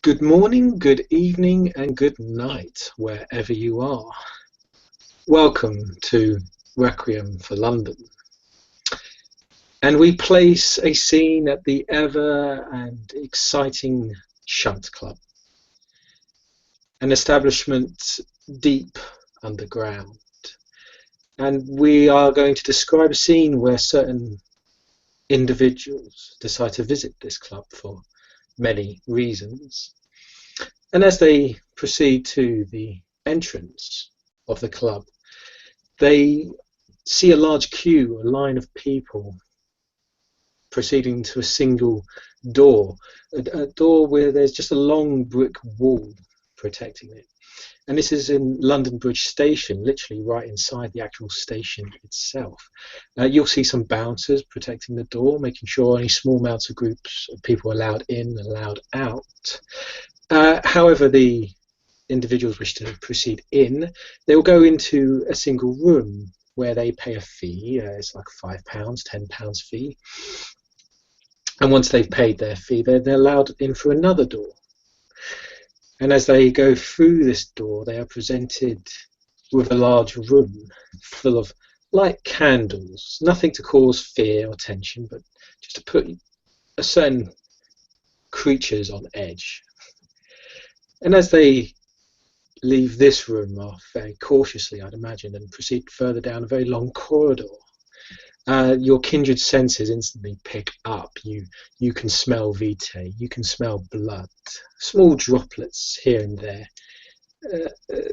Good morning, good evening, and good night, wherever you are. Welcome to Requiem for London. And we place a scene at the ever and exciting Shunt Club, an establishment deep underground. And we are going to describe a scene where certain individuals decide to visit this club for many reasons. And as they proceed to the entrance of the club, they see a large queue, a line of people proceeding to a single door, a door where there's just a long brick wall protecting it. And this is in London Bridge Station, literally right inside the actual station itself. You'll see some bouncers protecting the door, making sure only small amounts of groups of people are allowed in and allowed out. However, the individuals wish to proceed in, they will go into a single room where they pay a fee. It's like £5, £10 fee. And once they've paid their fee, they're allowed in for another door. And as they go through this door, they are presented with a large room full of light candles, nothing to cause fear or tension, but just to put a certain creatures on edge. And as they leave this room off very cautiously, I'd imagine, and proceed further down a very long corridor, your kindred senses instantly pick up. You can smell vitae, you can smell blood, small droplets here and there.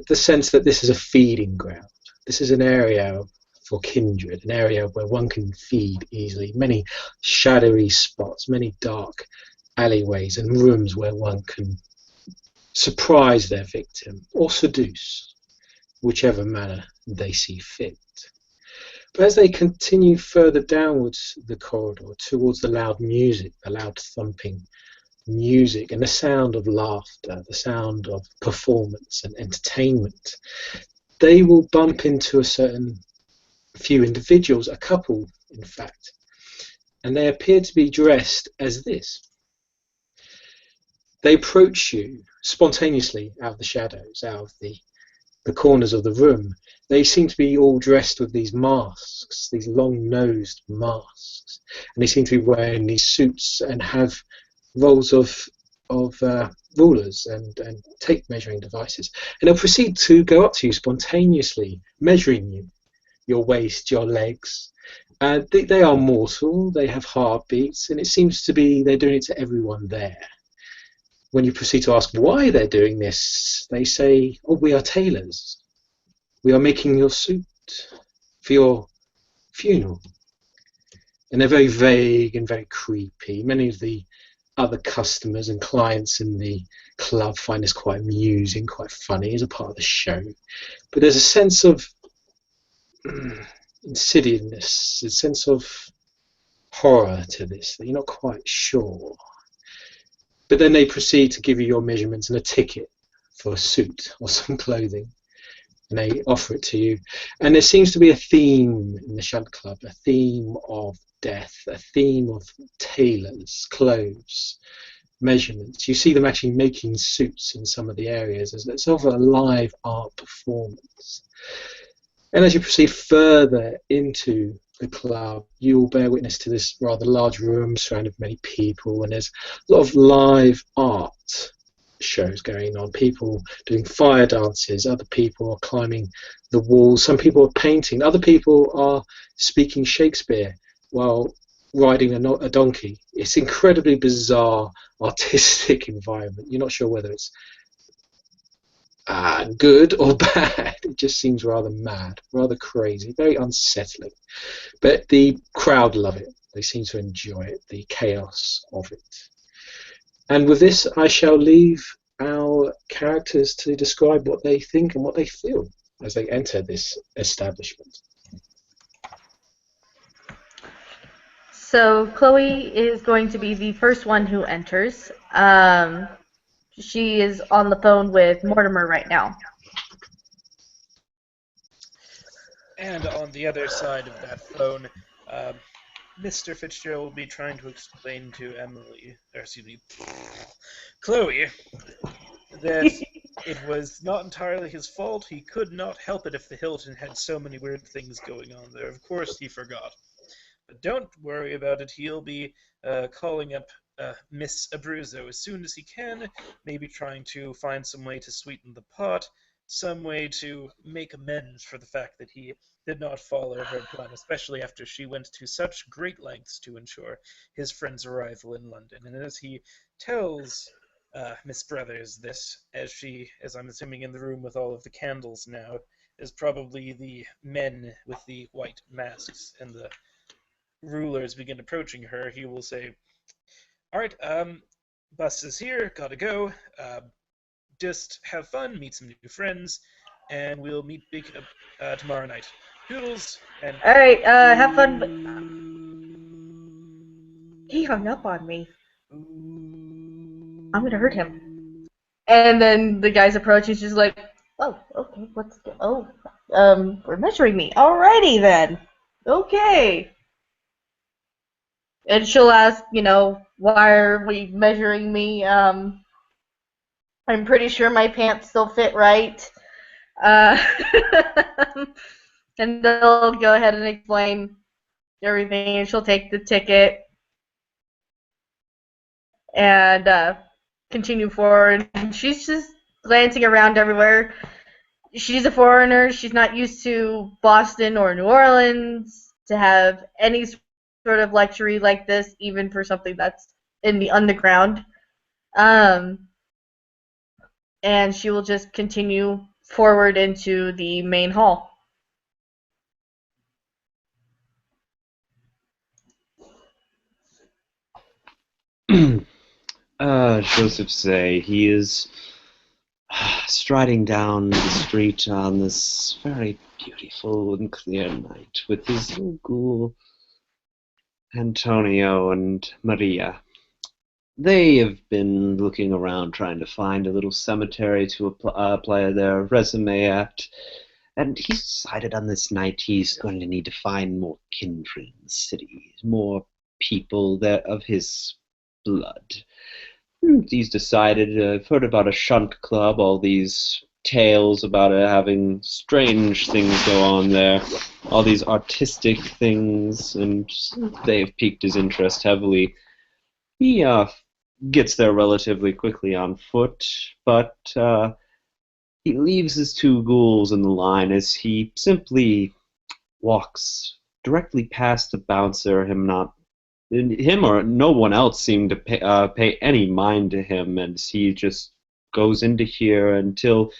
The sense that this is a feeding ground. This is an area for kindred, an area where one can feed easily. Many shadowy spots, many dark alleyways and rooms where one can surprise their victim or seduce, whichever manner they see fit. But as they continue further downwards the corridor towards the loud music, the loud thumping music and the sound of laughter, the sound of performance and entertainment, they will bump into a certain few individuals, a couple in fact, and they appear to be dressed as this. They approach you spontaneously out of the shadows, out of the corners of the room. They seem to be all dressed with these masks, these long-nosed masks, and they seem to be wearing these suits and have rolls of rulers and tape measuring devices. And they'll proceed to go up to you spontaneously, measuring you, your waist, your legs. They are mortal, they have heartbeats, and it seems to be they're doing it to everyone there. When you proceed to ask why they're doing this, they say, "Oh, we are tailors. We are making your suit for your funeral." And they're very vague and very creepy. Many of the other customers and clients in the club find this quite amusing, quite funny as a part of the show. But there's a sense of insidiousness, a sense of horror to this that you're not quite sure. But then they proceed to give you your measurements and a ticket for a suit or some clothing, and they offer it to you. And there seems to be a theme in the Shunt Club, a theme of death, a theme of tailors, clothes, measurements. You see them actually making suits in some of the areas as it's sort of a live art performance. And as you proceed further into the club, you'll bear witness to this rather large room surrounded with many people, and there's a lot of live art shows going on. People doing fire dances, other people are climbing the walls, some people are painting, other people are speaking Shakespeare while riding a donkey. It's an incredibly bizarre artistic environment. You're not sure whether it's good or bad. It just seems rather mad, rather crazy, very unsettling. But the crowd love it. They seem to enjoy it, the chaos of it. And with this, I shall leave our characters to describe what they think and what they feel as they enter this establishment. So Chloe is going to be the first one who enters. She is on the phone with Mortimer right now. And on the other side of that phone, Mr. Fitzgerald will be trying to explain to Chloe, that it was not entirely his fault. He could not help it if the Hilton had so many weird things going on there. Of course, he forgot. But don't worry about it. He'll be calling up Miss Abruzzo as soon as he can, maybe trying to find some way to sweeten the pot, some way to make amends for the fact that he did not follow her plan, especially after she went to such great lengths to ensure his friend's arrival in London. And as he tells Miss Brothers this, as I'm assuming in the room with all of the candles now, is probably the men with the white masks and the rulers begin approaching her, he will say, "All right, bus is here. Gotta go. Just have fun, meet some new friends, and we'll meet big tomorrow night. Toodles and." All right, have fun. He hung up on me. I'm gonna hurt him. And then the guy's approach is just like, oh, okay, we're measuring me. Alrighty then. Okay. And she'll ask, why are we measuring me? I'm pretty sure my pants still fit right. Uh, and they'll go ahead and explain everything, and she'll take the ticket and continue forward. And she's just glancing around everywhere. She's a foreigner. She's not used to Boston or New Orleans to have any sort of luxury like this, even for something that's in the underground. And she will just continue forward into the main hall. Joseph say he is striding down the street on this very beautiful and clear night with his little ghoul Antonio and Maria. They have been looking around trying to find a little cemetery to apply their resume at, and he's decided on this night he's going to need to find more kindred in the city, more people that of his blood. He's decided, I've heard about a shunt club, all these tales about it having strange things go on there, all these artistic things, and they've piqued his interest heavily. He gets there relatively quickly on foot, but he leaves his two ghouls in the line as he simply walks directly past the bouncer, him or no one else seemed to pay any mind to him, and he just goes into here until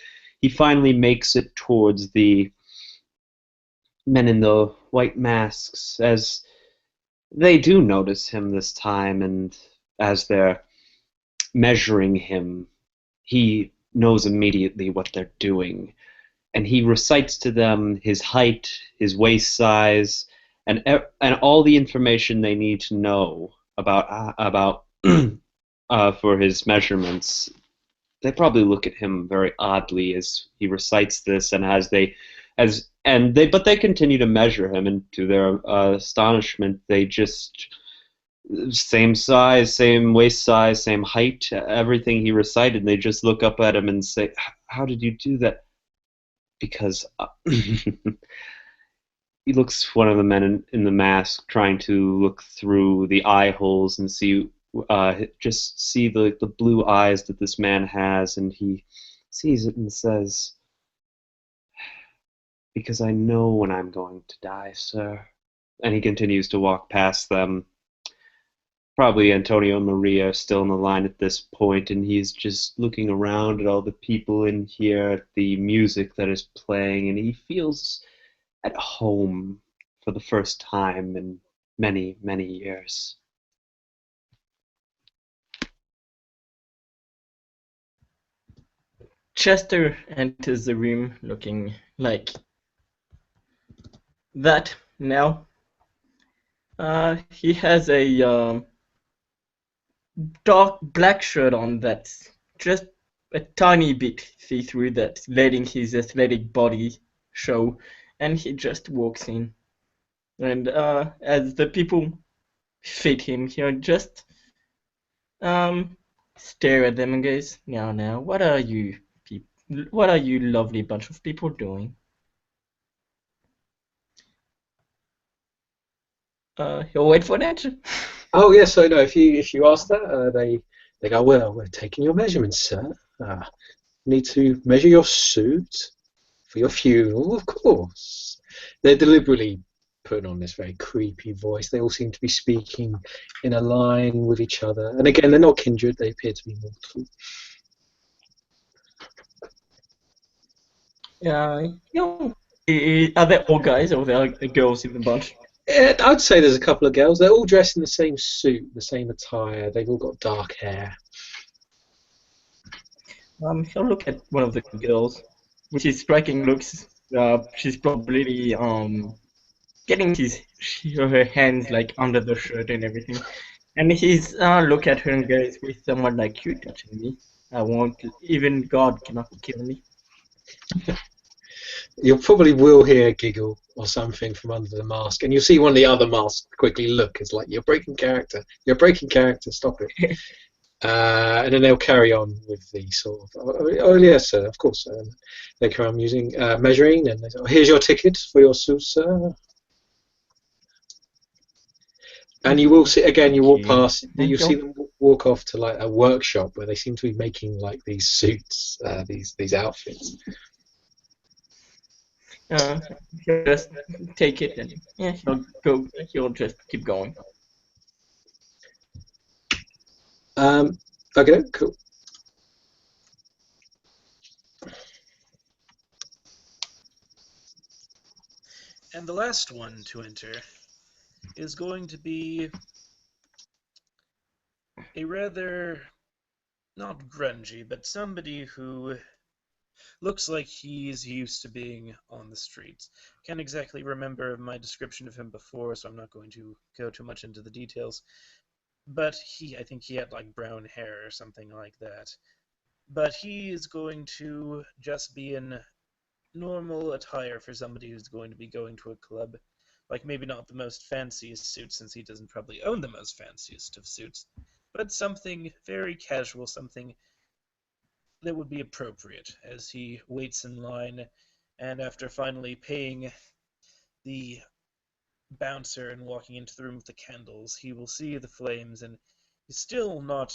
he finally makes it towards the men in the white masks, as they do notice him this time, and as they're measuring him, he knows immediately what they're doing, and he recites to them his height, his waist size, and all the information they need to know about for his measurements. They probably look at him very oddly as he recites this, and but they continue to measure him, and to their astonishment, they just same size, same waist size, same height, everything he recited. And they just look up at him and say, "How did you do that?" Because he looks one of the men in the mask, trying to look through the eye holes and just see the blue eyes that this man has, and he sees it and says, "Because I know when I'm going to die, sir." And he continues to walk past them. Probably Antonio and Maria are still in the line at this point, and he's just looking around at all the people in here, at the music that is playing, and he feels at home for the first time in many, many years. Chester enters the room looking like that now. He has a dark black shirt on that's just a tiny bit see-through, that's letting his athletic body show, and he just walks in. And as the people feed him. He'll just stare at them and goes, now, what are you lovely bunch of people doing? He'll wait for an answer. Oh yes, I know. If you ask that, they go, well, we're taking your measurements, sir. Need to measure your suit for your funeral, of course. They're deliberately putting on this very creepy voice. They all seem to be speaking in a line with each other. And again, they're not kindred. They appear to be mortal. Are they all guys or are there girls in the bunch? I'd say there's a couple of girls. They're all dressed in the same suit, the same attire. They've all got dark hair. He'll look at one of the girls, with his striking looks. She's probably getting her hands like under the shirt and everything. And he's look at her and goes, with someone like you touching me, I won't. Even God cannot kill me. You probably will hear a giggle or something from under the mask, and you'll see one of the other masks quickly look. It's like, you're breaking character. You're breaking character. Stop it. And then they'll carry on with the sort of, oh yes, sir, of course. They carry on using measuring, and they say, oh, here's your ticket for your suit, sir. And you will see again. You walk past. You see them walk off to like a workshop where they seem to be making like these suits, these outfits. He'll just take it and yeah, he'll just keep going. Okay, cool. And the last one to enter is going to be a rather, not grungy, but somebody who looks like he's used to being on the streets. Can't exactly remember my description of him before, so I'm not going to go too much into the details. But I think he had like brown hair or something like that. But he is going to just be in normal attire for somebody who's going to be going to a club. Like maybe not the most fanciest suit, since he doesn't probably own the most fanciest of suits, but something very casual, something that would be appropriate as he waits in line, and after finally paying the bouncer and walking into the room with the candles, he will see the flames, and he's still not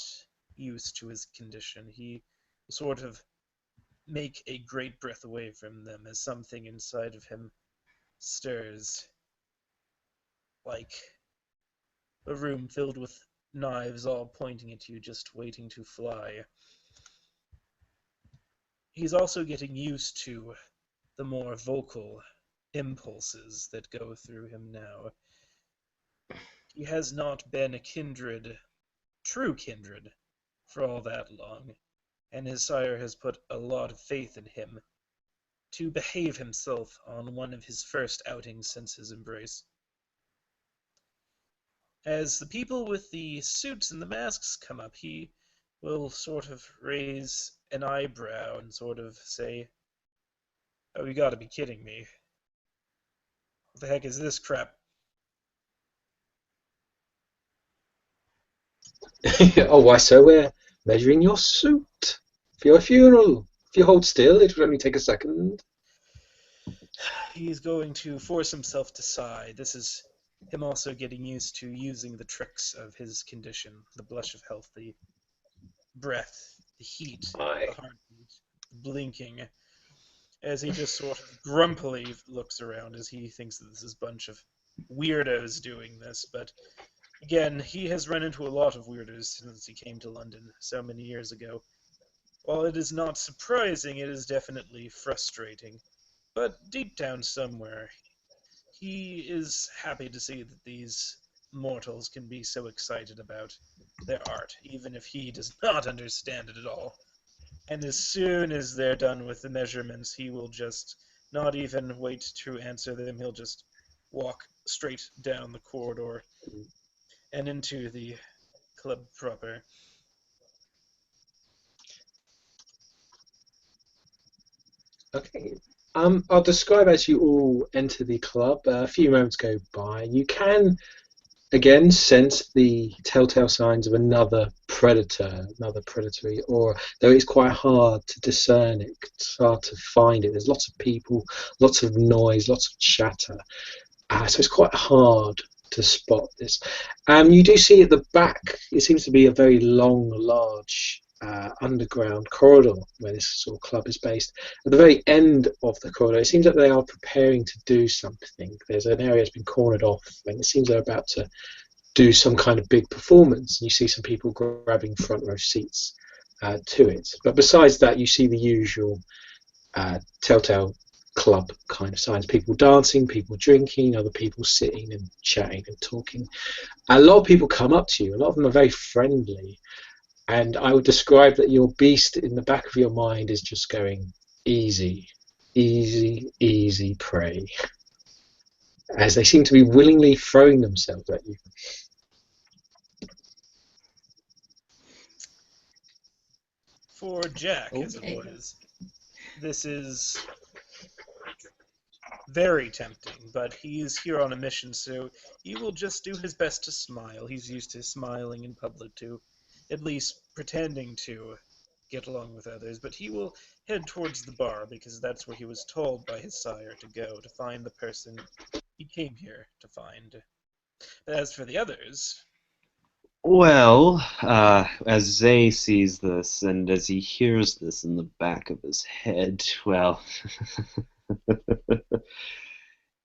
used to his condition. He will sort of make a great breath away from them as something inside of him stirs, like a room filled with knives all pointing at you, just waiting to fly. He's also getting used to the more vocal impulses that go through him now. He has not been a kindred, true kindred, for all that long, and his sire has put a lot of faith in him to behave himself on one of his first outings since his embrace. As the people with the suits and the masks come up, he will sort of raise an eyebrow and sort of say, "Oh, you gotta be kidding me. What the heck is this crap?" Oh, why, sir, we're measuring your suit for your funeral. If you hold still, it will only take a second. He's going to force himself to sigh. This is him also getting used to using the tricks of his condition, the blush of health, the breath, the heat, the heartbeat, the blinking, as he just sort of grumpily looks around as he thinks that this is a bunch of weirdos doing this. But again, he has run into a lot of weirdos since he came to London so many years ago. While it is not surprising, it is definitely frustrating. But deep down somewhere, he is happy to see that these mortals can be so excited about their art, even if he does not understand it at all. And as soon as they're done with the measurements, he will just not even wait to answer them. He'll just walk straight down the corridor and into the club proper. Okay. I'll describe as you all enter the club. A few moments go by. You can again sense the telltale signs of another predator, another predatory aura, though it's quite hard to discern it. It's hard to find it. There's lots of people, lots of noise, lots of chatter. So it's quite hard to spot this. You do see at the back, it seems to be a very long, large underground corridor where this sort of club is based. At the very end of the corridor, it seems that they are preparing to do something. There's an area that's been cornered off, and it seems they're about to do some kind of big performance. And you see some people grabbing front row seats to it. But besides that, you see the usual telltale club kind of signs: people dancing, people drinking, other people sitting and chatting and talking. A lot of people come up to you. A lot of them are very friendly, and I would describe that your beast in the back of your mind is just going easy, easy, easy prey, as they seem to be willingly throwing themselves at you. For Jack, as Okay. it was, this is very tempting, but he's here on a mission, so he will just do his best to smile. He's used to smiling in public, to at least pretending to get along with others, but he will head towards the bar because that's where he was told by his sire to go to find the person he came here to find. But as for the others, Well, as Zay sees this and as he hears this in the back of his head, well,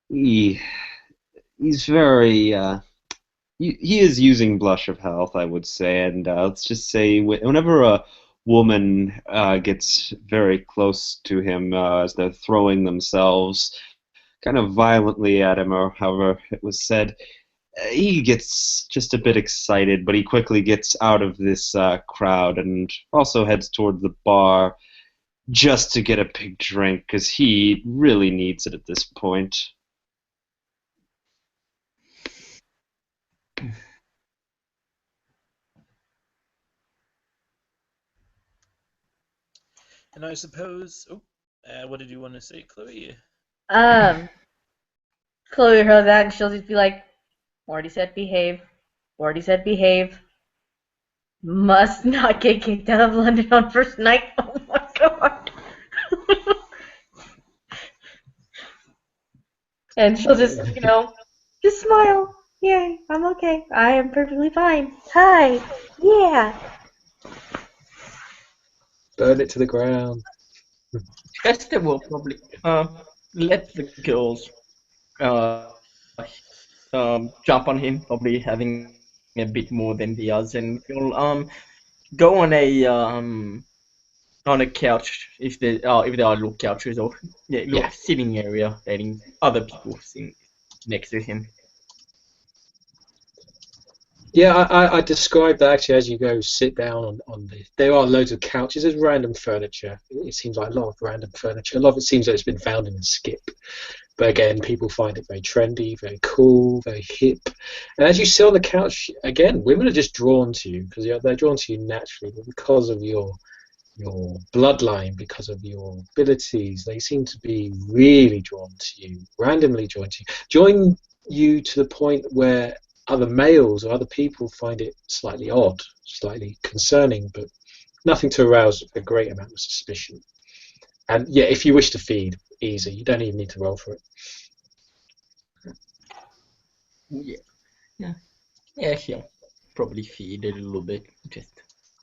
he he's very he is using blush of health, I would say, and let's just say whenever a woman gets very close to him as they're throwing themselves kind of violently at him, or however it was said, he gets just a bit excited, but he quickly gets out of this crowd and also heads toward the bar just to get a big drink because he really needs it at this point. and I suppose... Oh, what did you want to say, Chloe? Chloe heard that and she'll just be like, Morty said behave. Morty said behave. Must not get kicked out of London on first night. Oh my god. And she'll just, just smile. Yay, I'm okay. I am perfectly fine. Hi. Yeah. Burn it to the ground. Chester will probably let the girls uh, jump on him, probably having a bit more than the others, and he'll go on a couch if there are little couches or little sitting area, letting other people sit next to him. Yeah, I described that actually as you go sit down on the. There are loads of couches. There's random furniture. It seems like a lot of random furniture. A lot of it seems like it's been found in a skip. But again, people find it very trendy, very cool, very hip. And as you sit on the couch, again, women are just drawn to you because they're drawn to you naturally, but because of your bloodline, because of your abilities, they seem to be really drawn to you, randomly drawn to you. Join you to the point where other males or other people find it slightly odd, slightly concerning, but nothing to arouse a great amount of suspicion. And yeah, if you wish to feed, easy. You don't even need to roll for it. Yeah, he'll probably feed a little bit,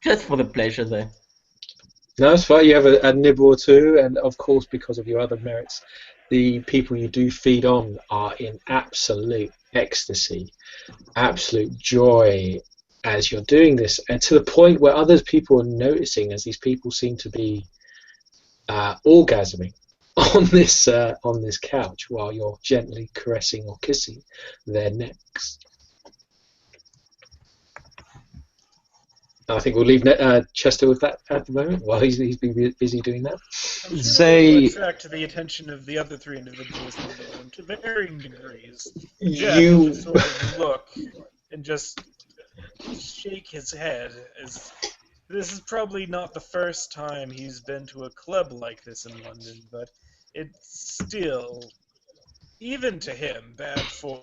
just for the pleasure there. No, it's fine. You have a nibble or two, and of course, because of your other merits, the people you do feed on are in absolute ecstasy, absolute joy as you're doing this, and to the point where other people are noticing as these people seem to be orgasming on this couch while you're gently caressing or kissing their necks. I think we'll leave Chester with that at the moment while he's been busy doing that. I'm sure Say- it will attract the attention of the other three individuals in the room to varying degrees. Jack You- will just sort of look and just shake his head, as this is probably not the first time he's been to a club like this in London, but it's still, even to him, bad form.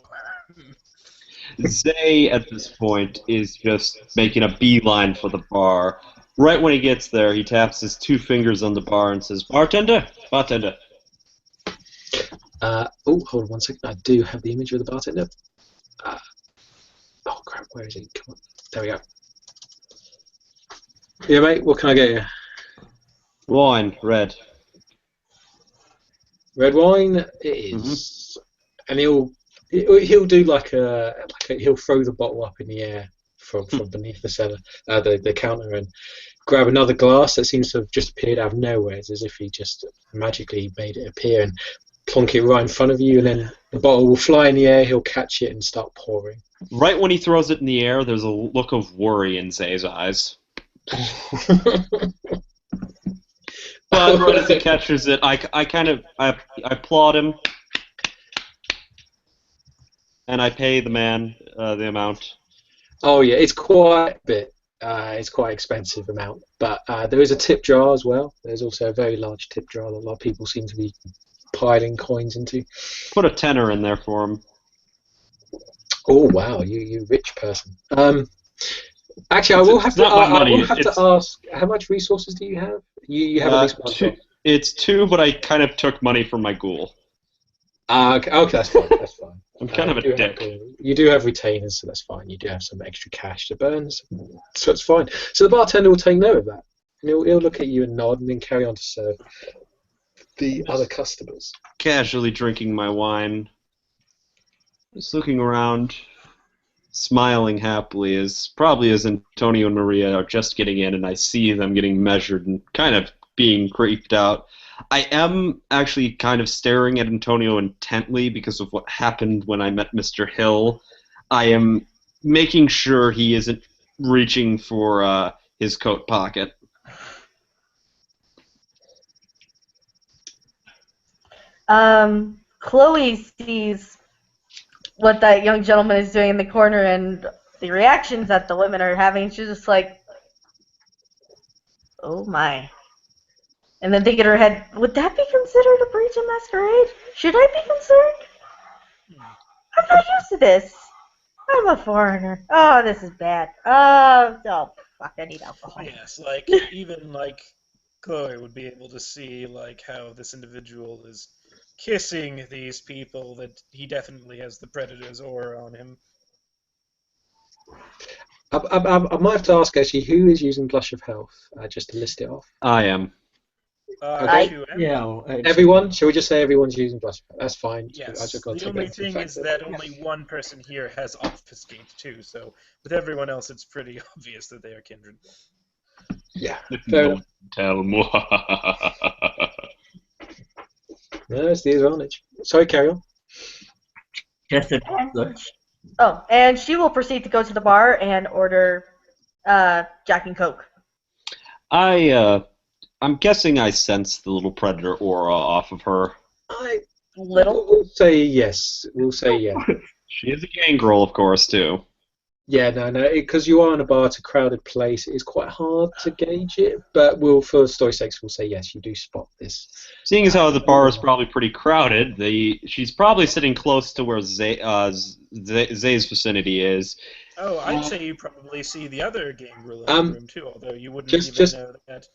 Zay, at this point, is just making a beeline for the bar. Right when he gets there, he taps his 2 fingers on the bar and says, "Bartender! Bartender!" Hold on one second. I do have the image of the bartender. Oh crap, where is he? Come on. There we go. Yeah, mate, what can I get you? Wine, red. Red wine it is. And he'll do he'll throw the bottle up in the air from beneath the cellar, the counter, and grab another glass that seems to have just appeared out of nowhere. It's as if he just magically made it appear and plonk it right in front of you, and then the bottle will fly in the air, he'll catch it and start pouring. Right when he throws it in the air, there's a look of worry in Zay's eyes. But right as he catches it, I applaud him, and I pay the man the amount. Oh yeah, it's quite a bit. It's quite an expensive amount, but there is a tip jar as well. There's also a very large tip jar that a lot of people seem to be piling coins into. Put a tenner in there for him. Oh wow, you rich person. Actually, I will have to ask, how much resources do you have? You have at least one. It's 2, but I kind of took money from my ghoul. Okay, that's fine. That's fine. I'm kind of a dick. You do have retainers, so that's fine. You do have some extra cash to burn, so it's fine. So the bartender will take note of that. And he'll look at you and nod, and then carry on to serve the other customers. Casually drinking my wine, just looking around, smiling happily, as Antonio and Maria are just getting in, and I see them getting measured and kind of being creeped out. I am actually kind of staring at Antonio intently because of what happened when I met Mr. Hill. I am making sure he isn't reaching for his coat pocket. Chloe sees what that young gentleman is doing in the corner and the reactions that the women are having. She's just like, oh my. And then think in her head, would that be considered a breach of masquerade? Should I be concerned? I'm not used to this. I'm a foreigner. Oh, this is bad. Oh, fuck, I need alcohol. Yes, even Chloe would be able to see how this individual is kissing these people, that he definitely has the predator's aura on him. I might have to ask actually, who is using Blush of Health? Just to list it off. I am. Okay. Everyone? Shall we just say everyone's using Blush of Health? That's fine. Yes. The only thing is that only one person here has obfuscate too. So with everyone else, it's pretty obvious that they are kindred. Yeah. Don't tell me. No, it's the advantage. Sorry, carry on. Yes, and she will proceed to go to the bar and order Jack and Coke. I'm guessing I sense the little predator aura off of her. We'll say yes. We'll say yeah. She is a gangrel, of course, too. Yeah, no, because you are in a bar, it's a crowded place. It's quite hard to gauge it, but for story's sake, we'll say yes. You do spot this. Seeing as how the bar is probably pretty crowded, she's probably sitting close to where Zay's vicinity is. Oh, I'd say you probably see the other gangrel in the room too, although you wouldn't know that.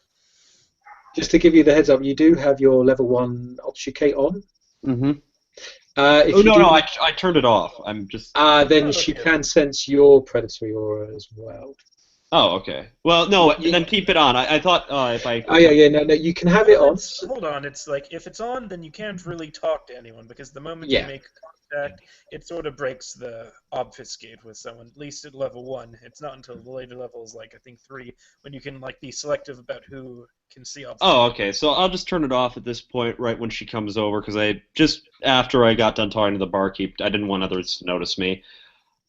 Just to give you the heads up, you do have your level 1 obfuscate on. Mm-hmm. I turned it off. I'm just. Then she can sense your predatory aura as well. Oh, okay. Well, no, then keep it on. I thought if I. Oh yeah, no, you can have it on. Hold on, it's if it's on, then you can't really talk to anyone because the moment you make contact, it sort of breaks the obfuscate with someone. At least at level 1, it's not until the later levels, I think 3, when you can be selective about who can see obfuscate. Oh, okay. So I'll just turn it off at this point, right when she comes over, because after I got done talking to the barkeep, I didn't want others to notice me.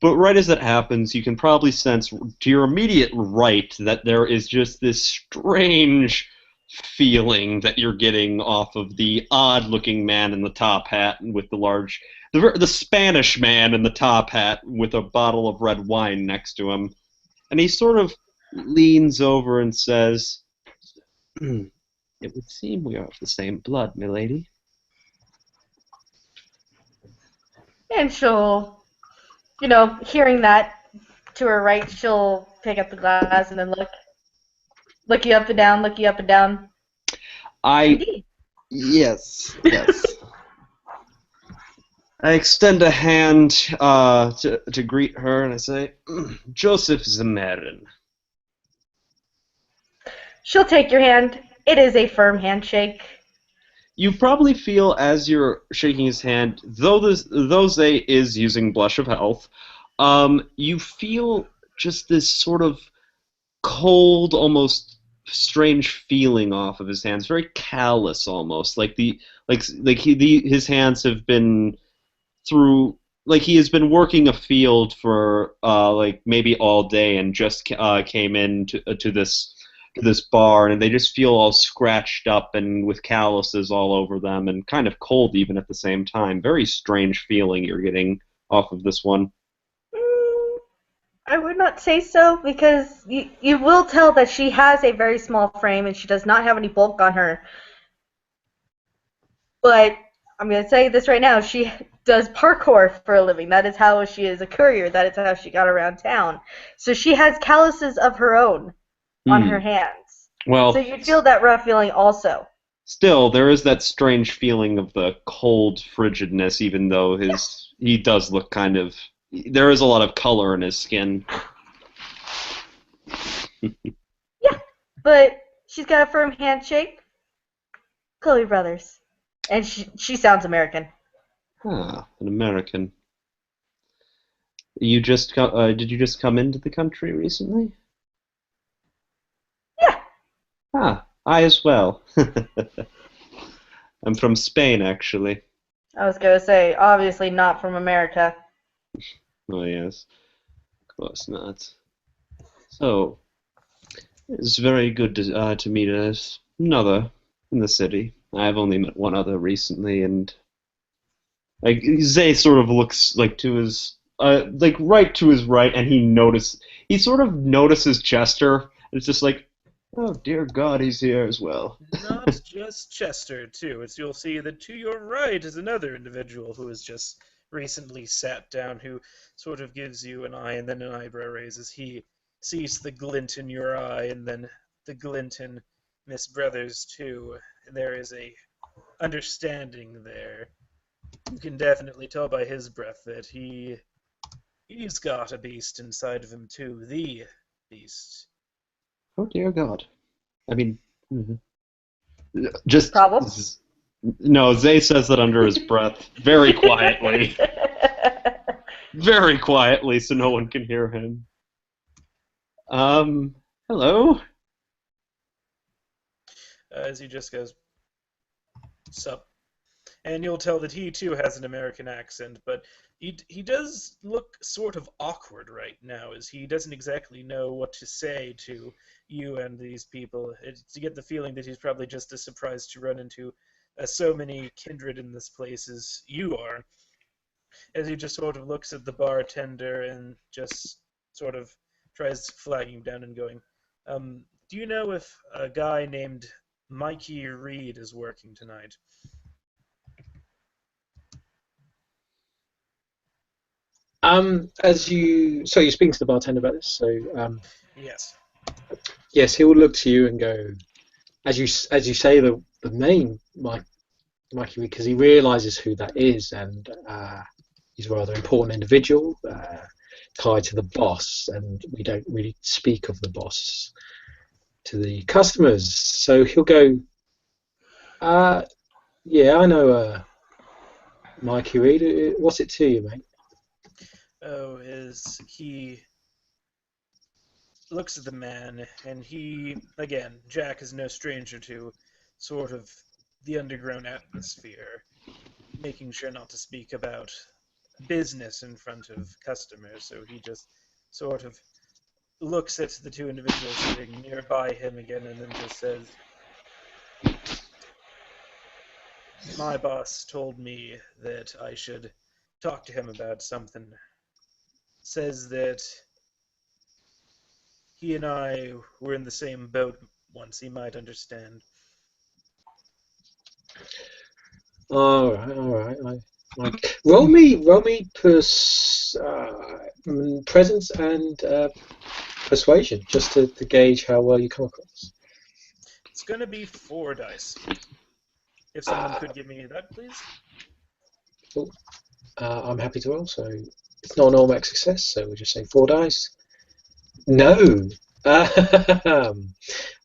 But right as that happens, you can probably sense to your immediate right that there is just this strange feeling that you're getting off of the odd-looking man in the top hat and with the Spanish man in the top hat with a bottle of red wine next to him. And he sort of leans over and says, "It would seem we are of the same blood, milady." And she'll hearing that to her right, she'll pick up the glass and then look you up and down, look you up and down. Indeed. Yes. I extend a hand to greet her, and I say, Joseph Zamarin. She'll take your hand. It is a firm handshake. You probably feel as you're shaking his hand, though Zay is using Blush of Health, you feel just this sort of cold, almost strange feeling off of his hands, very callous almost, his hands have been through, like he has been working a field for maybe all day and just came in to this bar, and they just feel all scratched up and with calluses all over them and kind of cold even at the same time. Very strange feeling you're getting off of this one. I would not say so, because you will tell that she has a very small frame and she does not have any bulk on her. But I'm going to say this right now, she does parkour for a living. That is how she is a courier. That is how she got around town. So she has calluses of her own on her hands. Well, so you'd feel that rough feeling also. Still, there is that strange feeling of the cold frigidness, even though he does look kind of... There is a lot of color in his skin. Yeah, but she's got a firm handshake. Chloe Brothers. And she sounds American. Ah, an American. Did you just come into the country recently? Yeah. Ah, I as well. I'm from Spain, actually. I was going to say, obviously not from America. Oh, yes. Of course not. So, it's very good to meet another in the city. I've only met one other recently, and Zay sort of looks to his right to his right, and he sort of notices Chester, and it's just like, oh dear God, he's here as well. Not just Chester, too. You'll see that to your right is another individual who has just recently sat down, who sort of gives you an eye and then an eyebrow raise as he sees the glint in your eye and then the glint in Miss Brothers, too. There is a understanding there. You can definitely tell by his breath that he's got a beast inside of him, too. The beast. Oh dear God. I mean, just... Problems? No, Zay says that under his breath, very quietly. Very quietly, so no one can hear him. Hello? As he just goes, sup. And you'll tell that he too has an American accent, but he does look sort of awkward right now, as he doesn't exactly know what to say to you and these people. You get the feeling that he's probably just as surprised to run into so many kindred in this place as you are. As he just sort of looks at the bartender and just sort of tries flagging him down and going, do you know if a guy named Mikey Reed is working tonight? So you're speaking to the bartender about this. So Yes. yes, he will look to you and go, as you say the name Mikey, because he realizes who that is, and he's a rather important individual tied to the boss, and we don't really speak of the boss to the customers. So he'll go, yeah, I know Mikey Reed. What's it to you, mate? Oh, he looks at the man, and again, Jack is no stranger to sort of the underground atmosphere, making sure not to speak about business in front of customers, so he just sort of looks at the two individuals sitting nearby him again and then just says, my boss told me that I should talk to him about something. Says that he and I were in the same boat once. He might understand. All right. Roll me presence and persuasion, just to gauge how well you come across. It's going to be 4 dice. If someone could give me that, please. I'm happy to roll, so it's not an automatic success, so we'll just say 4 dice. No!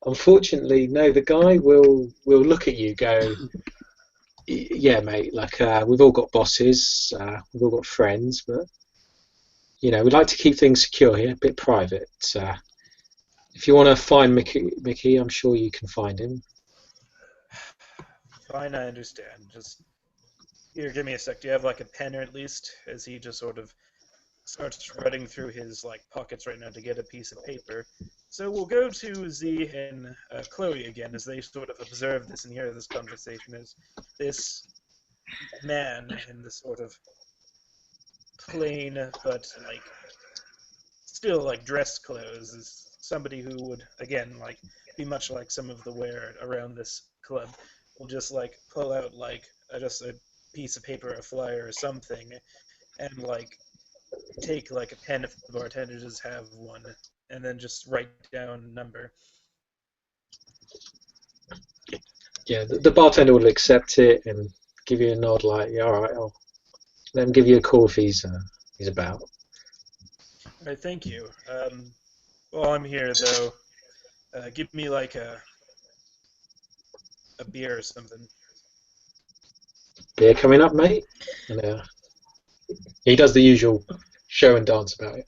Unfortunately, no, the guy will look at you, go, yeah, mate, like, we've all got bosses, we've all got friends, but, you know, we'd like to keep things secure here, a bit private. If you want to find Mickey, I'm sure you can find him. Fine, I understand. Just here, give me a sec. Do you have like a pen, or at least, as he just sort of starts running through his like pockets right now to get a piece of paper. So we'll go to Z and Chloe again as they sort of observe this and hear this conversation. As this man in this sort of plain but like still like dress clothes is somebody who would again like be much like some of the wear around this club. Will just like pull out like just a piece of paper, a flyer, or something, and like take like a pen if the bartender does have one, and then just write down a number. Yeah, the bartender will accept it and give you a nod, like, yeah, all right, I'll let him give you a call if he's about. All right, thank you. While I'm here, though, give me like a beer or something. Beer coming up, mate? And he does the usual show and dance about it.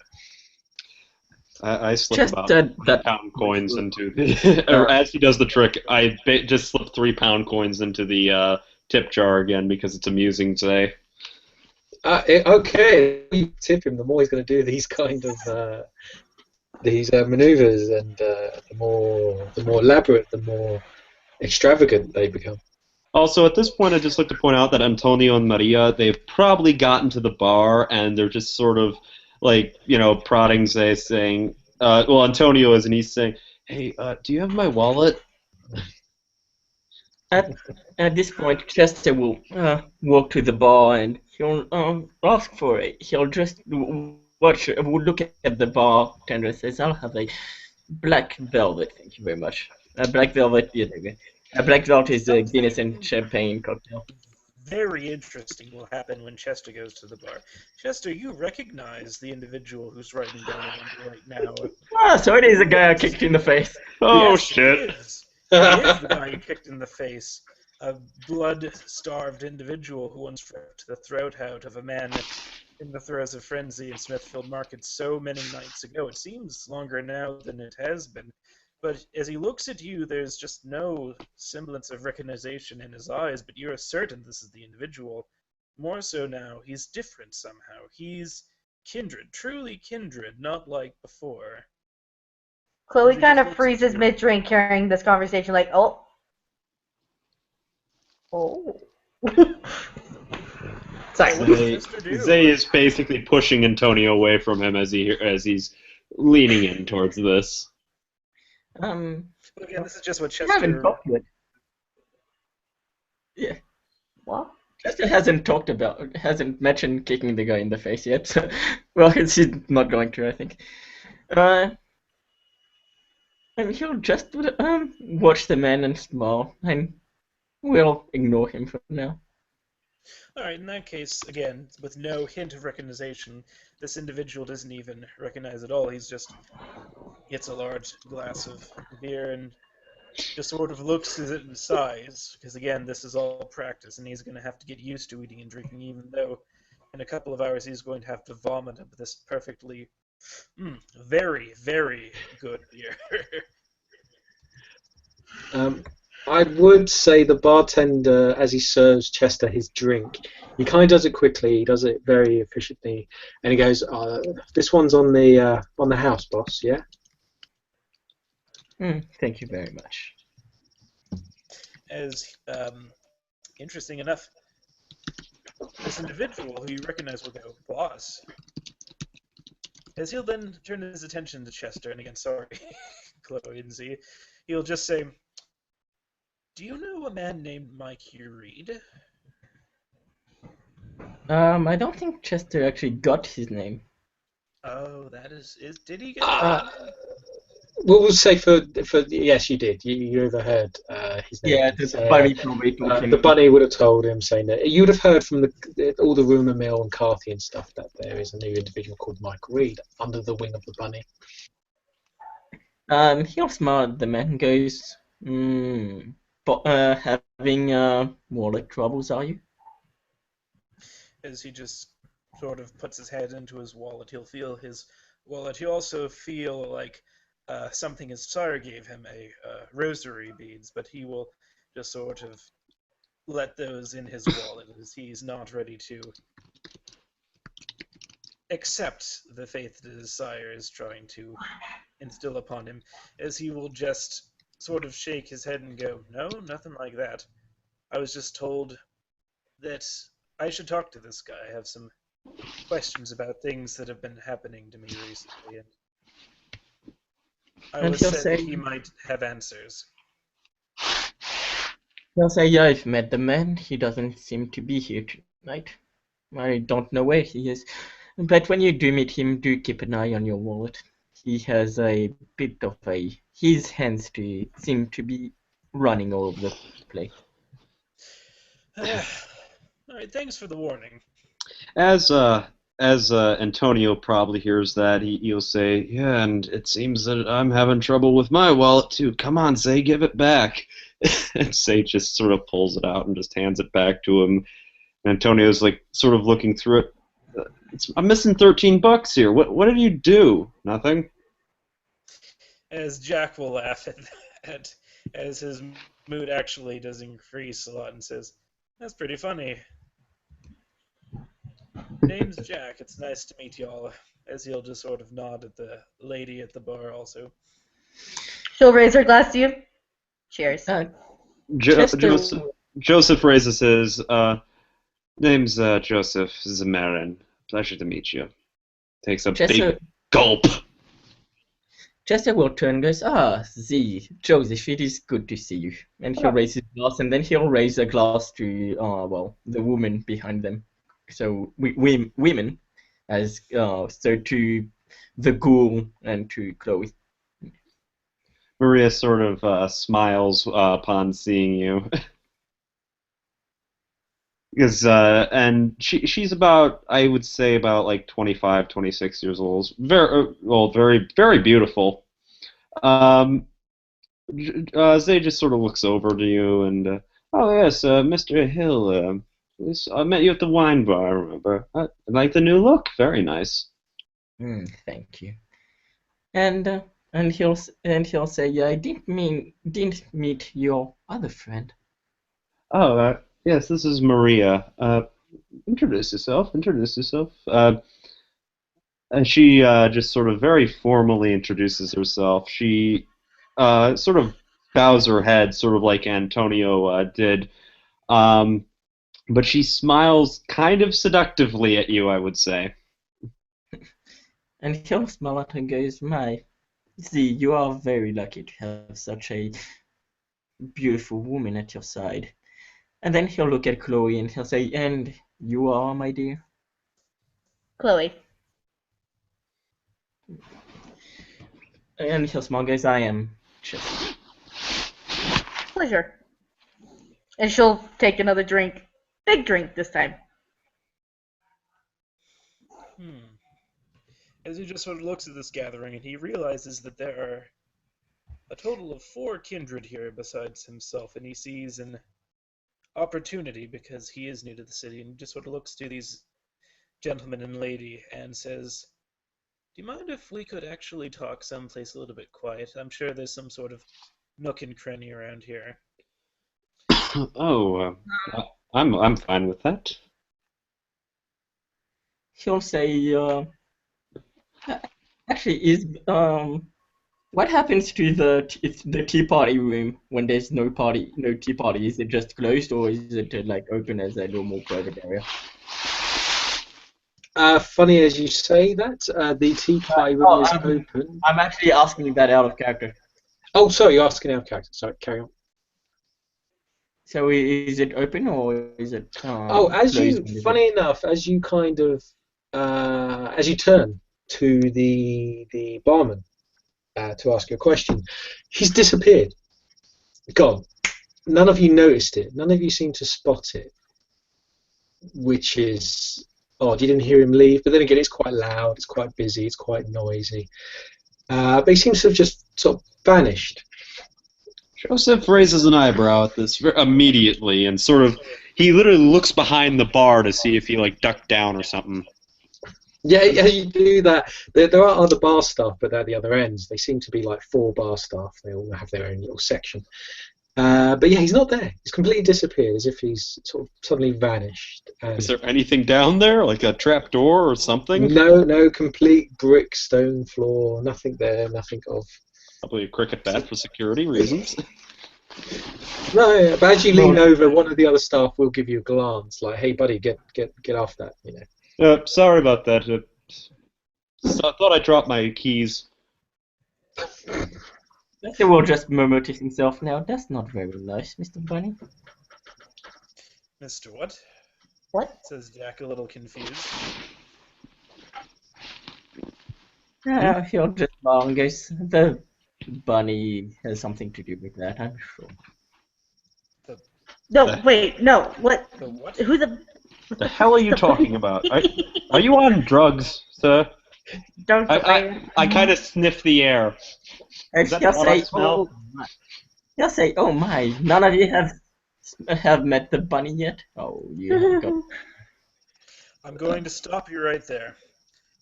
I slip Just about that 3-pound coins into the. Or as he does the trick, I just slip 3-pound coins into the tip jar again because it's amusing today. Okay, you tip him, the more he's going to do these kind of these maneuvers, and the more elaborate, the more extravagant they become. Also, at this point, I'd just like to point out that Antonio and Maria, they've probably gotten to the bar, and they're just sort of, like, prodding, saying, well, Antonio is, and he's saying, hey, do you have my wallet? At this point, Chester will walk to the bar and he'll ask for it. He'll just will look at the bartender and says, "I'll have a black velvet, thank you very much." Black velvet, yeah, there we go. Black velvet is a Guinness and champagne cocktail. Very interesting will happen when Chester goes to the bar. Chester, you recognize the individual who's writing down the number right now. Ah, so it is a guy I kicked in the face. Oh, Yes, shit. It is. It is the guy you kicked in the face. A blood-starved individual who once ripped the throat out of a man in the throes of frenzy in Smithfield Market so many nights ago. It seems longer now than it has been. But as he looks at you, there's just no semblance of recognition in his eyes, but you're certain this is the individual. More so now, he's different somehow. He's kindred, truly kindred, not like before. Chloe kind of freezes mid-drink hearing this conversation, like, oh. Sorry. Zay is basically pushing Antonio away from him as he's leaning in towards this. Again, this is just what I haven't Chester. talked yet. Yeah. What? Chester hasn't mentioned kicking the guy in the face yet. So, well, he's not going to, I think. And he'll just watch the man and smile, and we'll ignore him for now. Alright, in that case, again, with no hint of recognition, this individual doesn't even recognize at all. He's just gets a large glass of beer and just sort of looks at it and sighs, because again, this is all practice, and he's going to have to get used to eating and drinking, even though in a couple of hours he's going to have to vomit up this perfectly, very, very good beer. I would say the bartender, as he serves Chester his drink, he kind of does it quickly. He does it very efficiently, and he goes, "This one's on the house, boss. Yeah." Thank you very much. As interesting enough, this individual who you recognize will go, boss. As he'll then turn his attention to Chester, and again, sorry, Chloe and Z, he'll just say, do you know a man named Mike Reed? I don't think Chester actually got his name. Oh, that is did he get Uh, that? we'll say for yes, you did. You overheard his name. Yeah, the bunny probably told him. The bunny would have told him, saying that you would have heard from all the rumor mill and Carthy and stuff that there is a new individual called Michael Reed under the wing of the bunny. He'll smile at the man and goes, but having wallet troubles, are you? As he just sort of puts his head into his wallet, he'll feel his wallet. He'll also feel like something his sire gave him, a rosary beads, but he will just sort of let those in his wallet as he's not ready to accept the faith that his sire is trying to instill upon him, as he will just sort of shake his head and go, "No, nothing like that. I was just told that I should talk to this guy. I have some questions about things that have been happening to me recently, and I And was he'll said say, that he might have answers." yeah, I've met the man. He doesn't seem to be here tonight. I don't know where he is. But when you do meet him, do keep an eye on your wallet. He has a bit of his hands seem to be running all over the place. All right, thanks for the warning. As Antonio probably hears that, he'll say, "Yeah, and it seems that I'm having trouble with my wallet too. Come on, Zay, give it back." And Zay just sort of pulls it out and just hands it back to him. And Antonio's like sort of looking through it. I'm missing $13 here. What did you do? Nothing. As Jack will laugh at as his mood actually does increase a lot and says, "That's pretty funny. Name's Jack. It's nice to meet y'all." As he'll just sort of nod at the lady at the bar also. She'll raise her glass to you. Cheers. Chester, Joseph raises his. Name's Joseph Zamarin. Pleasure to meet you. Takes a Chester, big gulp. Chester will turn and goes, Joseph, it is good to see you. And he'll raise his glass, and then he'll raise a glass to, the woman behind them. So, women, so to the ghoul and to Chloe. Maria sort of smiles upon seeing you. Because and she's about, I would say, about like 25, 26 years old. Very very beautiful. Zay just sort of looks over to you and oh yes, Mr. Hill. I met you at the wine bar. Remember? I like the new look. Very nice. Thank you. And he'll say, yeah, I didn't meet your other friend. Oh yes, this is Maria. Introduce yourself. And she just sort of very formally introduces herself. She sort of bows her head, sort of like Antonio did. But she smiles kind of seductively at you, I would say. And he'll smile at her and goes, you are very lucky to have such a beautiful woman at your side. And then he'll look at Chloe and he'll say, and you are, my dear? Chloe. And he'll smile and goes, I am Chester. Pleasure. And she'll take another drink. Big drink this time. As he just sort of looks at this gathering, and he realizes that there are a total of 4 kindred here besides himself, and he sees an opportunity because he is new to the city, and just sort of looks to these gentleman and lady and says, "Do you mind if we could actually talk someplace a little bit quiet? I'm sure there's some sort of nook and cranny around here." Oh, I'm fine with that. He'll say, actually, what happens to the tea party room when there's no tea party? Is it just closed or is it like open as a normal private area? Funny as you say that, the tea party room is open. I'm actually asking that out of character. Oh, sorry, you're asking our character. Sorry, carry on. So is it open or is it Oh, closed? funny enough, as you kind of, as you turn to the barman to ask you a question, he's disappeared, gone. None of you noticed it. None of you seem to spot it, which is odd. You didn't hear him leave, but then again, it's quite loud, it's quite busy, it's quite noisy. But he seems to have just sort of vanished. Joseph raises an eyebrow at this immediately, and sort of, he literally looks behind the bar to see if he like ducked down or something. Yeah, you do that. There are other bar staff, but they're at the other ends. They seem to be like 4 bar staff. They all have their own little section. But yeah, he's not there. He's completely disappeared, as if he's sort of suddenly vanished. Is there anything down there, like a trap door or something? No, complete brick, stone floor. Nothing there. Nothing of. Probably a cricket bat for security reasons. No, but as you lean over, one of the other staff will give you a glance, like, "Hey, buddy, get off that," you know. Sorry about that. I thought I dropped my keys. He will just murmur to himself, "Now that's not very nice, Mr. Bunny." Mr. What? What? Says Jack, a little confused. He'll just guess the bunny has something to do with that, I'm sure. No, wait, no. What? The what? Who the? The hell are you talking about? Are you on drugs, sir? Don't. I kind of sniff the air. Is that what I smell? He'll say, "Oh my, none of you have met the bunny yet." Oh, you got. I'm going to stop you right there.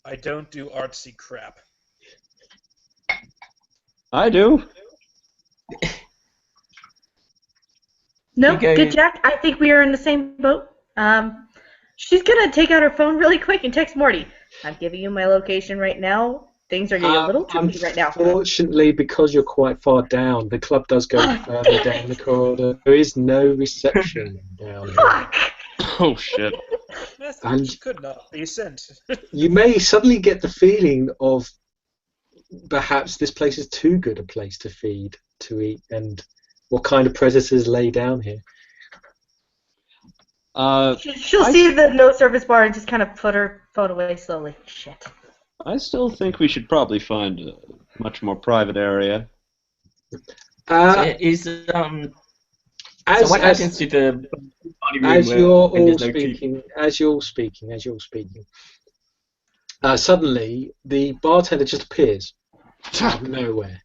I don't do artsy crap. I do. No, Okay. good Jack. I think we are in the same boat. She's gonna take out her phone really quick and text Morty. I'm giving you my location right now. Things are getting a little tricky right now. Unfortunately, because you're quite far down, the club does go further down the corridor. There is no reception down here. Fuck! Oh shit. Message could not be sent. You may suddenly get the feeling of perhaps this place is too good a place to feed, to eat, and what kind of predators lay down here. She'll see the no service bar and just kind of put her phone away slowly. Shit. I still think we should probably find a much more private area. So what happens to the body room as where you're all there's no speaking, as you're speaking, suddenly the bartender just appears out of nowhere,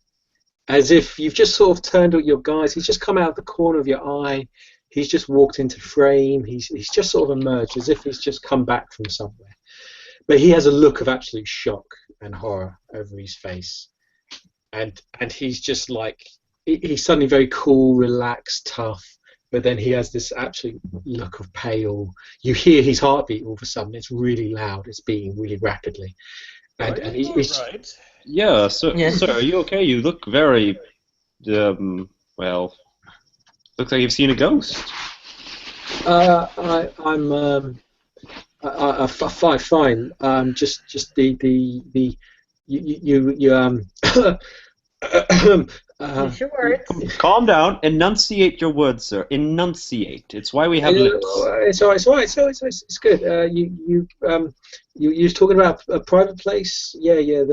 as if you've just sort of turned at your guys. He's just come out of the corner of your eye. He's just walked into frame. He's just sort of emerged, as if he's just come back from somewhere. But he has a look of absolute shock and horror over his face, and he's just like, he's suddenly very cool, relaxed, tough. But then he has this absolute look of pale. You hear his heartbeat all of a sudden. It's really loud. It's beating really rapidly. And he's right. Yeah, so, Yes. sir, are you okay? You look very, well, looks like you've seen a ghost. I'm fine. Just the you Use your words. Calm down. Enunciate your words, sir. Enunciate. It's why we have lips. It's alright. It's good. You was talking about a private place. Yeah.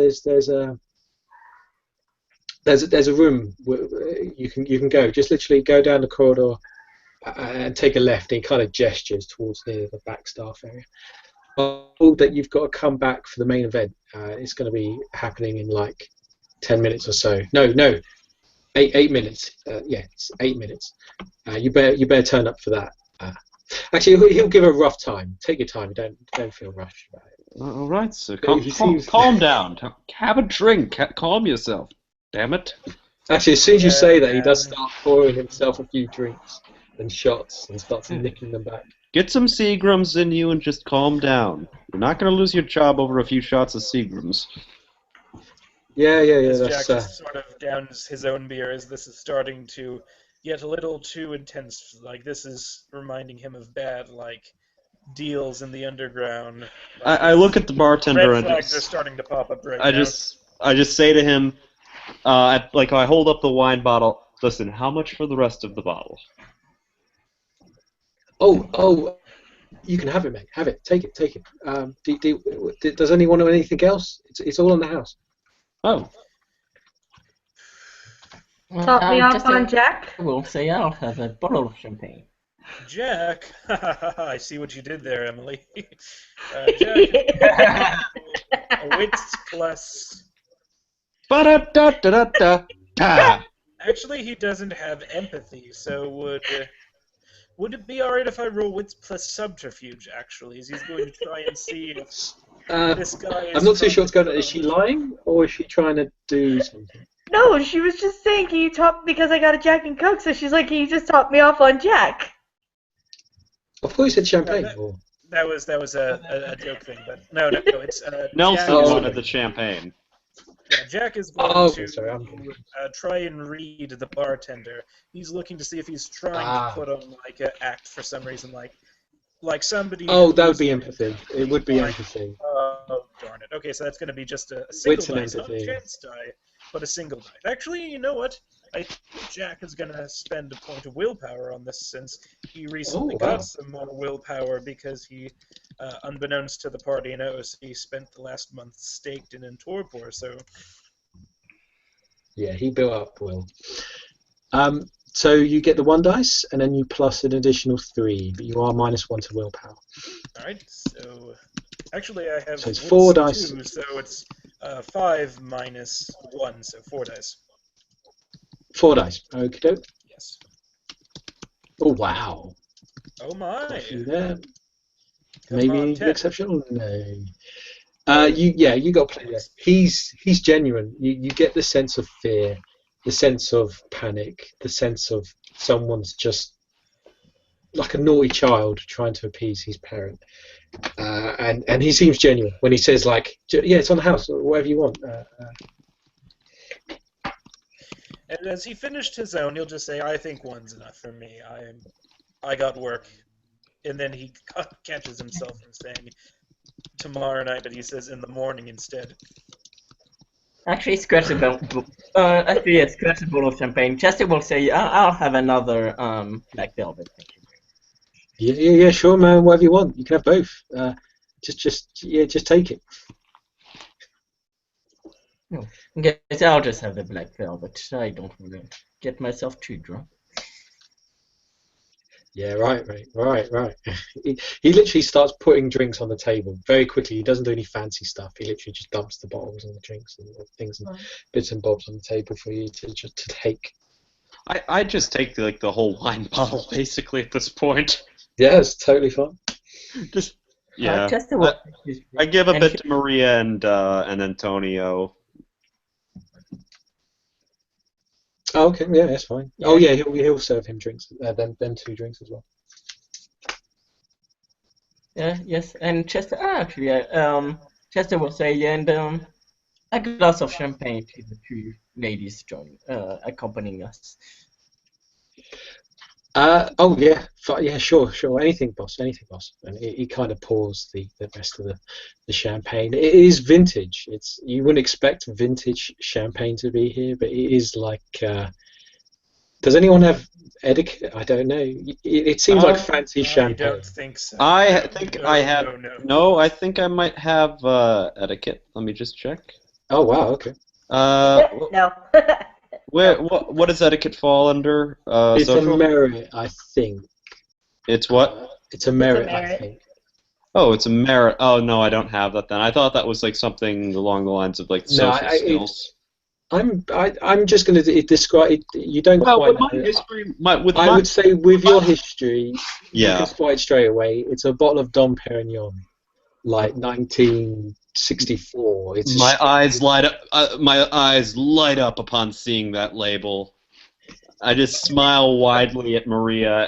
There's a room where you can go. Just literally go down the corridor and take a left. And he kind of gestures towards the back staff area. That you've got to come back for the main event. It's going to be happening in like 10 minutes or so. No. 8 minutes. It's 8 minutes. You better turn up for that. Actually, he'll give a rough time. Take your time. Don't feel rushed about it. All right, sir. He seems- Calm down. Have a drink. Calm yourself. Damn it. Actually, as soon as you say that, he does start pouring himself a few drinks and shots and starts nicking them back. Get some Seagrams in you and just calm down. You're not going to lose your job over a few shots of Seagrams. Yeah. As Jack That's just sort of downs his own beer as this is starting to get a little too intense. Like, this is reminding him of bad, like, deals in the underground. Like, I look at the bartender red and flags are starting to pop up right I now. just say to him, I hold up the wine bottle. Listen, how much for the rest of the bottle? Oh, you can have it, mate. Have it. Take it. Take it. Does anyone want anything else? It's all in the house. Oh, Well, Top me off Jester on Jack. will say I'll have a bottle of champagne. Jack, I see what you did there, Emily. Jack, a wits plus. ba-da-da-da-da-da. Actually, he doesn't have empathy, so would it be alright if I roll wits plus subterfuge? Actually, as he's going to try and see if this guy is. I'm not too sure what's going on. trying Is she lying or is she trying to do something? No, she was just saying, can you top because I got a Jack and Coke, so she's like, can you just top me off on Jack? I thought you said champagne. That was a joke thing, but no, it's Nelson Jack is- wanted the champagne. Yeah, Jack is going Oh, to sorry, try and read the bartender. He's looking to see if he's trying to put on like an act for some reason, like somebody. Oh, that would who's, be empathy. It would be empathy. Oh, darn it. Okay, so that's going to be just a single Wits and dice, not a empathy. chance die, but a single die. Actually, you know what? I think Jack is going to spend a point of willpower on this since he recently Oh, wow. got some more willpower because he, unbeknownst to the party knows, he spent the last month staked and in torpor, so... Yeah, he built up will. So you get the 1 dice, and then you plus an additional 3, but you are -1 to willpower. Alright, so... Actually, I have So it's 4 dice. 2, so it's 5 minus 1, so 4 dice. 4 dice. Okie doke. Yes. Oh, wow. Oh Got my! a few there. Come Maybe on, an 10. exceptional? No. You got to play that. He's genuine. You get the sense of fear, the sense of panic, the sense of someone's just like a naughty child trying to appease his parent. And he seems genuine when he says like, yeah, it's on the house, or whatever you want. And as he finished his own, he'll just say, "I think 1's enough for me. I got work." And then he catches himself from saying tomorrow night, but he says in the morning instead. Actually, scratch a bottle. Scratch a bottle of champagne. Chester will say, "I'll have another black velvet." Thank you. Yeah, sure, man. Whatever you want, you can have both. Just take it. Guess I'll just have the black velvet. I don't want to get myself too drunk. Yeah, right. He literally starts putting drinks on the table very quickly. He doesn't do any fancy stuff. He literally just dumps the bottles and the drinks and things and bits and bobs on the table for you to take. I just take like the whole wine bottle basically at this point. Yeah, it's totally fine. Just yeah. Chester will I give a bit to Maria and Antonio. Oh, okay, yeah, that's fine. Yeah. Oh yeah, he'll serve him drinks, them 2 drinks as well. Yes, and Chester. Chester will say, and a glass of champagne to the 2 ladies accompanying us. Oh yeah, sure. Anything, boss. And he kind of pours the rest of the champagne. It is vintage. You wouldn't expect vintage champagne to be here, but it is like. Does anyone have etiquette? I don't know. It seems like fancy champagne. I don't think so. I think No, I have. no. I think I might have etiquette. Let me just check. Oh wow, okay. No. What does etiquette fall under? It's social? a merit, I think. It's what? It's a merit, merit. I think. Oh, it's a merit. Oh no, I don't have that then. I thought that was like something along the lines of like social skills. I'm just going to describe it. You don't Well, quite with my know. history, I would say with your history, you Yeah. can spot it straight away. It's a bottle of Dom Perignon, like 1964. My eyes light up. My eyes light up upon seeing that label. I just smile widely at Maria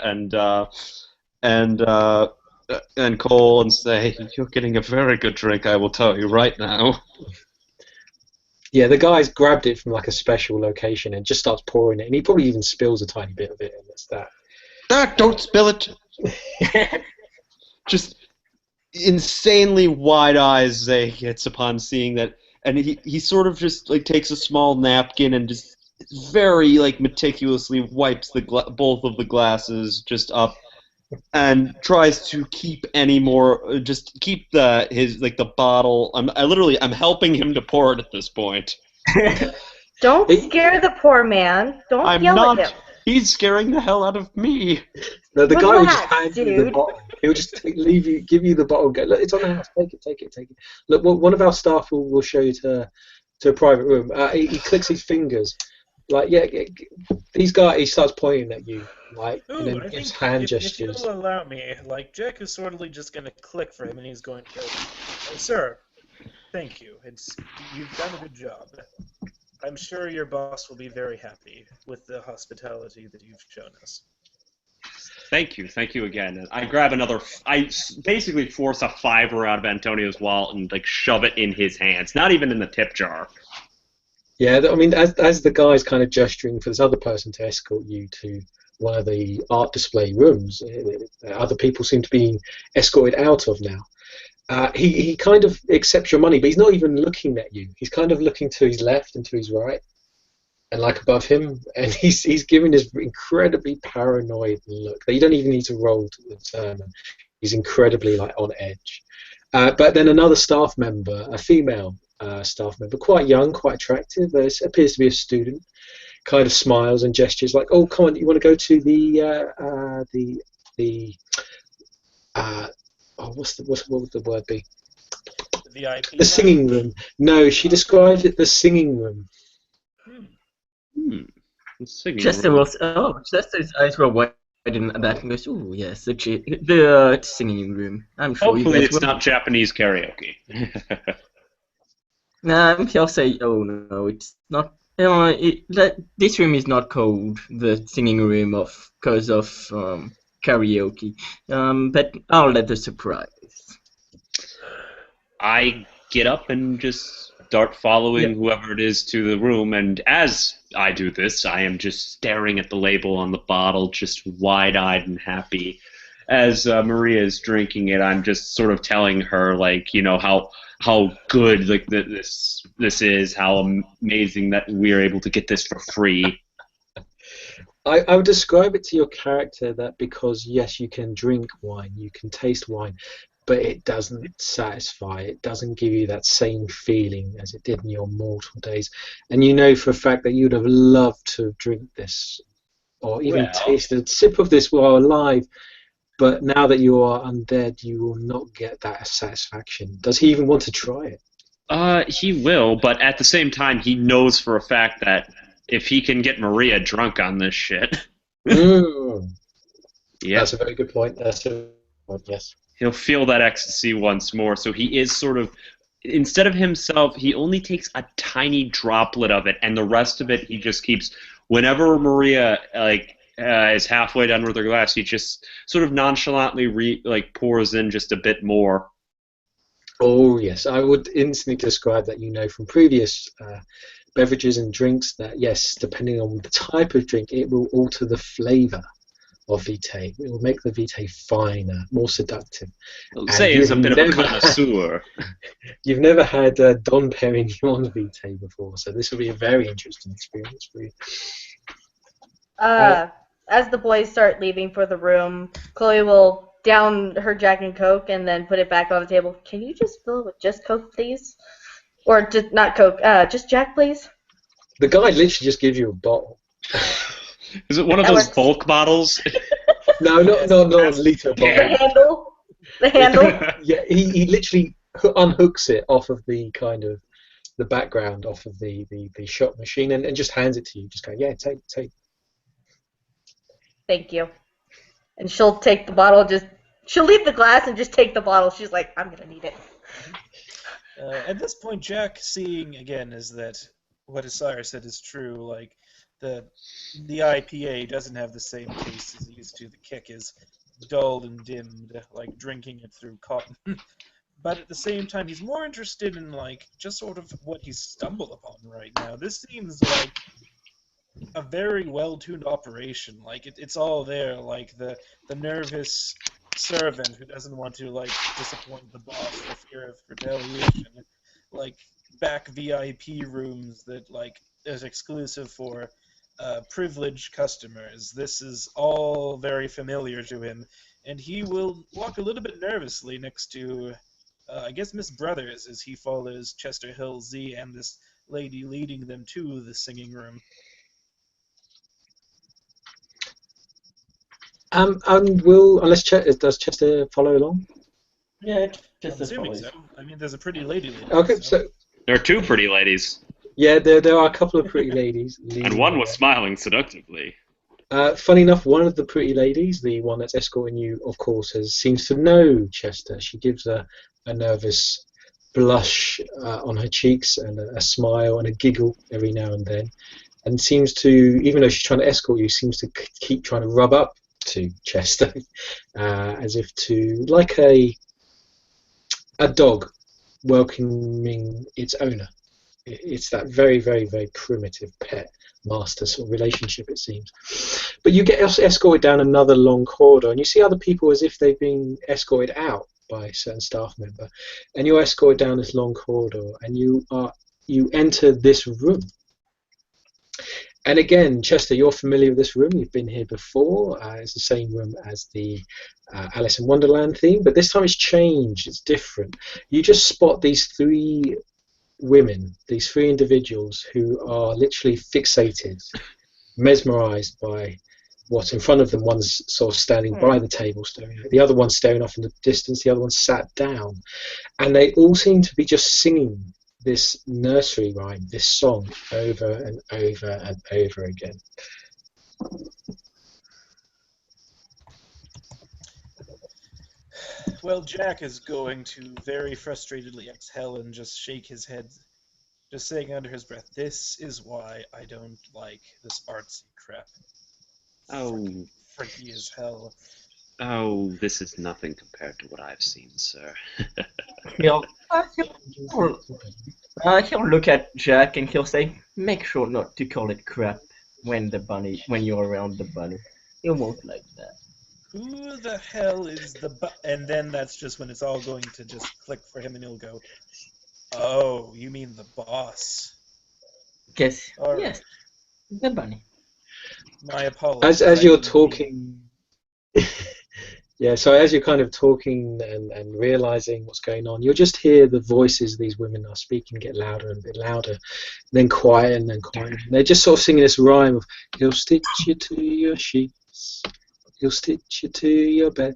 and Cole and say, "You're getting a very good drink. I will tell you right now." Yeah, the guy's grabbed it from like a special location and just starts pouring it, and he probably even spills a tiny bit of it, and that's that. Don't spill it. Just insanely wide eyes Zay gets upon seeing that, and he sort of just like takes a small napkin and just very like meticulously wipes both of the glasses just up, and tries to keep any more, just keep the bottle. I'm helping him to pour it at this point. Don't He- scare the poor man. Don't I'm yell not. at him. He's scaring the hell out of me. the guy will just Relax, hand you the dude. bottle. He'll just give you the bottle. And go, look, it's on the house. Take it. Look, one of our staff will show you to a private room. He clicks his fingers, like these guys. He starts pointing at you, like, and Ooh, then I gives think hand if gestures. you'll allow me, like, Jack is sort of just going to click for him, and he's going to go, Sir, thank you. You've done a good job. I'm sure your boss will be very happy with the hospitality that you've shown us. Thank you again. And I grab another. I basically force a $5 out of Antonio's wallet and like shove it in his hands. Not even in the tip jar. Yeah, I mean, as the guy's kind of gesturing for this other person to escort you to one of the art display rooms, other people seem to be escorted out of now. He kind of accepts your money, but he's not even looking at you. He's kind of looking to his left and to his right, and like above him, and he's giving this incredibly paranoid look that you don't even need to roll to determine. He's incredibly like on edge. But then another staff member, a female staff member, quite young, quite attractive, appears to be a student, kind of smiles and gestures like, "Oh, come on, you want to go to the what would the word be? The VIP The singing room." No, she described it the singing room. Chester was Chester's eyes were wide in that and goes, "Oh yes, the singing room. I'm sure you Hopefully guys it's will." not Japanese karaoke. He'll say, "Oh no, it's not. This room is not called the singing room because of karaoke. But I'll let the surprise." I get up and just start following whoever it is to the room, and as I do this, I am just staring at the label on the bottle, just wide-eyed and happy. As Maria is drinking it, I'm just sort of telling her, like, you know, how good like this is, how amazing that we're able to get this for free. I would describe it to your character that because, yes, you can drink wine, you can taste wine, but it doesn't satisfy. It doesn't give you that same feeling as it did in your mortal days. And you know for a fact that you'd have loved to drink this or even taste a sip of this while alive. But now that you are undead, you will not get that satisfaction. Does he even want to try it? He will, but at the same time, he knows for a fact that if he can get Maria drunk on this shit, That's a very good point. That's a good point, yes. He'll feel that ecstasy once more. So he is sort of, instead of himself, he only takes a tiny droplet of it, and the rest of it he just keeps. Whenever Maria is halfway done with her glass, he just sort of nonchalantly pours in just a bit more. Oh yes, I would instantly describe that, you know, from previous beverages and drinks that, yes, depending on the type of drink, it will alter the flavour of Vitae. It will make the Vitae finer, more seductive. Say he's a bit of a connoisseur. You've never had Don Perignon's Vitae before, so this will be a very interesting experience for you. As the boys start leaving for the room, Chloe will down her Jack and Coke and then put it back on the table. Can you just fill it with just Coke, please? Or just not Coke, just Jack, please? The guy literally just gives you a bottle. Is it one of those bulk bottles? No, not a litre bottle. The handle? Yeah, he literally unhooks it off of the kind of the background, off of the shot machine, and just hands it to you. Just go, yeah, take. Thank you. And she'll take the bottle, she'll leave the glass and just take the bottle. She's like, I'm going to need it. At this point, Jack, seeing again is that what his sire said is true. Like the IPA doesn't have the same taste as it used to. The kick is dull and dimmed, like drinking it through cotton. But at the same time, he's more interested in like just sort of what he's stumbled upon right now. This seems like a very well-tuned operation. Like it's all there. Like the nervous servant who doesn't want to like disappoint the boss for fear of retaliation. Like back VIP rooms that like is exclusive for privileged customers. This is all very familiar to him, and he will walk a little bit nervously next to, I guess, Miss Brothers as he follows Chester Hill, Z, and this lady leading them to the singing room. And does Chester follow along? Yeah, I'm just assuming follows. so. I mean, there's a pretty lady leading Okay, them, so There are two pretty ladies, yeah, there are a couple of pretty ladies and leading one the was way. smiling seductively. Funny enough, one of the pretty ladies, the one that's escorting you, of course, seems to know Chester. She gives a nervous blush on her cheeks and a smile and a giggle every now and then, and seems to, even though she's trying to escort you, seems to keep trying to rub up to Chester, as if to, like a dog welcoming its owner. It's that very, very, very primitive pet master sort of relationship, it seems. But you get escorted down another long corridor, and you see other people as if they've been escorted out by a certain staff member, and you're escorted down this long corridor, and you enter this room. And again, Chester, you're familiar with this room. You've been here before. It's the same room as the Alice in Wonderland theme, but this time it's changed. It's different. You just spot these three women, these three individuals who are literally fixated, mesmerized by what's in front of them. One's sort of standing by the table staring at it. The other one's staring off in the distance. The other one's sat down. And they all seem to be just singing this nursery rhyme, this song, over and over and over again. Well, Jack is going to very frustratedly exhale and just shake his head, just saying under his breath, "This is why I don't like this artsy crap. Oh, Freaky as hell." oh, this is nothing compared to what I've seen, sir. He'll look at Jack and he'll say, "Make sure not to call it crap when you're around the bunny. He won't like that." Who the hell is and then that's just when it's all going to just click for him, and he'll go, "Oh, you mean the boss?" Guess All right. yes, the bunny. My apologies. As I you're didn't mean- talking, yeah. So as you're kind of talking and realizing what's going on, you'll just hear the voices these women are speaking get louder and a bit louder, then quiet and then quiet. And they're just sort of singing this rhyme of "He'll stitch you to your sheets, he'll stitch you to your bed.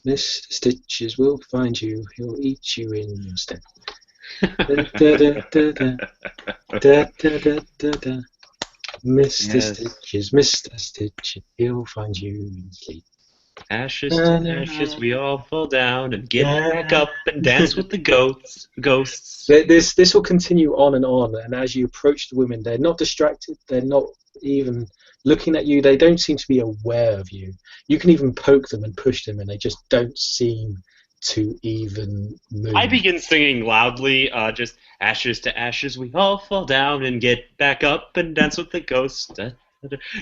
Mr. Stitches will find you, he'll eat you in your step. Da, da, da, da, da. Da, da, da, da, da. Mr. Yes. Stitches, Mr. Stitches, he'll find you in sleep." Ashes to ashes, we all fall down and get back up and dance with the ghosts. This will continue on, and as you approach the women, they're not distracted, they're not even looking at you, they don't seem to be aware of you. You can even poke them and push them, and they just don't seem to even move. I begin singing loudly, just ashes to ashes, we all fall down and get back up and dance with the ghosts.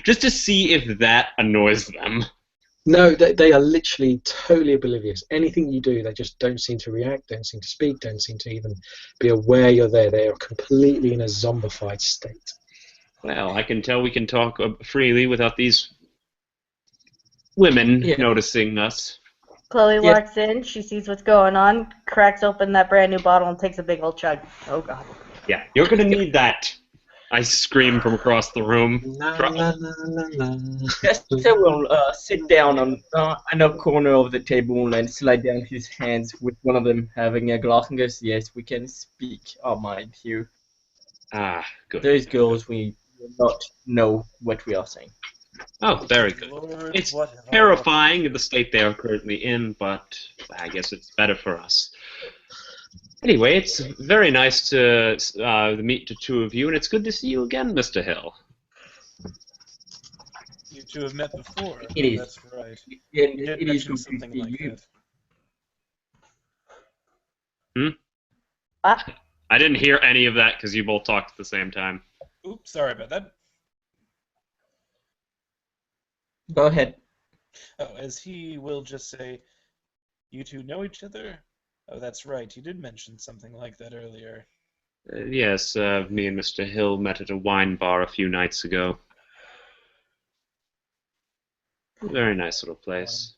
Just to see if that annoys them. No, they are literally totally oblivious. Anything you do, they just don't seem to react, don't seem to speak, don't seem to even be aware you're there. They are completely in a zombified state. Well, I can tell we can talk freely without these women noticing us. Chloe walks in, she sees what's going on, cracks open that brand new bottle and takes a big old chug. Oh god. Yeah, you're gonna need that. I scream from across the room. La, la, la, la, la. Chester will sit down on a corner of the table and slide down his hands with one of them having a glass and goes, "Yes, we can speak our mind here. Ah, good. Those girls, we will not know what we are saying." Oh, very good. Lord, It's what have I- terrifying in the state they are currently in, but I guess it's better for us. Anyway, it's very nice to meet the two of you, and it's good to see you again, Mr. Hill. You two have met before. It is. That's right. It, You did it is mention something like you. that. I didn't hear any of that because you both talked at the same time. Oops, sorry about that. Go ahead. Oh, as he will just say, "You two know each other?" Oh, that's right. You did mention something like that earlier. Yes, me and Mr. Hill met at a wine bar a few nights ago. Very nice little place.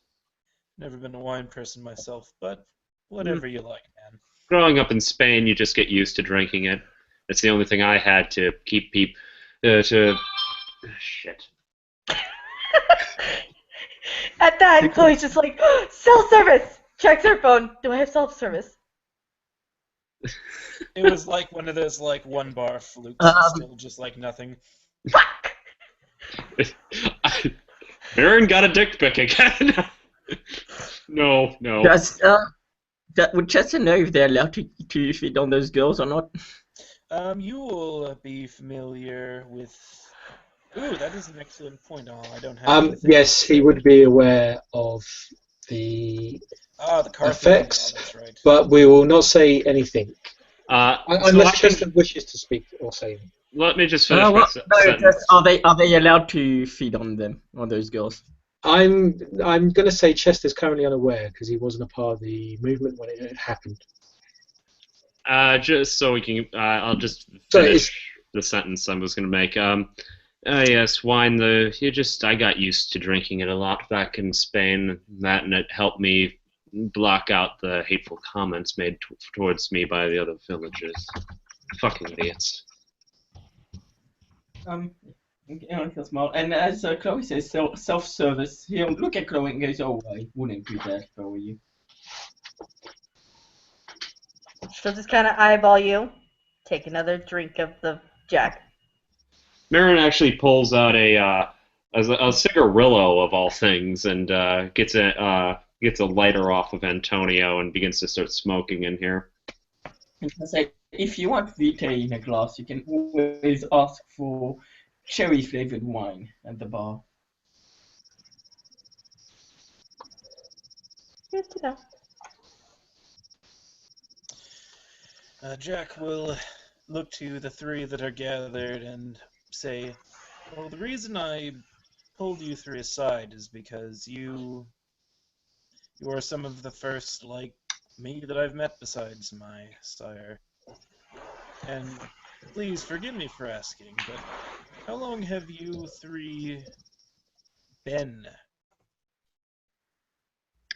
Never been a wine person myself, but whatever you like, man. Growing up in Spain, you just get used to drinking it. It's the only thing I had to keep to. Shit. At that, Chloe's just like, self-service! Checks her phone. Do I have self-service? It was like one of those like one bar flukes, still just like nothing. Fuck! Aaron got a dick pic again. No. Would Chester know if they're allowed to feed on those girls or not? You will be familiar with. Ooh, that is an excellent point. Oh, I don't have. anything. Yes, he would be aware of the The car effects, thing. That's right. but we will not say anything. So Unless Chester wishes to speak or say anything. let me just finish my sentence. Just, are they allowed to feed on them, on those girls? I'm going to say Chester's currently unaware because he wasn't a part of the movement when it happened. Just so we can, I'll just finish the sentence I was going to make. Yes, wine. I got used to drinking it a lot back in Spain. And it helped me block out the hateful comments made towards me by the other villagers. Fucking idiots. He'll smile. And as Chloe says, self-service, he'll look at Chloe and goes, "Oh, I wouldn't do that if I were you." She'll just kind of eyeball you. Take another drink of the Jack. Marin actually pulls out a cigarillo of all things and gets a lighter off of Antonio and begins to start smoking in here. And I say, if you want vitae in a glass, you can always ask for cherry-flavored wine at the bar. Good to know. Jack will look to the three that are gathered and say, well, the reason I pulled you three aside is because you are some of the first like me that I've met besides my sire. And please forgive me for asking, but how long have you three been?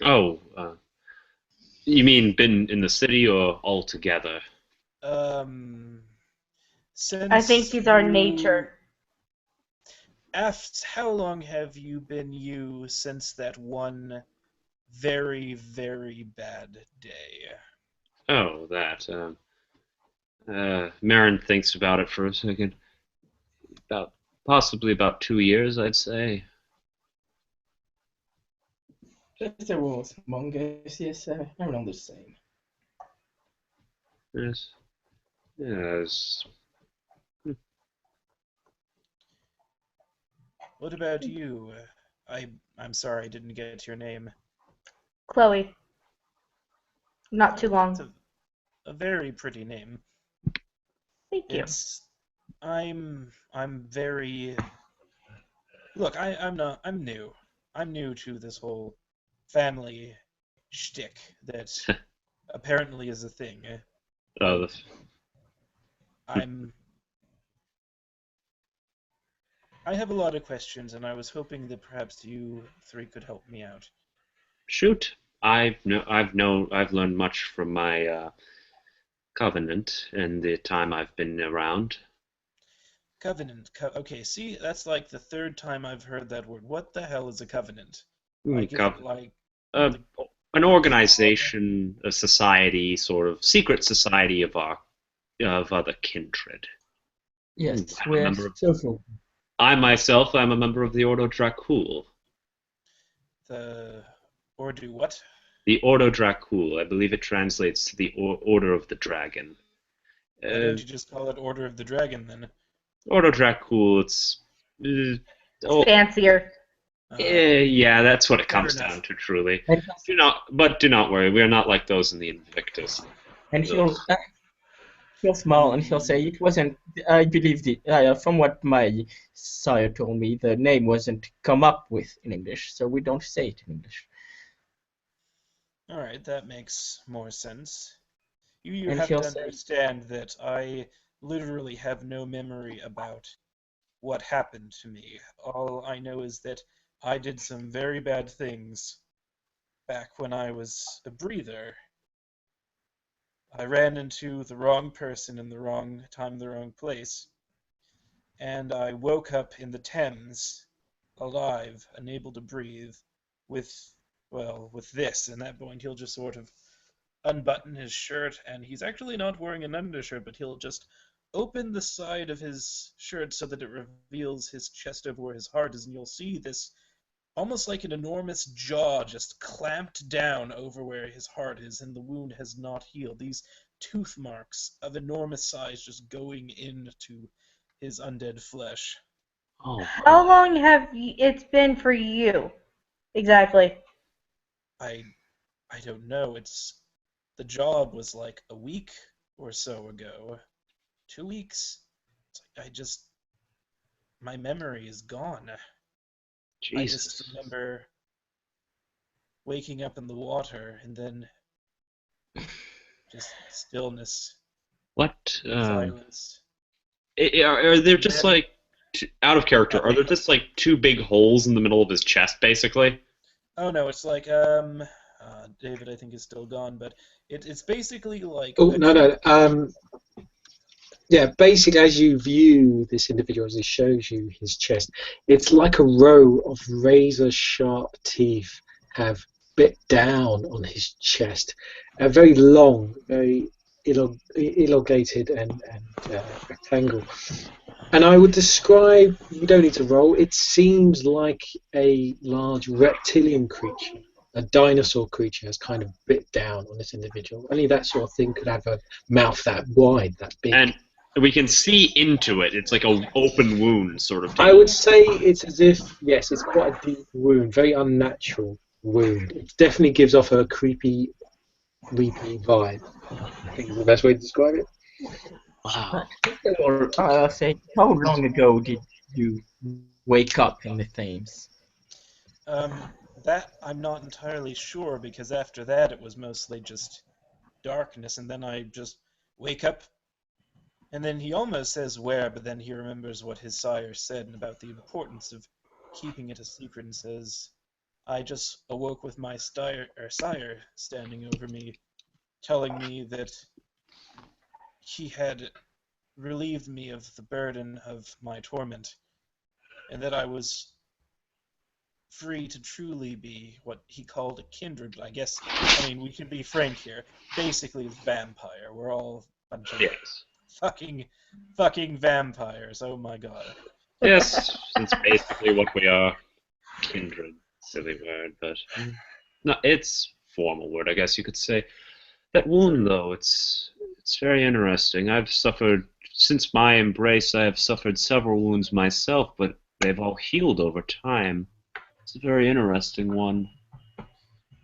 Oh, you mean been in the city or all together? Since I think these are nature. How long have you been you since that one very, very bad day? Oh, that. Marin thinks about it for a second. Possibly about 2 years, I'd say. Chester will smile goes, yes, around the same. Yes. Yes. What about you? I'm sorry I didn't get your name. Chloe. Not too long. It's a very pretty name. Thank you. I'm very. Look, I'm new. I'm new to this whole family shtick that apparently is a thing. Oh, I have a lot of questions, and I was hoping that perhaps you three could help me out. shoot. I've learned much from my covenant and the time I've been around. Covenant. Okay, see, that's like the third time I've heard that word. What the hell is a covenant? Like, is it like An organization, a society, sort of secret society of other kindred. Yes, I'm a we're member of- social. I myself am a member of the Ordo Dracul. the or do what? The Ordo Dracul. I believe it translates to the Order of the Dragon. Why don't you just call it Order of the Dragon then? Ordo Dracul. It's Fancier. yeah, that's what it Fair comes enough. down to, truly. And Do not worry. We are not like those in the Invictus. he'll smile and he'll say, "It wasn't. I believe from what my sire told me, the name wasn't come up with in English, so we don't say it in English." All right, that makes more sense. You And have he'll to say- understand that I literally have no memory about what happened to me. All I know is that I did some very bad things back when I was a breather. I ran into the wrong person in the wrong time, the wrong place, and I woke up in the Thames, alive, unable to breathe, with this. And at that point, he'll just sort of unbutton his shirt, and he's actually not wearing an undershirt, but he'll just open the side of his shirt so that it reveals his chest over where his heart is, and you'll see this almost like an enormous jaw just clamped down over where his heart is, and the wound has not healed. These tooth marks of enormous size just going into his undead flesh. Oh, How long have it's been for you? Exactly. I don't know. The job was like a week or so ago. 2 weeks. It's like my memory is gone. I Jesus. just remember waking up in the water and then just stillness, What? silence. Are there just Yeah. like out of character? Are there just like two big holes in the middle of his chest, basically? Oh no, it's like David I think is still gone, but it's basically like Oh, no. Yeah, basically, as you view this individual, as he shows you his chest, it's like a row of razor-sharp teeth have bit down on his chest. Very long, very elongated and rectangle. And I would describe, you don't need to roll, it seems like a large reptilian creature. A dinosaur creature has kind of bit down on this individual. Only that sort of thing could have a mouth that wide, that big. And we can see into it. It's like an open wound sort of thing. I would say it's as if, yes, it's quite a deep wound, very unnatural wound. It definitely gives off a creepy vibe. I think is the best way to describe it. Wow. Or say, how long ago did you wake up in the Thames? That I'm not entirely sure, because after that it was mostly just darkness, and then I just wake up, and then he almost says where, but then he remembers what his sire said about the importance of keeping it a secret, and says, I just awoke with my sire standing over me, telling me that he had relieved me of the burden of my torment, and that I was free to truly be what he called a kindred. I guess, I mean, we can be frank here. Basically, it's vampire. We're all a bunch of Yes. fucking vampires. Oh my god. Yes, it's basically what we are. Kindred. Silly word, but no, it's formal word, I guess you could say. That wound, though, it's very interesting. I've suffered since my embrace. I have suffered several wounds myself, but they've all healed over time. It's a very interesting one.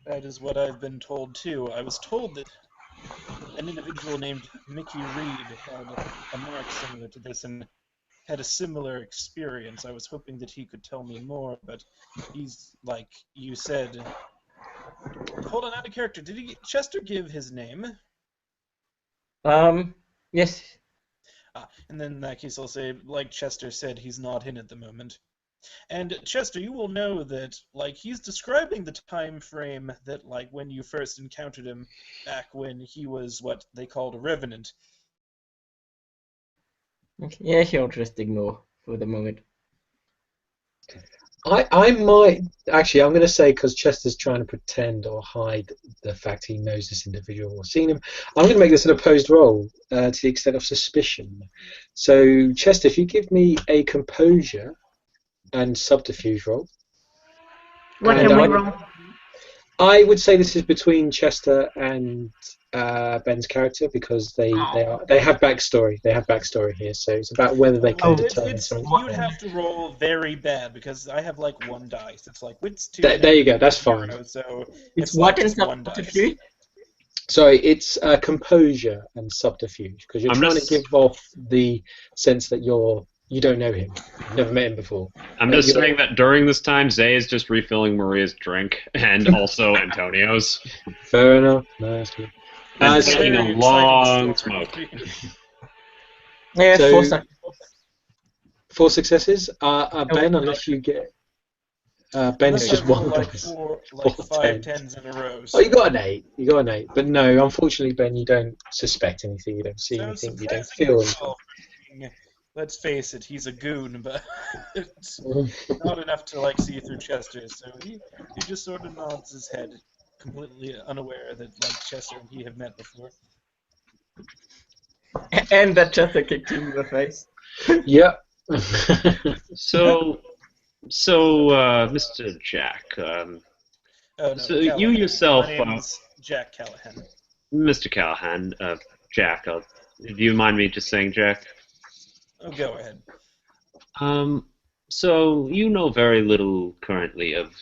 That is what I've been told too. I was told that an individual named Mickey Reed had a mark similar to this and had a similar experience. I was hoping that he could tell me more, but he's, like you said... Hold on, out of character. Did Chester give his name? Yes. And then in that case I'll say, like Chester said, he's not in at the moment. And Chester, you will know that, like, he's describing the time frame that, like, when you first encountered him back when he was what they called a revenant. Okay. Yeah, he'll just ignore for the moment. I might actually. I'm going to say, because Chester's trying to pretend or hide the fact he knows this individual or seen him. I'm going to make this an opposed roll to the extent of suspicion. So Chester, if you give me a composure and subterfuge roll. What And can we roll? I would say this is between Chester and Ben's character, because they have backstory. They have backstory here, so it's about whether they can determine something. You'd have to roll very bad, because I have like one dice. It's like wits two. There you go. That's fine. So It's like what in just one dice. subterfuge? Sorry, it's composure and subterfuge, because you're I'm trying just- to give off the sense that you don't know him, you've never met him before. I'm just saying that during this time, Zay is just refilling Maria's drink and also Antonio's. Fair enough. No, that's good. And So- taking a Very long exciting smoke. story. Yeah, So- four seconds. 4 successes. Ben, no. unless you get... Ben's Unless I just roll one like dice. like 5 10. tens in a row. Oh, you got an 8. You got an 8. But no, unfortunately, Ben, you don't suspect anything. You don't see Sounds anything. You don't surprisingly feel anything. well for being, let's face it, he's a goon, but it's Mhm. not enough to like see through Chester. So he just sort of nods his head, completely unaware that like Chester and he have met before. And that Chester kicked him in the face. Yep. So, Mr. Jack, Oh no, so Callahan. you yourself, My name's Jack Callahan. Mr. Callahan, Jack, do you mind me just saying Jack? Oh, go ahead. So you know very little currently of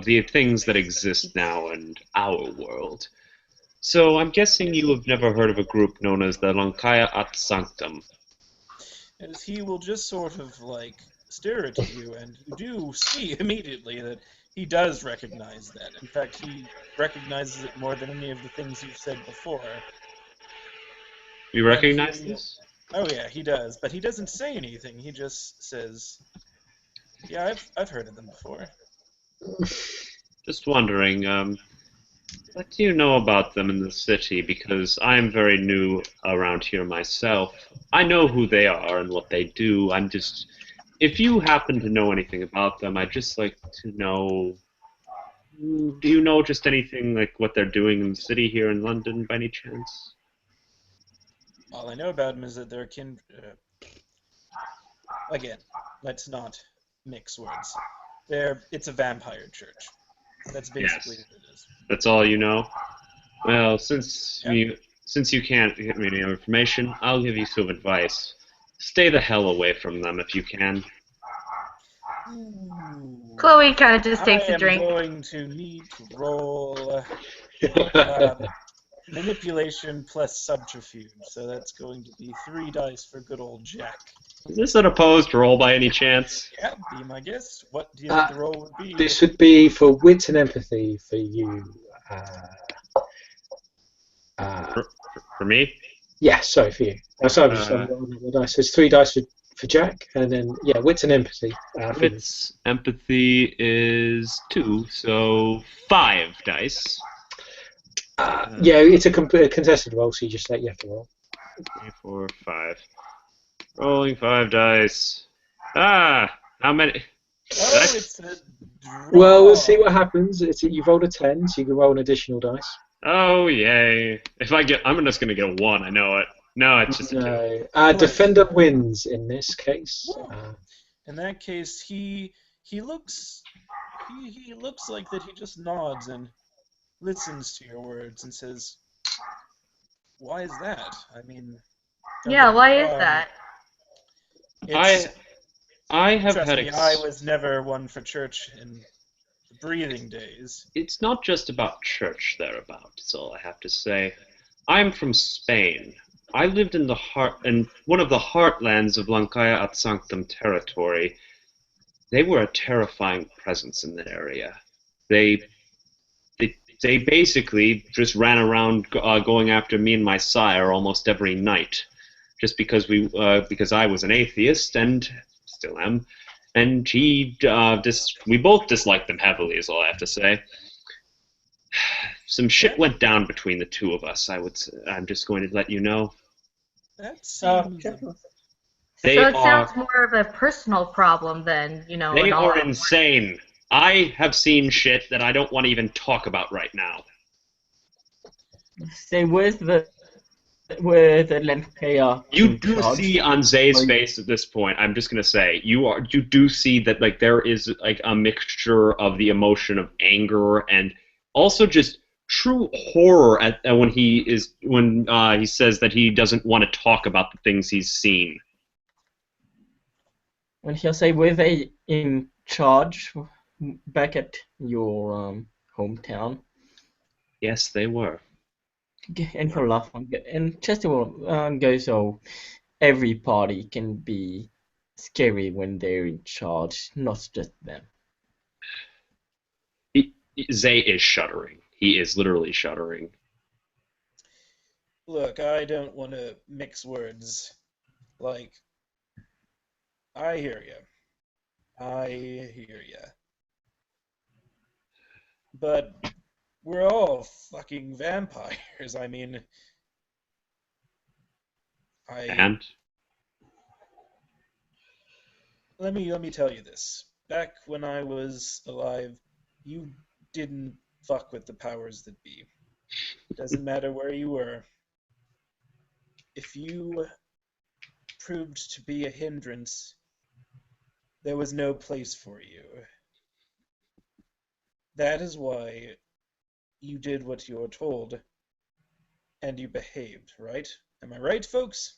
the things that exist now in our world. So I'm guessing you have never heard of a group known as the Lankaya at Sanctum. As he will just sort of like stare at you, and you do see immediately that he does recognize that. In fact, he recognizes it more than any of the things you've said before. You And recognize he, this? oh yeah, he does, but he doesn't say anything. He just says, "Yeah, I've heard of them before." Just wondering, what do you know about them in the city? Because I am very new around here myself. I know who they are and what they do. If you happen to know anything about them, I'd just like to know. Do you know just anything like what they're doing in the city here in London by any chance? All I know about them is that they're again, let's not mix words. It's a vampire church. That's basically Yes. what it is. That's all you know? Well, since Yeah. you can't get me any information, I'll give you some advice. Stay the hell away from them if you can. Ooh. Chloe kind of just takes I a am drink. going to need to roll manipulation plus subterfuge. So that's going to be 3 dice for good old Jack. Is this an opposed roll by any chance? Yeah, be my guest. What do you think the roll would be? This would be for wit and empathy for you. For me? Yeah, sorry for you. Sorry, I'm just rolling the dice. So it's 3 dice for Jack, and then yeah, wits and empathy. For you. Wits empathy is 2, so 5 dice. Yeah, it's a contested roll, so you have to roll. 3, 4, 5. Rolling 5 dice. How many? Oh, it's a draw. Well, we'll see what happens. You've rolled a 10, so you can roll an additional dice. Oh yay! I'm just gonna get a 1. I know it. No, it's just a 2. No. Defender wins in this case. In that case, he looks like that he just nods and listens to your words and says, "Why is that? I mean, don't Yeah, get me why is wrong, that? I have trust had. me, I was never one for church in the breathing days. It's not just about church thereabout. That's all I have to say. I'm from Spain. I lived in one of the heartlands of Lankaya at Sanctum territory. They were a terrifying presence in the area. They they basically just ran around going after me and my sire almost every night, just because I was an atheist and still am, and we both disliked them heavily, is all I have to say. Some shit went down between the two of us. I'm just going to let you know. That seems. So it sounds more of a personal problem than, They are insane. I have seen shit that I don't want to even talk about right now. Say, where's the Lamplit? You do see on Zay's face at this point, I'm just gonna say, you do see that like there is like a mixture of the emotion of anger and also just true horror at when he says that he doesn't want to talk about the things he's seen. When he'll say, were they in charge back at your hometown? Yes, they were. And he'll laugh and Chester will go, so every party can be scary when they're in charge, not just them. Zay is shuddering. He is literally shuddering. Look, I don't want to mix words. Like, I hear you. I hear ya. But we're all fucking vampires. I mean, And let me tell you this. Back when I was alive, you didn't fuck with the powers that be. Doesn't matter where you were. If you proved to be a hindrance, there was no place for you. That is why you did what you were told, and you behaved, right? Am I right, folks?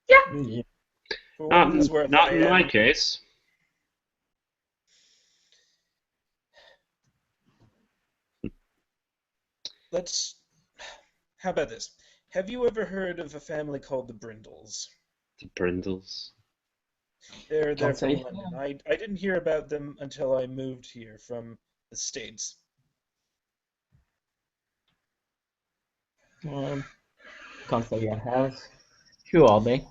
Yeah. For what it is not, worth, not I in my am. case. Let's. How about this? Have you ever heard of a family called the Brindles? The Brindles. They're Can't from say. London. I didn't hear about them until I moved here from the States. Can't say I have. Who are they?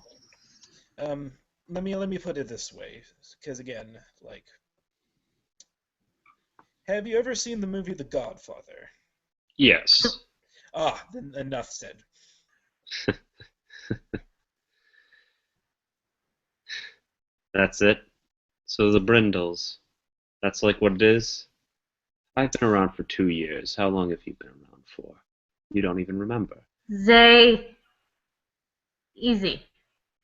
Let me put it this way, because again, like, have you ever seen the movie The Godfather? Yes. Ah, then enough said. That's it. So the Brindles. That's like what it is? I've been around for 2 years. How long have you been around for? You don't even remember. Zay, easy.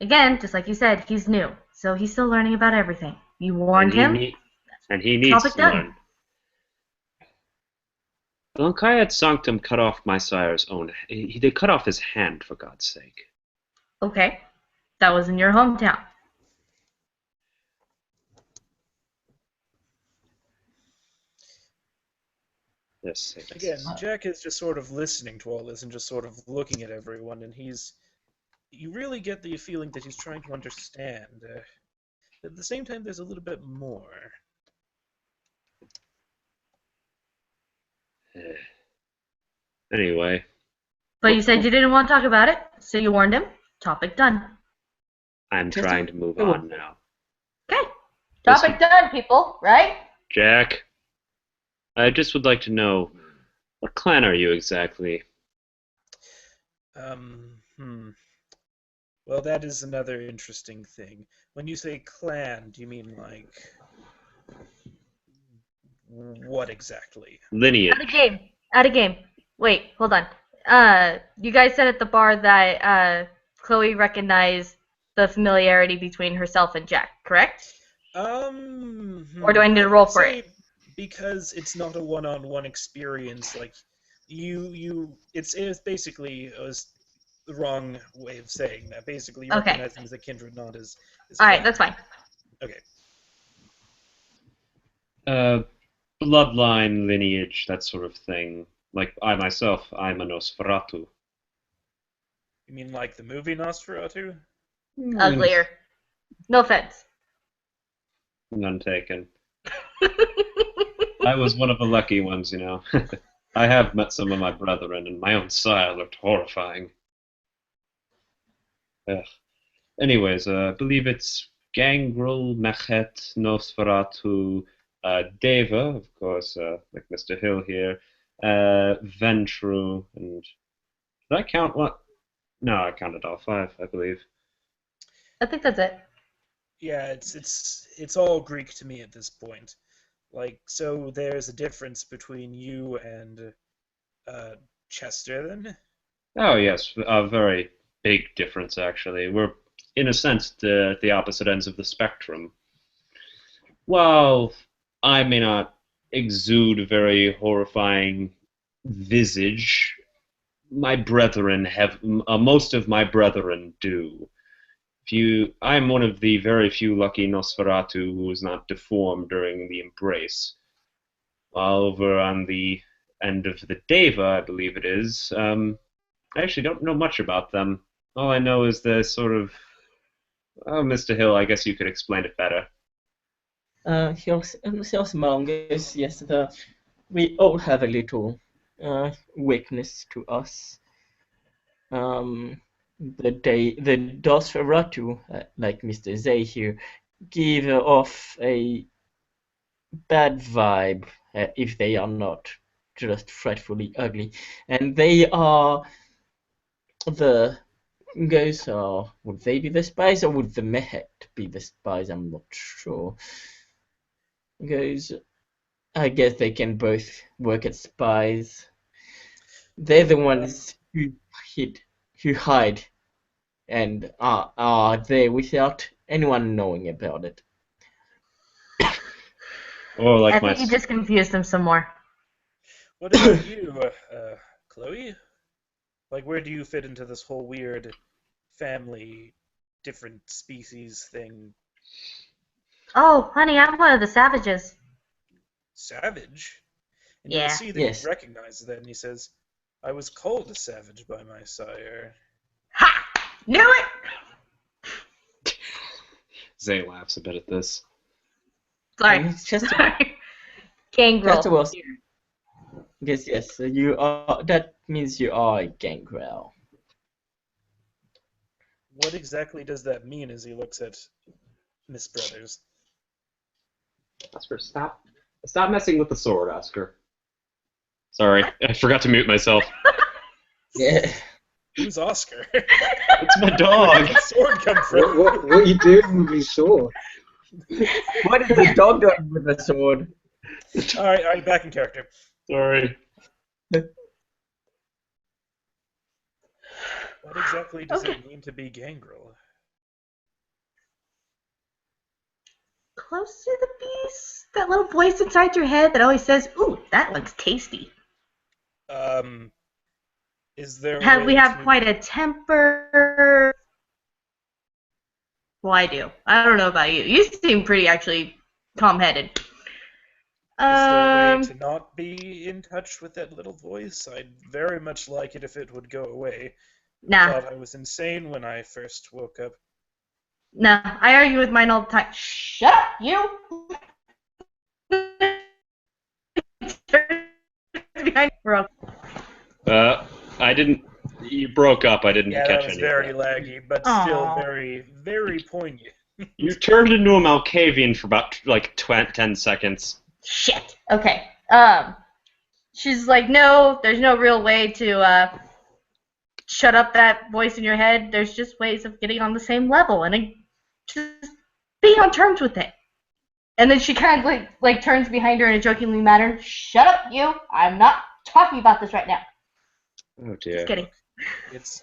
Again, just like you said, he's new, so he's still learning about everything. You warned him. And he needs Topic to done. learn. Lankayat Sanctum cut off my sire's own. They cut off his hand, for God's sake. Okay, that was in your hometown. Yes. Again, Jack is just sort of listening to all this and just sort of looking at everyone, and you really get the feeling that he's trying to understand. But at the same time, there's a little bit more. Anyway. But you said you didn't want to talk about it, so you warned him. Topic done. I'm trying to move on now. Okay. Topic done, people, right? Jack, I just would like to know, what clan are you exactly? Well, that is another interesting thing. When you say clan, do you mean like what exactly? Lineage. Out of game. Wait, hold on. You guys said at the bar that Chloe recognized the familiarity between herself and Jack, correct? Or do I need to roll for it? Because it's not a one-on-one experience, like it's basically the wrong way of saying that. Basically, you recognize him as a kindred, not as all right, that's fine. Okay. Bloodline, lineage, that sort of thing. Like I myself, I'm a Nosferatu. You mean like the movie Nosferatu? Uglier. No offense. None taken. I was one of the lucky ones, you know. I have met some of my brethren, and my own sire looked horrifying. Ugh. Anyways, I believe it's Gangrel, Mechet, Nosferatu, Deva, of course, like Mr. Hill here, Ventru, and did I count what? No, I counted all 5, I believe. I think that's it. Yeah, it's all Greek to me at this point. Like, so there's a difference between you and Chester, then? Oh yes, a very big difference actually. We're in a sense the opposite ends of the spectrum. While I may not exude a very horrifying visage, my brethren have most of my brethren do. I'm one of the very few lucky Nosferatu who was not deformed during the embrace. While over on the end of the Deva, I believe it is, I actually don't know much about them. All I know is the sort of... Oh, Mr. Hill, I guess you could explain it better. Here's Mongus, yes, we all have a little weakness to us. The Nosferatu, like Mr. Zay here, give off a bad vibe if they are not just frightfully ugly. And they are the ghosts are. Would they be the spies or would the Mehet be the spies? I'm not sure. Because I guess they can both work as spies. They're the ones who hide and are there without anyone knowing about it. Oh, like I my. think you just confused them some more. What about you, Chloe? Like, where do you fit into this whole weird family, different species thing? Oh, honey, I'm one of the savages. Savage? And you'll Yeah. see that Yes. he recognizes that, and he says, I was called a savage by my sire. Ha! Knew it! Zay laughs a bit at this. Sorry. It's just Sorry. Gangrel. That was yes. You are. That means you are a gangrel. What exactly does that mean as he looks at Miss Brothers? Oscar, stop messing with the sword, Oscar. Sorry, I forgot to mute myself. Yeah. Who's Oscar? It's my Where dog. did the sword come from? What are you doing with his sword? What is the dog doing with the sword? All right, back in character. Sorry. What exactly does Okay. it mean to be gangrel? Close to the beast. That little voice inside your head that always says, "Ooh, that looks tasty." Is there a We way have to... quite a temper. Well, I do. I don't know about you. You seem pretty actually calm-headed. Is there a way to not be in touch with that little voice? I'd very much like it if it would go away. Nah. Thought I was insane when I first woke up. Nah. I argue with mine all the time. Shut up, you! Behind I didn't. You broke up. I didn't Yeah, catch that was any very of that. laggy, but Aw. still very, very poignant. You turned into a Malkavian for about like 10 seconds. Shit. Okay. She's like, no, there's no real way to shut up that voice in your head. There's just ways of getting on the same level and just being on terms with it. And then she kind of like turns behind her in a jokingly manner. Shut up, you! I'm not talking about this right now. Oh dear. Just kidding. It's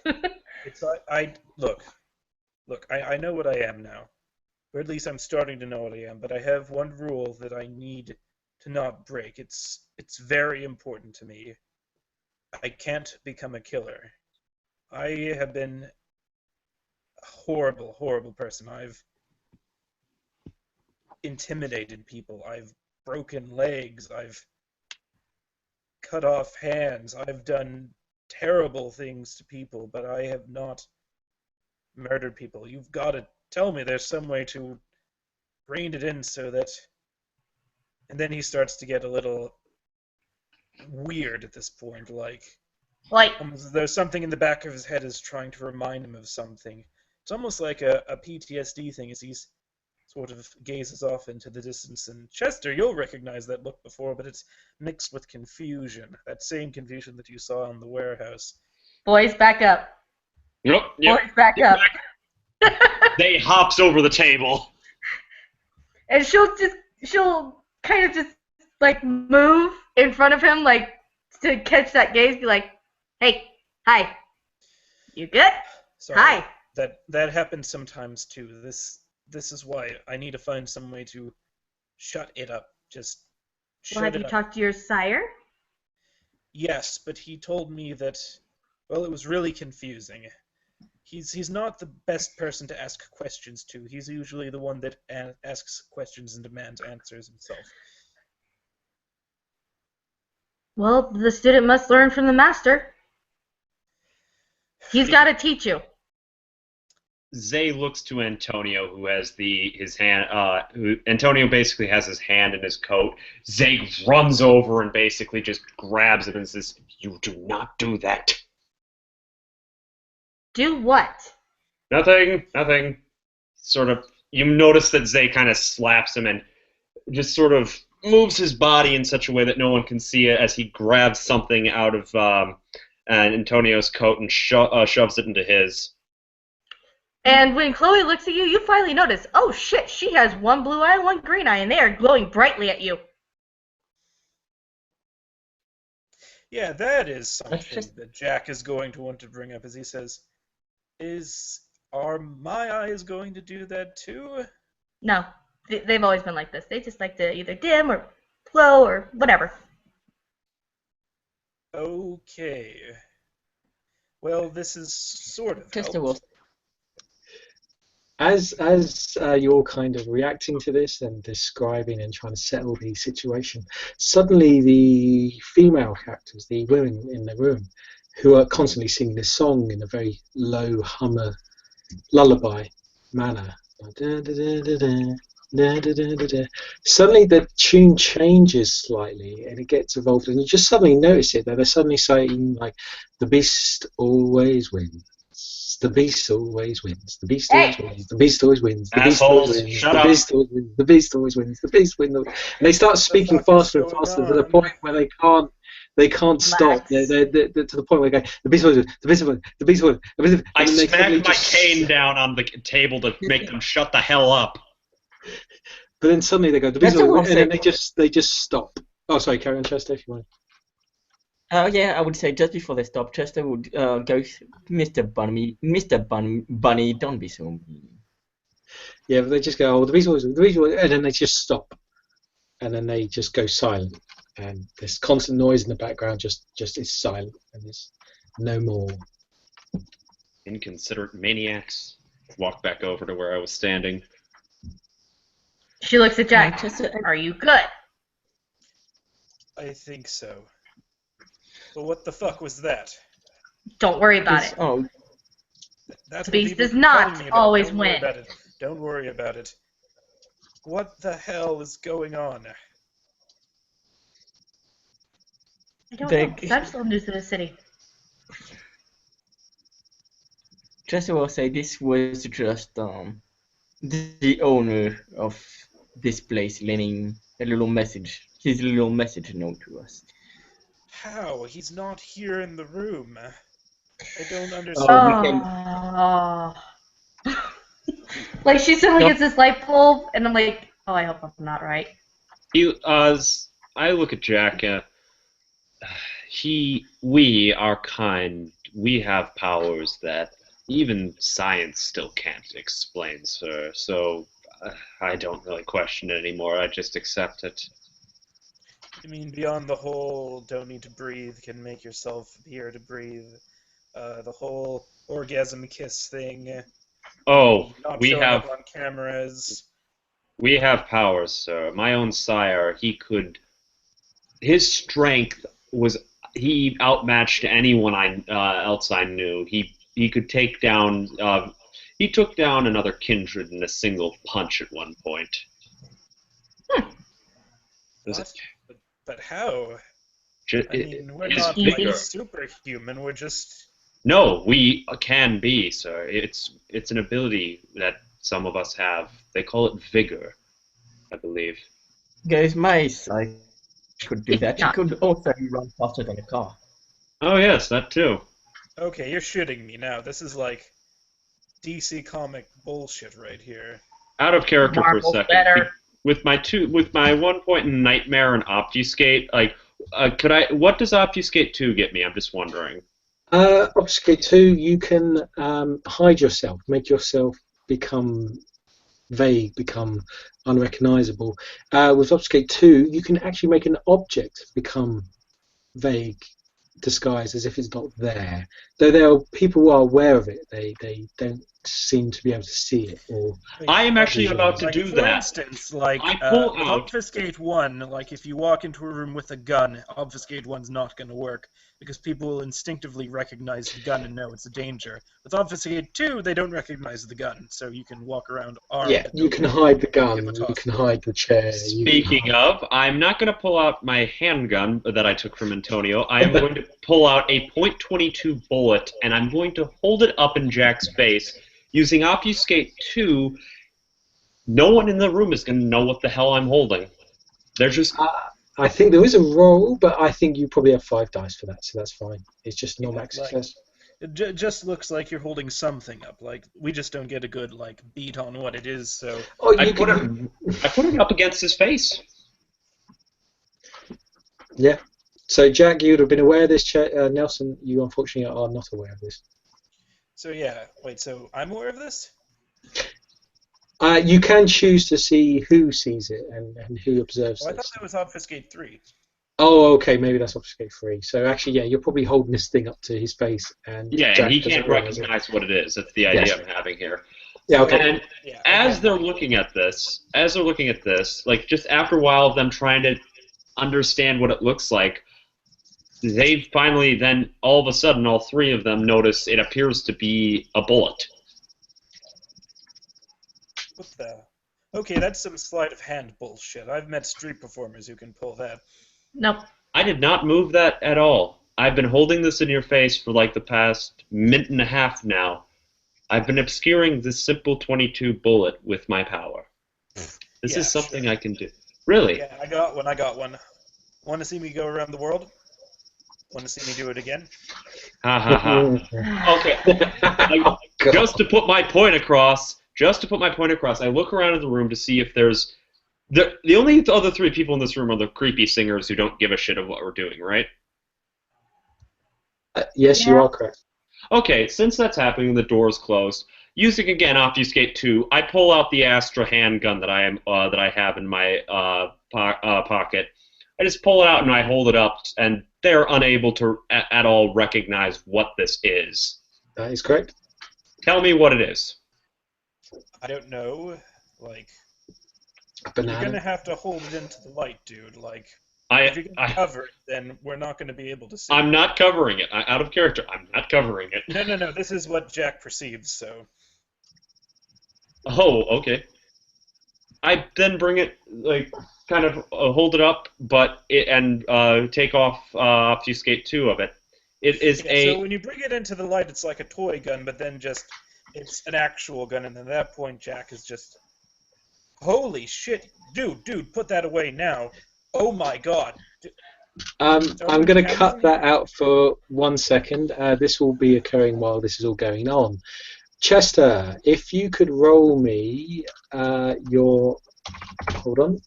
I look, I know what I am now, or at least I'm starting to know what I am. But I have one rule that I need to not break. It's very important to me. I can't become a killer. I have been a horrible, horrible person. I've intimidated people. I've broken legs. I've cut off hands. I've done terrible things to people, but I have not murdered people. You've got to tell me there's some way to rein it in so that... And then he starts to get a little weird at this point, like almost there's something in the back of his head is trying to remind him of something. It's almost like a PTSD thing as he's sort of gazes off into the distance. And Chester, you'll recognize that look before, but it's mixed with confusion. That same confusion that you saw in the warehouse. Boys, back up. Yep. Boys, back up. They hops over the table. And she'll kind of just like move in front of him, like to catch that gaze. Be like, "Hey, hi, you good? Sorry, Hi." That happens sometimes too. This is why I need to find some way to shut it up. Just Well, have shut it you up. talked to your sire? Yes, but he told me that, well, it was really confusing. He's not the best person to ask questions to. He's usually the one that asks questions and demands answers himself. Well, the student must learn from the master. He's got to teach you. Zay looks to Antonio, who has his hand. Antonio basically has his hand in his coat. Zay runs over and basically just grabs him and says, "You do not do that." Do what? Nothing. Sort of you notice that Zay kind of slaps him and just sort of moves his body in such a way that no one can see it as he grabs something out of Antonio's coat and shoves it into his. And when Chloe looks at you, you finally notice, oh shit, she has one blue eye and one green eye, and they are glowing brightly at you. Yeah, that is something that Jack is going to want to bring up as he says, are my eyes going to do that too? No, they've always been like this. They just like to either dim or glow or whatever. Okay. Well, this is sort of helped. As you're kind of reacting to this and describing and trying to settle the situation, suddenly the female characters, the women in the room, who are constantly singing this song in a very low hummer lullaby manner, suddenly the tune changes slightly and it gets evolved, and you just suddenly notice it, that they're suddenly saying like, the beast always wins. The beast always wins. The beast always wins. The beast always wins. The beast always wins. The beast always wins. The beast always wins. The beast wins. And they start speaking faster and faster to the point where they can't stop. They're to the point where they go, the beast always wins. The beast always wins. The beast always wins. I smack my cane down on the table to make them shut the hell up. But then suddenly they go, the beast always wins, and then they just stop. Oh, sorry, carry on, Chester, if you want. Yeah, I would say just before they stop, Chester would go, Mr. Bunny, don't be so mean. Yeah, but they just go, oh, the beast always wins, and then they just stop, and then they just go silent, and this constant noise in the background just is silent, and there's no more. Inconsiderate maniacs. Walk back over to where I was standing. She looks at Jack. Are you good? I think so. But what the fuck was that? Don't worry about it. Oh, That's the beast does not always win. Don't worry about it. What the hell is going on? I don't know, because I'm still new to the city. Chester will say this was just the owner of this place leaving his little message note to us. How? He's not here in the room. I don't understand. Like, she suddenly gets this light bulb, and I'm like, oh, I hope I'm not right. I look at Jack. We are kind. We have powers that even science still can't explain, sir. So I don't really question it anymore. I just accept it. You mean beyond the whole don't need to breathe, can make yourself appear to breathe, the whole orgasm kiss thing? Oh, not we showing have up on cameras. We have powers, sir. My own sire, his strength was, he outmatched anyone else I knew. He could take down, he took down another kindred in a single punch at one point. But how? We're not like superhuman. We're just. No, we can be, sir. It's an ability that some of us have. They call it vigor, I believe. Guys, my side could do that. She could also run faster than a car. Oh yes, that too. Okay, you're shitting me now. This is like DC comic bullshit right here. Out of character Marvel's for a second. Better. With my 1 point in Nightmare and Obfuscate, like, what does Obfuscate 2 get me? I'm just wondering. Obfuscate 2, you can hide yourself, make yourself become vague, become unrecognizable. With Obfuscate 2, you can actually make an object become vague, disguised as if it's not there. Though there are people who are aware of it, they don't seem to be able to see it. Or I am actually about to do that. For instance, like Obfuscate 1, like if you walk into a room with a gun, Obfuscate 1's not going to work because people will instinctively recognize the gun and know it's a danger. With Obfuscate 2, they don't recognize the gun, so you can walk around armed. Yeah, you can hide the gun, you can hide the chair. Speaking of, I'm not going to pull out my handgun that I took from Antonio. I am going to pull out a .22 bullet, and I'm going to hold it up in Jack's face, using Obfuscate 2 no one in the room is going to know what the hell I'm holding. They're just... I think there is a roll, but I think you probably have 5 dice for that, so that's fine. It's just no max success. It just looks like you're holding something up. Like, we just don't get a good beat on what it is. So I put it up against his face. Yeah. So Jack, you would have been aware of this. Nelson, you unfortunately are not aware of this. So yeah, wait. So I'm aware of this. You can choose to see who sees it and who observes Oh, I this. thought that was Obfuscate 3. Oh, okay, maybe that's Obfuscate 3. So actually, yeah, you're probably holding this thing up to his face, and Yeah, Jack and he doesn't can't realise recognize what it is. That's the idea I'm having here. Yeah, okay. And as they're looking at this, like just after a while of them trying to understand what it looks like, they finally then all of a sudden all 3 of them notice it appears to be a bullet. What the? Okay, that's some sleight of hand bullshit. I've met street performers who can pull that. Nope. I did not move that at all. I've been holding this in your face for like the past minute and a half now. I've been obscuring this simple 22 bullet with my power. This is something I can do. Really? Yeah, I got one. Want to see me go around the world? Want to see me do it again? Ha ha ha. Okay. Just to put my point across, I look around in the room to see if there's... The only other 3 people in this room are the creepy singers who don't give a shit of what we're doing, right? Yes, you are correct. Okay, since that's happening, the door's closed. Using again Obfuscate 2, I pull out the Astra handgun that I have in my pocket. I just pull it out and I hold it up, and they're unable to at all recognize what this is. That is correct. Tell me what it is. I don't know. Like, A banana. you're gonna have to hold it into the light, dude. Like, if you're gonna cover it, then we're not gonna be able to see. I'm not covering it. Out of character, I'm not covering it. No. This is what Jack perceives. So. Oh, okay. I then bring it, like, kind of hold it up, and take off Obfuscate 2 of it. It is So when you bring it into the light, it's like a toy gun, but then it's an actual gun, and at that point, Jack is just, holy shit, dude, put that away now. Oh my god. I'm going to cut that out for 1 second. This will be occurring while this is all going on. Chester, if you could roll me your... Hold on.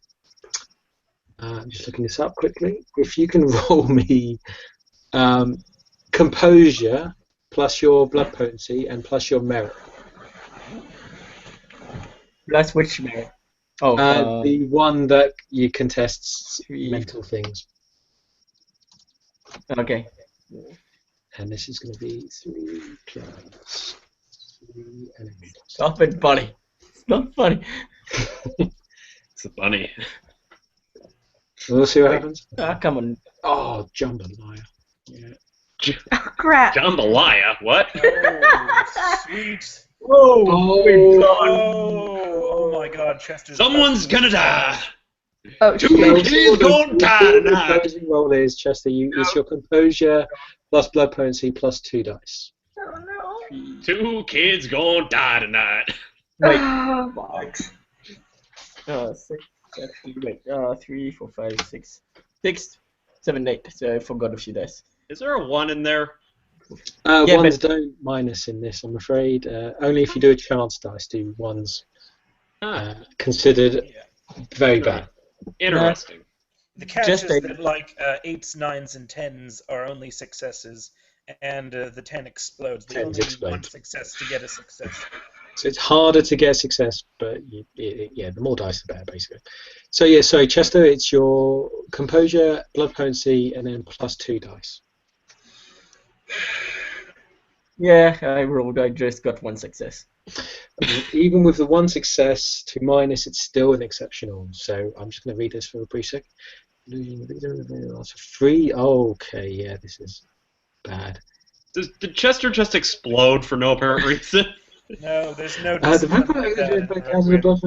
I'm just looking this up quickly. If you can roll me composure plus your blood potency and plus your merit. Plus which merit? Oh, the one that you contests mental things. Okay. And this is going to be 3 plus 3 and 8. Stop it, buddy. It's not funny. It's funny. We'll see what happens. Come on. Oh, jambalaya. Yeah. Oh, crap. Jambalaya? What? Oh, sweet. Whoa! Oh my god, Chester's... Someone's gonna die! Oh, Two shit. kids gonna die The tonight! closing roll is, Chester, it's your composure plus blood potency plus 2 dice. Oh, no. 2 kids gonna die tonight. Wait. Oh, 6, actually, wait. 3, 4, 5, 6. 6, 7, 8. So I forgot a few dice. Is there a 1 in there? Yeah, Ones don't minus in this, I'm afraid. Only if you do a chance dice do ones considered very bad. Interesting. The catch Just is that, like, 8s, 9s, and 10s are only successes, and the 10 explodes. They only need one success to get a success. So it's harder to get success, but the more dice the better, basically. So yeah, sorry, Chester, it's your composure, blood potency, and then plus 2 dice. Yeah, I rolled. I just got 1 success. Even with the 1 success to minus, it's still an exceptional. So I'm just going to read this for a brief second. 3. Oh, okay, yeah, this is bad. Did Chester just explode for no apparent reason? No, there's no... The vampire has a blood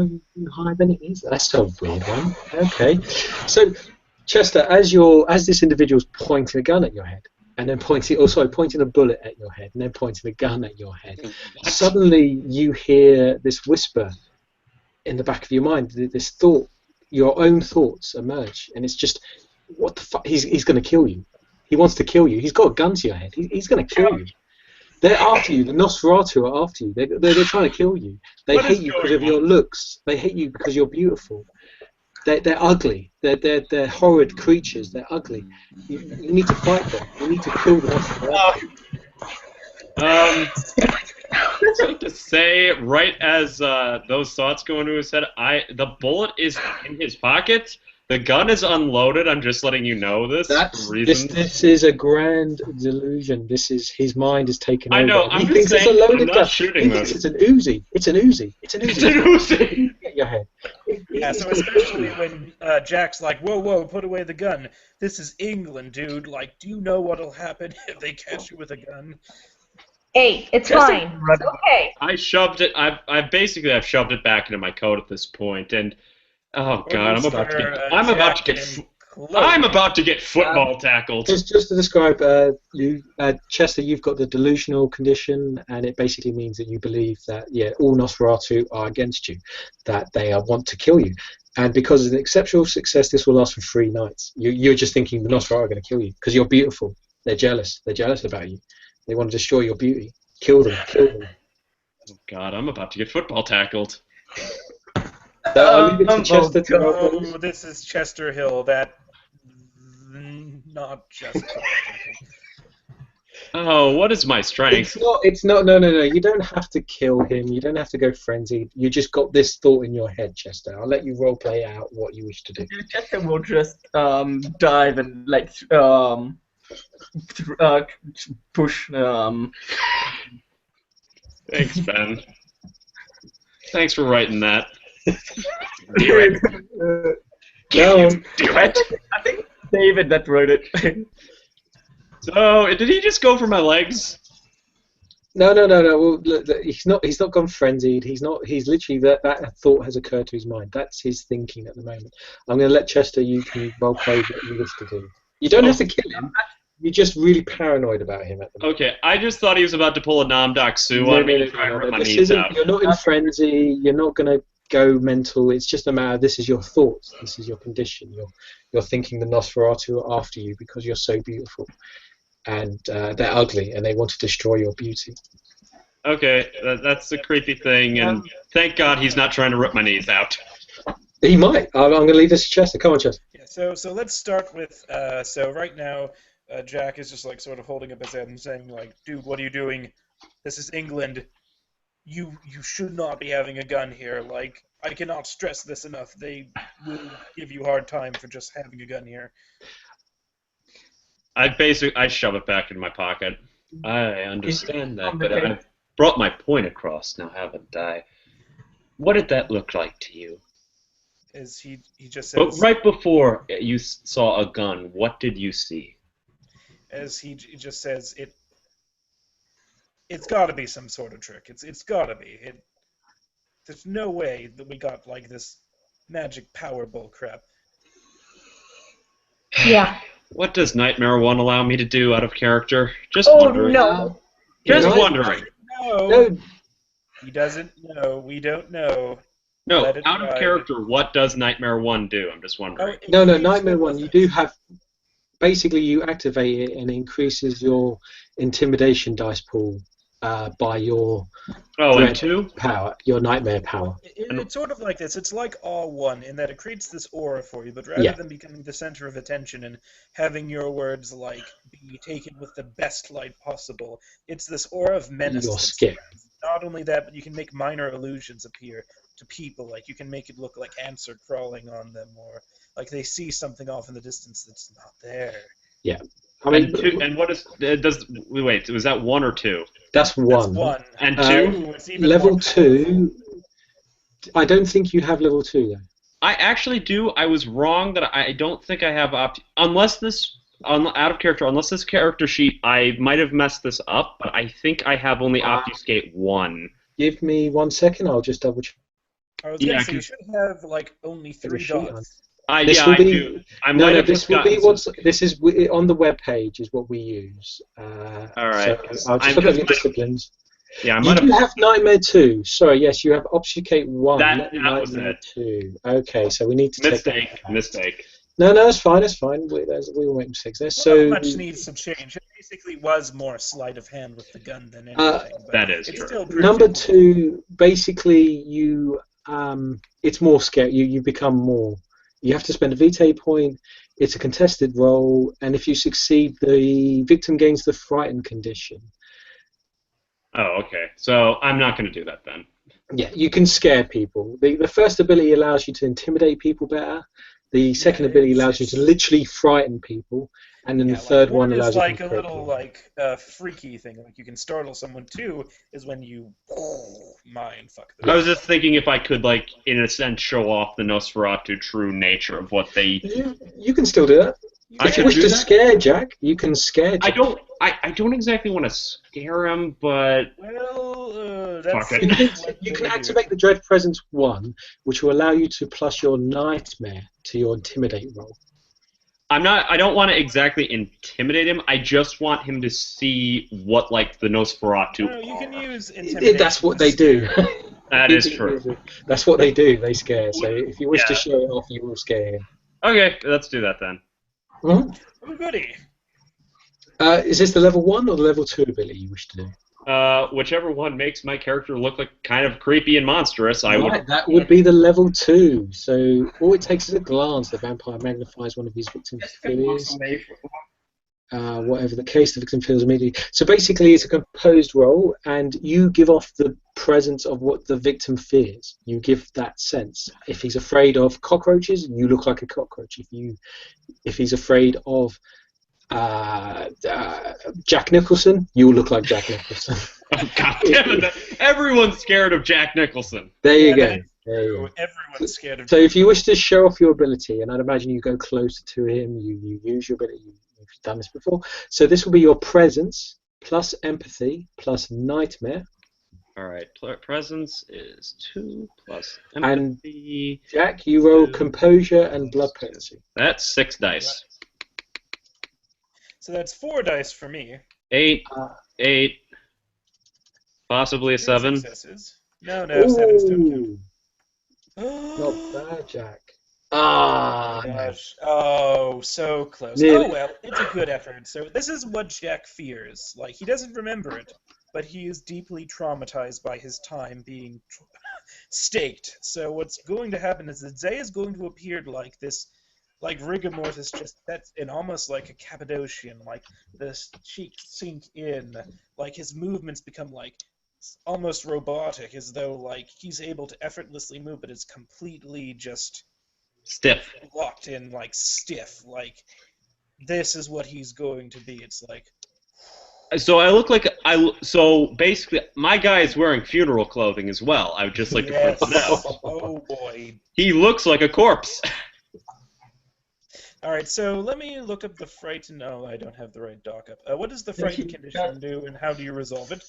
higher than it is. That's a weird one. Okay, so Chester, as this individual's pointing a gun at your head, and then pointing a bullet at your head, and then pointing a gun at your head, suddenly you hear this whisper in the back of your mind, this thought, your own thoughts emerge, and it's just, what the fuck? He's going to kill you. He wants to kill you. He's got a gun to your head. He's going to kill you. They're after you. The Nosferatu are after you. They're trying to kill you. They hate you because of your looks. They hate you because you're beautiful. They're ugly. They're horrid creatures. They're ugly. You need to fight them. You need to kill the Nosferatu. To say, right as those thoughts go into his head, the bullet is in his pocket. The gun is unloaded. I'm just letting you know this. This is a grand delusion. This is his mind is taken over. I know. I'm he just thinks saying. it's a loaded I'm gun. not shooting He thinks them. it's an Uzi. It's an Uzi. It's an Uzi. It's an Uzi. Get your head. Yeah, so especially when Jack's like, whoa, put away the gun. This is England, dude. Like, do you know what'll happen if they catch you with a gun? Hey, it's fine. It's okay. I shoved it. I've shoved it back into my coat at this point, and oh god, I'm about to get football tackled. Just to describe, Chester, you've got the delusional condition, and it basically means that you believe that all Nosferatu are against you, that they want to kill you, and because of an exceptional success, this will last for 3 nights. You're just thinking the Nosferatu are going to kill you because you're beautiful. They're jealous. They're jealous about you. They want to destroy your beauty. Kill them. Kill them. Oh god, I'm about to get football tackled. I'll leave it to Chester to Oh, this is Chester Hill. Not just. Oh, what is my strength? It's not. No. You don't have to kill him. You don't have to go frenzied. You just got this thought in your head, Chester. I'll let you role play out what you wish to do. Chester will just dive and push. Thanks, Ben. Thanks for writing that. Do I think David that wrote it. So, did he just go for my legs? No. Well, look, he's not gone frenzied. He's literally that thought has occurred to his mind. That's his thinking at the moment. I'm going to let Chester. You can role play what you wish to do. You don't have to kill him. You're just really paranoid about him at the moment. Okay, I just thought he was about to pull a Namdok Sue on me to try and rip my knees out. You're not in frenzy. You're not going to go mental. It's just a matter. This is your thoughts. This is your condition. You're thinking the Nosferatu are after you because you're so beautiful, and they're ugly, and they want to destroy your beauty. Okay, that's the creepy thing, and thank God he's not trying to rip my knees out. He might. I'm going to leave this to Chester. Come on, Chester. Yeah, so let's start with. So right now, Jack is just like sort of holding up his head and saying like, "Dude, what are you doing? This is England. You should not be having a gun here. Like, I cannot stress this enough. They will give you a hard time for just having a gun here." I shove it back in my pocket. I understand that, but I've brought my point across now, haven't I? What did that look like to you? As he just says. But right before you saw a gun, what did you see? As he just says, it's got to be some sort of trick. It's got to be. There's no way that we got like this magic power bull crap. Yeah. What does Nightmare 1 allow me to do out of character? Just Oh, wondering. no. Just wondering. No. He doesn't know. We don't know. No, out of character, what does Nightmare 1 do? I'm just wondering. No, Nightmare 1, you do have... Basically, you activate it and it increases your intimidation dice pool by your power, your nightmare power. It's sort of like this. It's like Awe-1 in that it creates this aura for you, but rather than becoming the center of attention and having your words like be taken with the best light possible, it's this aura of menace. You're scared. Not only that, but you can make minor illusions appear to people. Like you can make it look like ants are crawling on them, or like they see something off in the distance that's not there. Yeah. I mean, and what is wait? Was that 1 or 2? That's 1. That's 1. And 2? Level 2. I don't think you have level 2 though. I actually do. I was wrong that I don't think I have unless this character sheet. I might have messed this up, but I think I have only obfuscate 1. Give me 1 second. I'll just double check. I was gonna say you should have like only 3 dots. I do. This is on the web page is what we use. All right. So I'll just look at the disciplines. Yeah, I You might do have. have Nightmare 2. Sorry, yes, you have Obfuscate 1, That not was Nightmare it. 2. Okay, so we need to take that back. Mistake. No, it's fine, it's fine. We all make mistakes there. Not So, much needs to change. It basically was more sleight of hand with the gun than Uh, anything. But That is it's true. still pretty number simple. 2, basically, it's more scary. You become more. You have to spend a vitae point. It's a contested roll, and if you succeed, the victim gains the frightened condition. Oh, okay. So I'm not going to do that then. Yeah, you can scare people. The first ability allows you to intimidate people better. The second ability allows you to literally frighten people, and then the third one allows is you like to a create little people. freaky thing. Like you can startle someone too. Is when you mind fuck them. I was just thinking if I could, like, in a sense, show off the Nosferatu true nature of what they. You can still do that. I If you can wish do to that? scare Jack, you can scare Jack. I don't exactly want to scare him, but Well, that's Fuck it. You can activate the Dread Presence 1, which will allow you to plus your Nightmare to your Intimidate roll. I don't want to exactly intimidate him. I just want him to see what, like, the Nosferatu. No, you can use intimidation. That's what they do. That is true. That's what they do. They scare. So if you wish to Yeah. show it off, you will scare him. Okay, let's do that then. Mhm. Oh, goody. Is this the level 1 or the level 2 ability you wish to do? Whichever one makes my character look like kind of creepy and monstrous, I would. That would be the level 2. So all it takes is a glance. The vampire magnifies one of his victims' fears. Whatever the case, the victim feels immediately. So basically, it's a composed roll, and you give off the presence of what the victim fears. You give that sense. If he's afraid of cockroaches, you look like a cockroach. If he's afraid of Jack Nicholson, you look like Jack Nicholson. Oh, God damn it! Everyone's scared of Jack Nicholson. There you go. Everyone's scared of. So if you wish to show off your ability, and I'd imagine you go closer to him, you use your ability. You've done this before. So this will be your presence plus empathy plus nightmare. All right, presence is 2 plus empathy. And Jack, you roll composure and blood potency. That's 6 dice. So that's 4 dice for me. 8, 8, possibly a 7. Successes. No, 7s don't count. Not bad, Jack. Oh, gosh. Oh, so close. Nearly. Oh, well, it's a good effort. So this is what Jack fears. Like, he doesn't remember it, but he is deeply traumatized by his time being staked. So what's going to happen is that Zay is going to appear like this, like rigor mortis, just that's in almost like a Cappadocian. Like, the cheeks sink in. Like, his movements become, like, almost robotic, as though, like, he's able to effortlessly move, but it's completely just... stiff. Locked in, like, stiff. Like, this is what he's going to be. It's like... So I look like so basically my guy is wearing funeral clothing as well. I would just like to point that out. Oh boy. He looks like a corpse. Alright, so let me look up the frighten. No, I don't have the right doc up. What does the frighten condition do, and how do you resolve it?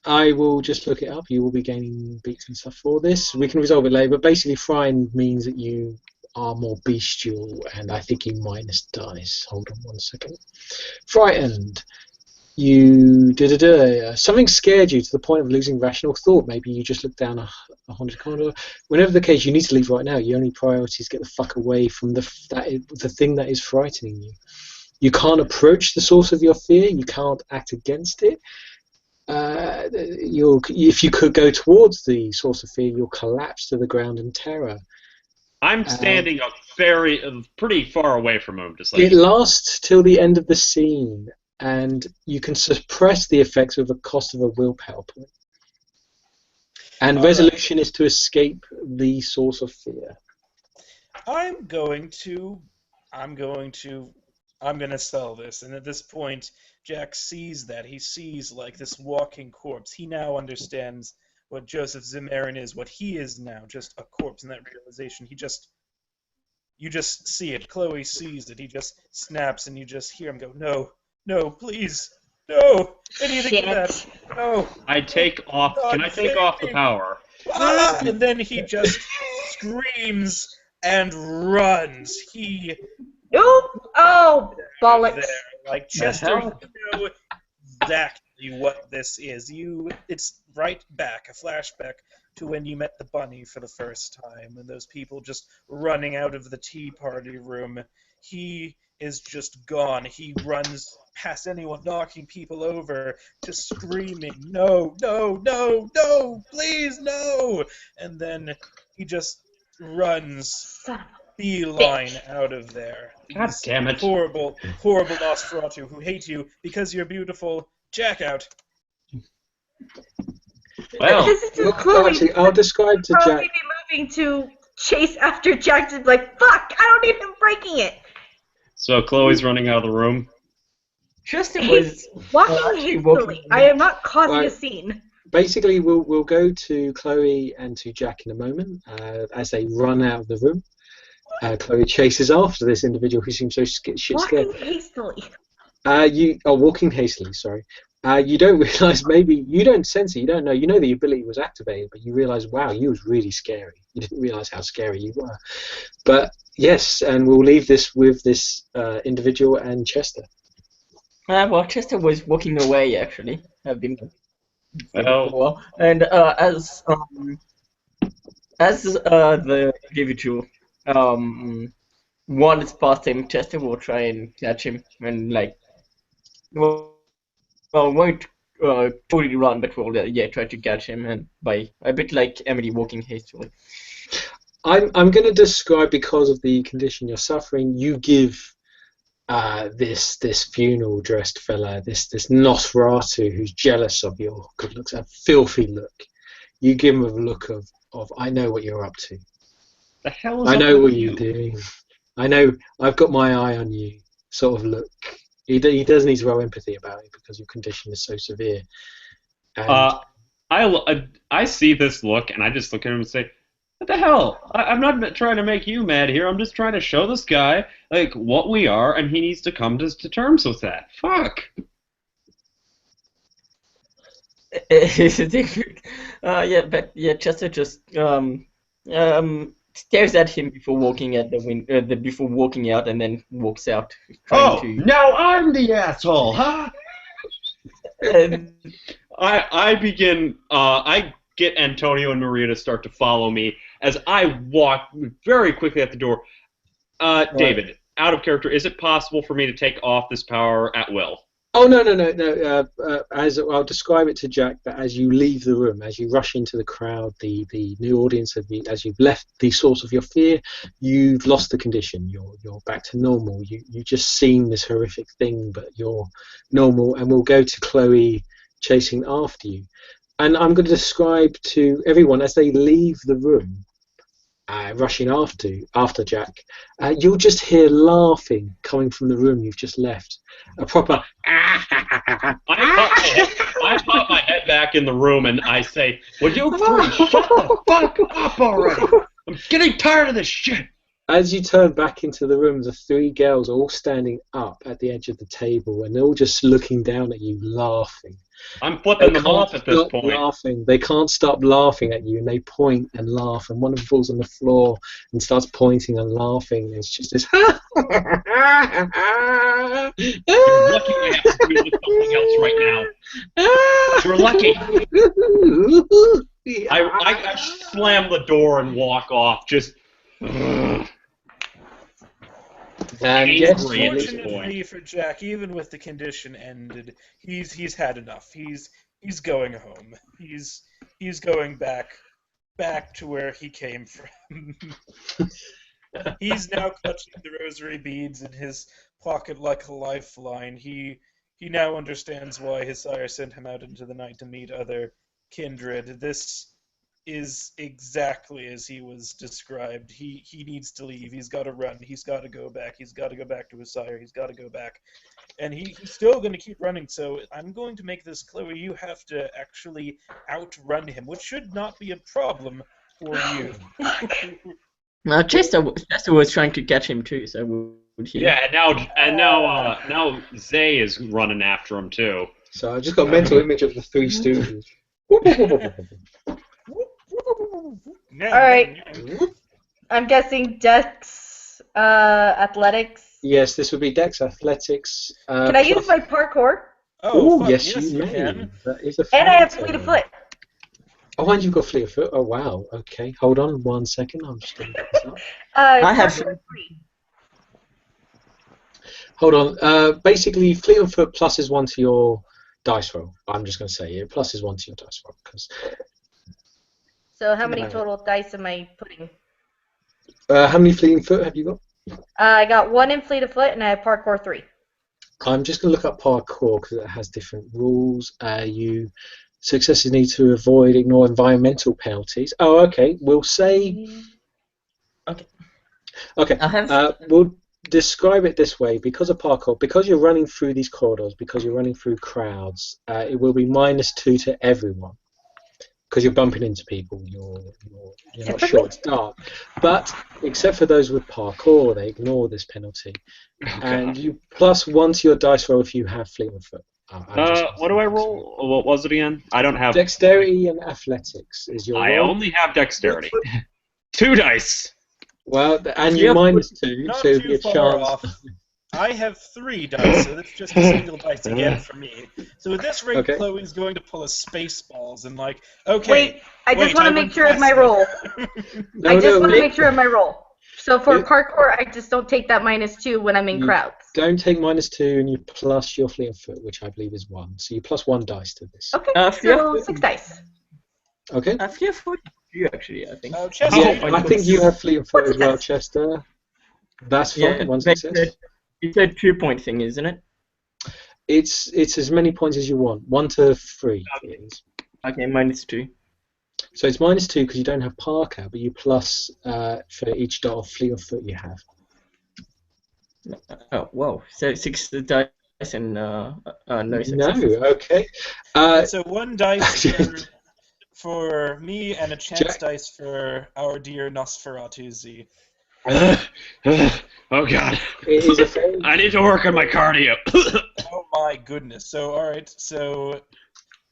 I will just look it up. You will be gaining beats and stuff for this. We can resolve it later, but basically frightened means that you are more bestial, and I think you minus dice. Hold on one second. Frightened. You something scared you to the point of losing rational thought. Maybe you just looked down a haunted corridor. Whenever the case, you need to leave right now. Your only priority is get the fuck away from the thing that is frightening you. You can't approach the source of your fear. You can't act against it. If you could go towards the source of fear, you'll collapse to the ground in terror. I'm standing pretty far away from him. Just like it lasts till the end of the scene. And you can suppress the effects with the cost of a willpower point. And resolution is to escape the source of fear. I'm going to sell this. And at this point, Jack sees that. He sees, like, this walking corpse. He now understands what Joseph Zimmern is, what he is now, just a corpse. And that realization, you just see it. Chloe sees it. He just snaps, and you just hear him go, no, please, no, anything but that, no. I take off. Can I take off the power? And then he just screams and runs. He Nope. Oh, bollocks. there, like Chester, Zach what this is. It's right back, a flashback to when you met the bunny for the first time, and those people just running out of the tea party room. He is just gone. He runs past anyone knocking people over, just screaming, "No, no, no, no, please, no!" And then he just runs Son of beeline out of there. God These damn it. horrible, horrible Nosferatu who hate you because you're beautiful. Jack out. Well, This is Well, Chloe. actually, I'll describe to Probably Jack. be moving to chase after Jack to be like, fuck, I don't need him breaking it. so Chloe's running out of the room. Chester was Walking actually walking. hastily. I am not causing a Right. scene. Basically, we'll go to Chloe and to Jack in a moment as they run out of the room. Chloe chases after this individual who seems so shit scared. Walking hastily. Walking hastily. Sorry. You don't realize, maybe you don't sense it. You don't know. You know the ability was activated, but you realize, wow, you was really scary. You didn't realize how scary you were. But yes, and we'll leave this with this individual and Chester. Well, Chester was walking away actually. I've been for a Well, while, and as the individual wanders past him, Chester will try and catch him and won't totally run, but will try to catch him, and by a bit like Emily walking hastily. I'm going to describe, because of the condition you're suffering, you give this funeral dressed fella, this Nosferatu who's jealous of your good looks, a filthy look. You give him a look of I know what you're up to. the hell is I up know with what you? you're doing. I know I've got my eye on you. Sort of look. He does need to have empathy about it because your condition is so severe. And I see this look, and I just look at him and say, "What the hell? I'm not trying to make you mad here. I'm just trying to show this guy like what we are, and he needs to come to terms with that. Fuck." Chester just stares at him before walking at before walking out, and then walks out, trying to. Now I'm the asshole, huh? I begin. I get Antonio and Maria to start to follow me as I walk very quickly at the door. David, out of character, is it possible for me to take off this power at will? oh no. As I'll describe it to Jack, that as you leave the room, as you rush into the crowd, the new audience, as you've left the source of your fear, you've lost the condition. You're back to normal. You just seen this horrific thing, but you're normal. And we'll go to Chloe chasing after you. And I'm going to describe to everyone as they leave the room, rushing after Jack, you'll just hear laughing coming from the room you've just left. A proper. I pop my head back in the room and I say, "Would you three shut the fuck up already? I'm getting tired of this shit." As you turn back into the room, the three girls are all standing up at the edge of the table, and they're all just looking down at you, laughing. I'm flipping them off at this Stop point. laughing. They can't stop laughing at you, and they point and laugh. And one of them falls on the floor and starts pointing and laughing. And it's just this. You're lucky I have to deal with something else right now. You're lucky. I slam the door and walk off, just. And yes, Angry at this point. Fortunately for Jack, even with the condition ended, he's had enough. He's going home. He's going back to where he came from. He's now clutching the rosary beads in his pocket like a lifeline. He now understands why his sire sent him out into the night to meet other kindred. This is exactly as he was described. He needs to leave. He's got to run. He's got to go back. He's got to go back to his sire. He's got to go back. And he's still going to keep running, so I'm going to make this clear. You have to actually outrun him, which should not be a problem for you. Chester was trying to catch him too, so would he? Yeah, and now Zay is running after him too. So I've just got a mental image of the Three Stooges. Alright. I'm guessing Dex athletics. Yes, this would be Dex Athletics. Can I use my parkour? Oh, fuck, yes, yes, you may. can. That is a And I have factor. fleet of foot. Oh, and you've got fleet of foot. Oh, wow. Okay, hold on 1 second. I'm just going to get this up. I have Parkour 3. Hold on. Basically, fleet of foot pluses 1 to your dice roll. I'm just going to say it pluses 1 to your dice roll. So how many total dice am I putting? How many fleet of foot have you got? I got 1 in fleet of foot, and I have parkour 3. I'm just going to look up parkour because it has different rules. You successes need to avoid, ignore environmental penalties. Oh, okay. We'll say. Okay. Okay. I have. We'll describe it this way: because of parkour, because you're running through these corridors, because you're running through crowds, it will be -2 to everyone. Because you're bumping into people, you're not sure. It's dark, but except for those with parkour, they ignore this penalty, and you +1 to your dice roll if you have fleet of foot. What do I roll? What was it again? I don't have. Dexterity and athletics is your I roll. only have dexterity. 2 dice. Well, and you -2, Not so it'll be too a far chance. off. I have 3 dice, so that's just a single dice again for me. So at this rate, Okay. Chloe's going to pull a Spaceballs and like, okay. Wait, I just want to make sure of my roll. roll. No, I just want to it- make sure of my roll. So for It- parkour, I just don't take that -2 when I'm in You crowds. Don't take -2, and you plus your fleet of foot, which I believe is 1. So you +1 dice to this. Okay, Fleet of so foot. 6 dice. Okay. Fleet of foot. You actually, I think. Chester, Yeah, I think you have fleet of foot What's as well, this? Chester. That's Yeah, fine. 1 but success. it's a 2-point thing, isn't it? It's as many points as you want. 1 to 3 it is. Okay, -2. So it's -2 because you don't have Parker, but you plus for each dot of fleet of foot you have. Oh, whoa. So 6 dice and no No, successes. okay. so 1 dice for me and a chance Jack. dice for our dear Nosferatu Z. Oh god. It is a failure. I need to work on my cardio. Oh my goodness. So alright, so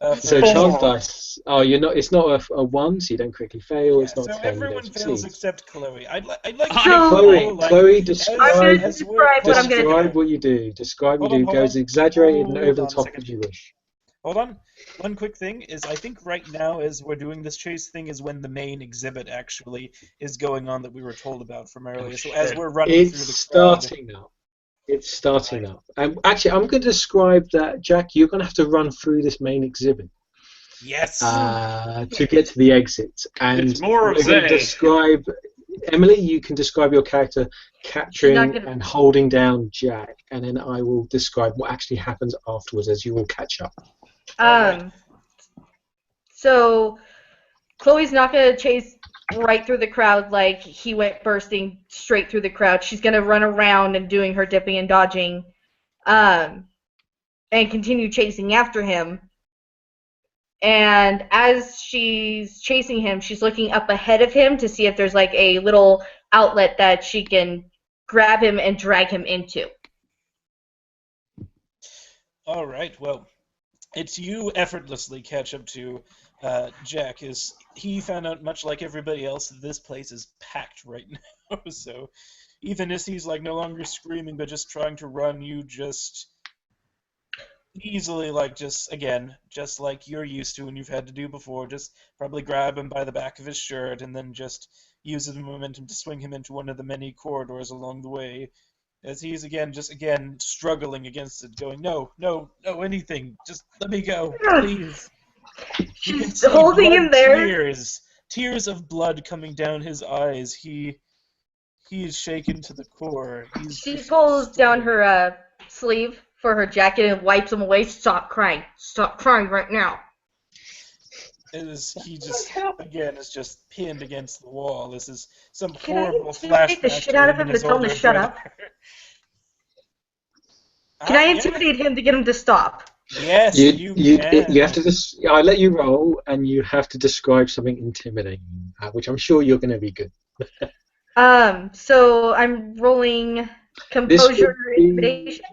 So for- chance dice. Oh, you're not. It's not a 1, so you don't quickly fail. It's not so 10. You everyone don't fails succeed. except Chloe. I'd like So- to Chloe, know, like, Chloe, I'm describe going to as we're describe what I'm going to do. describe what you do. Describe what Hold you on, do. hold Go as on. exaggerated and Hold over the on a top second. as you wish. Hold on. One quick thing is I think right now as we're doing this chase thing is when the main exhibit actually is going on that we were told about from earlier. So as we're running through It's the crowd. starting up. It's starting up. Actually, I'm going to describe that, Jack. You're going to have to run through this main exhibit Yes. to get to the exit. And It's more of we're going to Zay. describe. Emily, you can describe your character capturing gonna- and holding down Jack, and then I will describe what actually happens afterwards as you all catch up. So Chloe's not going to chase right through the crowd like he went bursting straight through the crowd. She's going to run around and doing her dipping and dodging and continue chasing after him. And as she's chasing him, she's looking up ahead of him to see if there's like a little outlet that she can grab him and drag him into. All right. Well, it's you effortlessly catch up to Jack. Is he found out, much like everybody else, that this place is packed right now. So even as he's like no longer screaming but just trying to run, you just easily, like, just like you're used to and you've had to do before, just probably grab him by the back of his shirt and then just use the momentum to swing him into one of the many corridors along the way. As he's again struggling against it, going, no, anything, just let me go, please. You can She's see holding him blood there. tears of blood coming down his eyes. He is shaken to the core. She pulls down her sleeve for her jacket and wipes him away. Stop crying right now. He just again is just pinned against the wall. This is some Can I horrible intimidate the flashback shit to out of him and him his to tell him to older shut brother. up? Can I intimidate him to get him to stop? Yes, you can. You have to I let you roll, and you have to describe something intimidating, which I'm sure you're going to be good. So I'm rolling composure intimidation.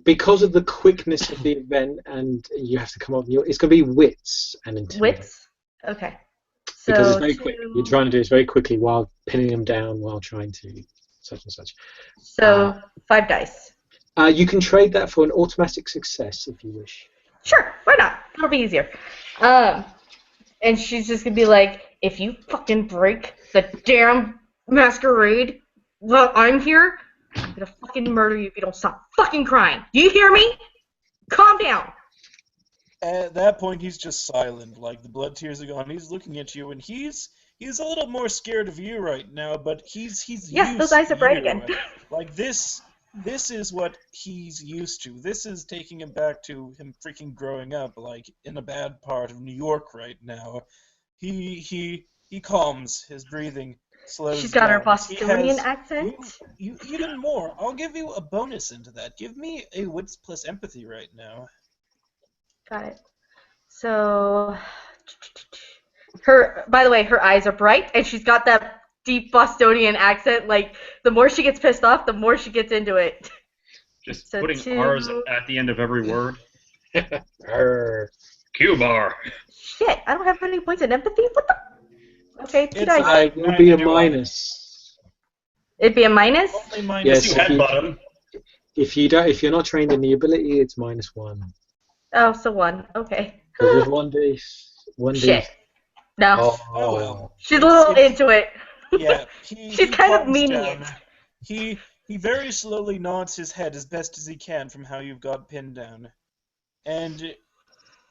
Because of the quickness of the event, and you have to come up with it's going to be wits and intimidation. Wits? Okay. Because So it's very quick. You're trying to do this very quickly while pinning them down, while trying to such and such. So 5 dice. You can trade that for an automatic success if you wish. Sure, why not? It'll be easier. And she's just gonna be like, if you fucking break the damn masquerade while I'm here, I'm gonna fucking murder you if you don't stop fucking crying. Do you hear me? Calm down. At that point, he's just silent. Like, the blood tears are gone. He's looking at you, and he's a little more scared of you right now. But he's Yes, used those eyes to are bright you. again. Like this is what he's used to. This is taking him back to him freaking growing up, like in a bad part of New York right now. He calms. His breathing slows She's got her down. Bostonian accent. You even more. I'll give you a bonus into that. Give me a wits plus empathy right now. Got it. So, by the way, her eyes are bright, and she's got that deep Bostonian accent. Like, the more she gets pissed off, the more she gets into it. Just So putting R's at the end of every word. Q-bar. Shit, I don't have any points in empathy? What the? Okay, 2 dice. It will be a minus. It'd be a minus? Only minus Yes, one. if you're not trained in the ability, it's -1. Oh, so 1. Okay. Because with 1d. Shit. No. Oh well. She's a little into it. Yeah, She's kind of meaning it. He very slowly nods his head as best as he can from how you've got pinned down, and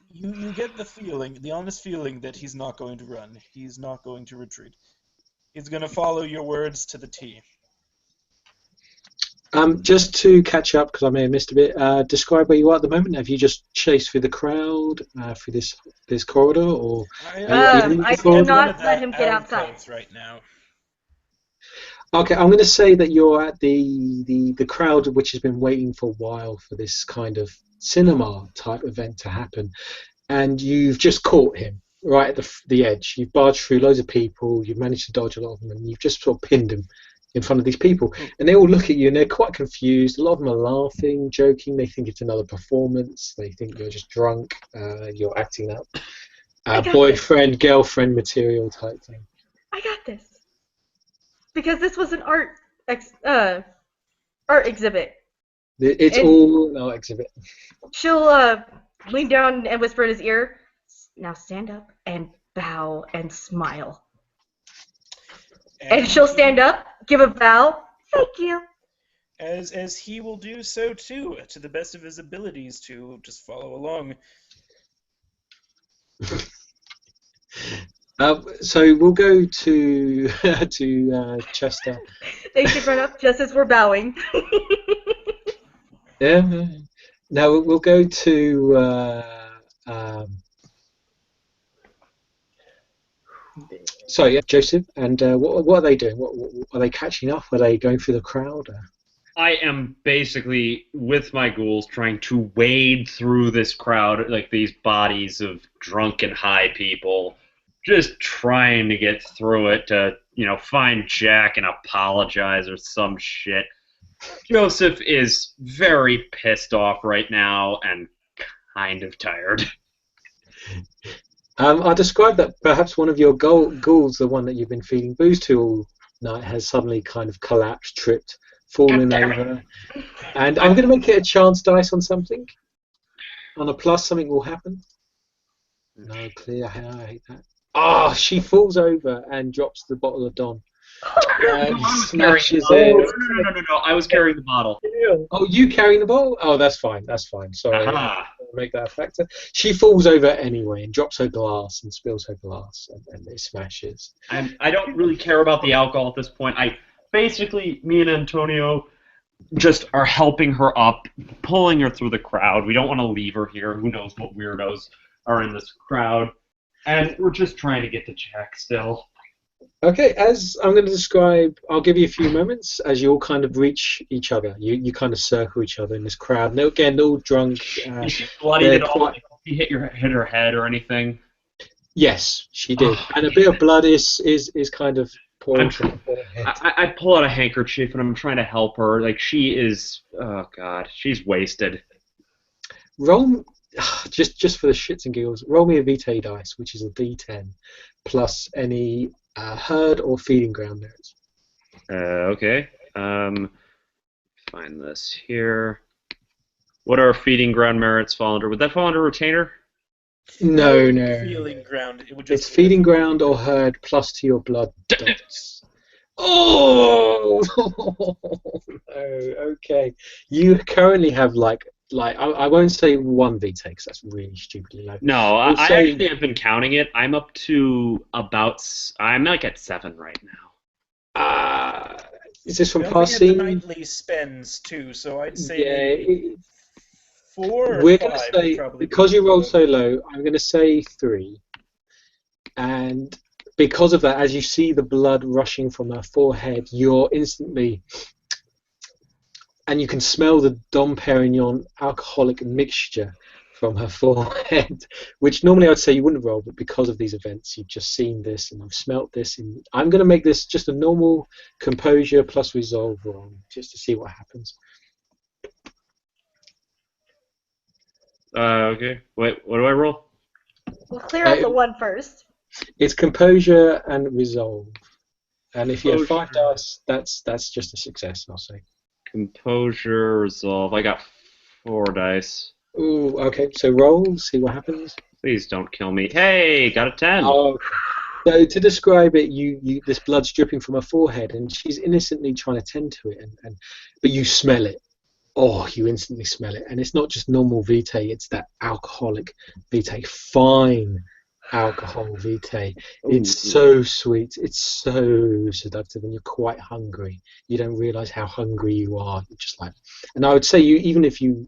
you get the honest feeling that he's not going to run. He's not going to retreat. He's going to follow your words to the T. Just to catch up, because I may have missed a bit, describe where you are at the moment. Have you just chased through the crowd, through this corridor, or... I did not let him get outside. Right now. Okay, I'm going to say that you're at the crowd which has been waiting for a while for this kind of cinema-type event to happen, and you've just caught him right at the edge. You've barged through loads of people, you've managed to dodge a lot of them, and you've just sort of pinned him in front of these people, and they all look at you and they're quite confused. A lot of them are laughing, joking. They think it's another performance. They think you're just drunk. You're acting up, boyfriend, girlfriend material type thing. I got this, because this was an art exhibit. It's all an art exhibit. She'll lean down and whisper in his ear, "Now stand up and bow and smile." And she'll stand up, give a bow, "Thank you." As he will do so too, to the best of his abilities, to just follow along. So we'll go to Chester. They should run up just as we're bowing. Yeah. Now we'll go to. Sorry, Joseph. And what are they doing? What are they catching up? Are they going through the crowd? I am basically, with my ghouls, trying to wade through this crowd, like these bodies of drunken high people, just trying to get through it to, find Jack and apologize or some shit. Joseph is very pissed off right now and kind of tired. I described that perhaps one of your ghouls, the one that you've been feeding booze to all night, has suddenly kind of collapsed, tripped, fallen over. And I'm going to make it a chance dice on something. On a plus, something will happen. No, clear. I hate that. Oh, she falls over and drops the bottle of Don. And smashes it. No. I was carrying the bottle. Oh, you carrying the bottle? Oh, that's fine. Sorry. Aha. I'll make that a factor. She falls over anyway and drops her glass and spills her glass and it smashes. I don't really care about the alcohol at this point. Me and Antonio just are helping her up, pulling her through the crowd. We don't want to leave her here. Who knows what weirdos are in this crowd. And we're just trying to get to Jack still. Okay, as I'm going to describe, I'll give you a few moments as you all kind of reach each other. You kind of circle each other in this crowd. And again, they're all drunk. She bloodied it all. She hit her head or anything? Yes, she did. And a bit of blood is kind of pouring from her head. I pull out a handkerchief and I'm trying to help her. Like, she is, oh God, she's wasted. Roll, just for the shits and giggles, roll me a Vitae dice, which is a D10, plus any herd or feeding ground notes. Okay. Find this here. What are feeding ground merits fall under? Would that fall under retainer? No. Feeling ground. It would just It's feeding ground or herd plus to your blood dots. Oh no. Okay. You currently have like I won't say 1 VT because that's really stupidly low. No, We'll I say- actually have been counting it. I'm up to I'm like at 7 right now. Is this from Don't past forget the scene? nightly spends too, so I'd say Yeah. maybe 4 or We're 5 going to would say, probably because be you rolled low. so low, I'm going to say 3. And because of that, as you see the blood rushing from her forehead, you're instantly, and you can smell the Dom Perignon alcoholic mixture from her forehead, which normally I'd say you wouldn't roll, but because of these events, you've just seen this and you've smelt this. And I'm going to make this just a normal composure plus resolve roll, just to see what happens. Okay. Wait, what do I roll? We'll clear out the 1 first. It's composure and resolve. And if you have 5 Composure. dice, that's just a success, I'll say. Composure, resolve. I got 4 dice. Ooh, okay. So roll, see what happens. Please don't kill me. Hey, got a 10. Oh, so to describe it, you this blood's dripping from her forehead, and she's innocently trying to tend to it, but you smell it. Oh, you instantly smell it, and it's not just normal vitae; it's that alcoholic vitae, fine alcohol vitae. It's so sweet, it's so seductive, and you're quite hungry. You don't realise how hungry you are. You're just like, and I would say even if you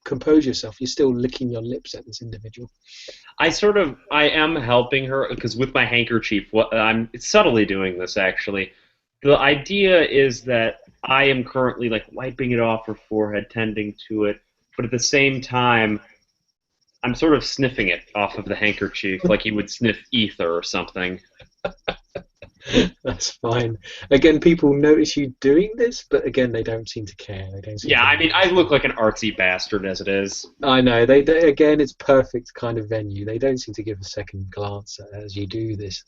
compose yourself, you're still licking your lips at this individual. I am helping her because with my handkerchief, I'm subtly doing this actually. The idea is that I am currently like wiping it off her forehead, tending to it, but at the same time, I'm sort of sniffing it off of the handkerchief like you would sniff ether or something. That's fine. Again, people notice you doing this, but again, they don't seem to care. They don't. Yeah, I mean, I look like an artsy bastard as it is. I know. They again, it's perfect kind of venue. They don't seem to give a second glance as you do this.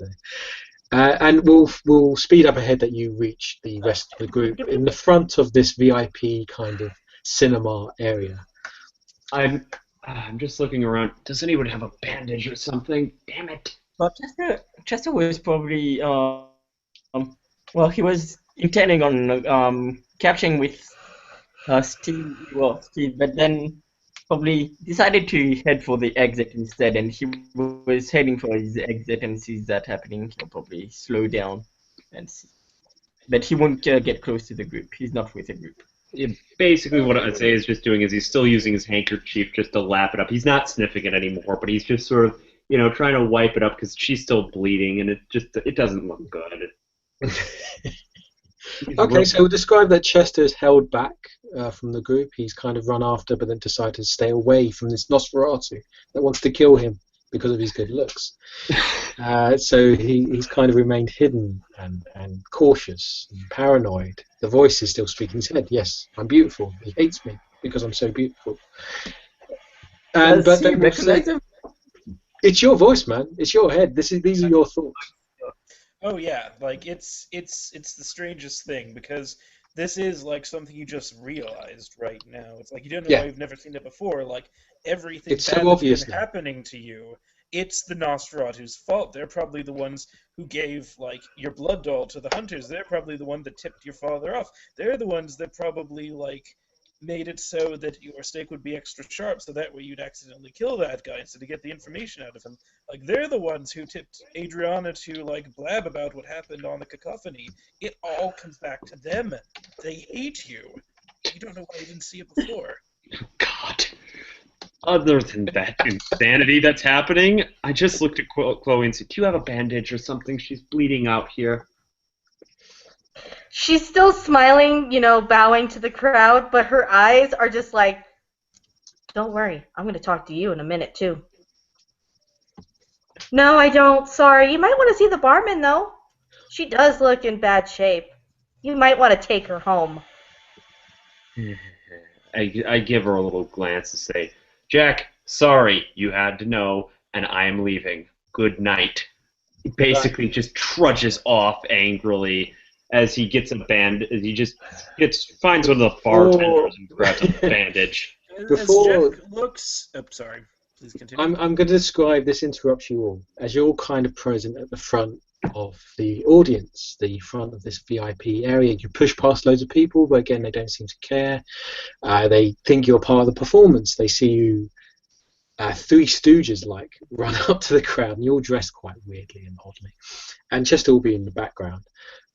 And we'll speed up ahead that you reach the rest of the group in the front of this VIP kind of cinema area. I'm just looking around. Does anyone have a bandage or something? Damn it. But Chester was probably well, he was intending on capturing with Steve, but then probably decided to head for the exit instead, and he was heading for his exit and sees that happening. He'll probably slow down and see. But he won't get close to the group. He's not with the group. Yeah, basically what I'd say is just doing is he's still using his handkerchief just to lap it up. He's not sniffing it anymore, but he's just sort of, trying to wipe it up because she's still bleeding, and it doesn't look good. Okay, so we'll describe that Chester is held back from the group. He's kind of run after, but then decided to stay away from this Nosferatu that wants to kill him because of his good looks. So he's kind of remained hidden and cautious and paranoid. The voice is still speaking. He said, "Yes, I'm beautiful. He hates me because I'm so beautiful." But then we'll say, it's your voice, man. It's your head. These are your thoughts. Oh yeah, like it's the strangest thing because this is like something you just realized right now. It's like you don't know why you've never seen it before. Like everything It's bad so obvious that's been now. happening to you, it's the Nosferatu's fault. They're probably the ones who gave like your blood doll to the hunters. They're probably the one that tipped your father off. They're the ones that probably like made it so that your stake would be extra sharp, so that way you'd accidentally kill that guy instead of get the information out of him. Like they're the ones who tipped Adriana to like blab about what happened on the cacophony. It all comes back to them. They hate you. You don't know why you didn't see it before. God. Other than that insanity that's happening, I just looked at Chloe and said, "Do you have a bandage or something? She's bleeding out here." She's still smiling, bowing to the crowd, but her eyes are just like, don't worry, I'm going to talk to you in a minute, too. No, I don't. Sorry. You might want to see the barman, though. She does look in bad shape. You might want to take her home. I give her a little glance to say, "Jack, sorry, you had to know, and I am leaving. Good night." He basically just trudges off angrily as he gets finds one of the bartenders and grabs a bandage. before Jack looks... Oh, sorry. Please continue. I'm going to describe this interrupts you all as you're all kind of present at the front of the audience, the front of this VIP area. You push past loads of people, but again, they don't seem to care. They think you're part of the performance. They see you, Three Stooges like, run up to the crowd, and you're all dressed quite weirdly and oddly, and just all be in the background.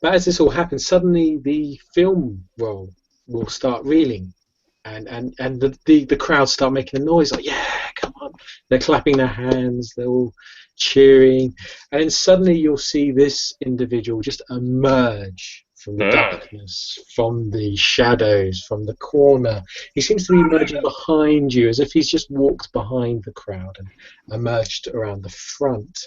But as this all happens, suddenly the film roll will start reeling. And the crowd start making a noise like, yeah, come on. They're clapping their hands, they're all cheering. And then suddenly you'll see this individual just emerge from the darkness, from the shadows, from the corner. He seems to be emerging behind you as if he's just walked behind the crowd and emerged around the front.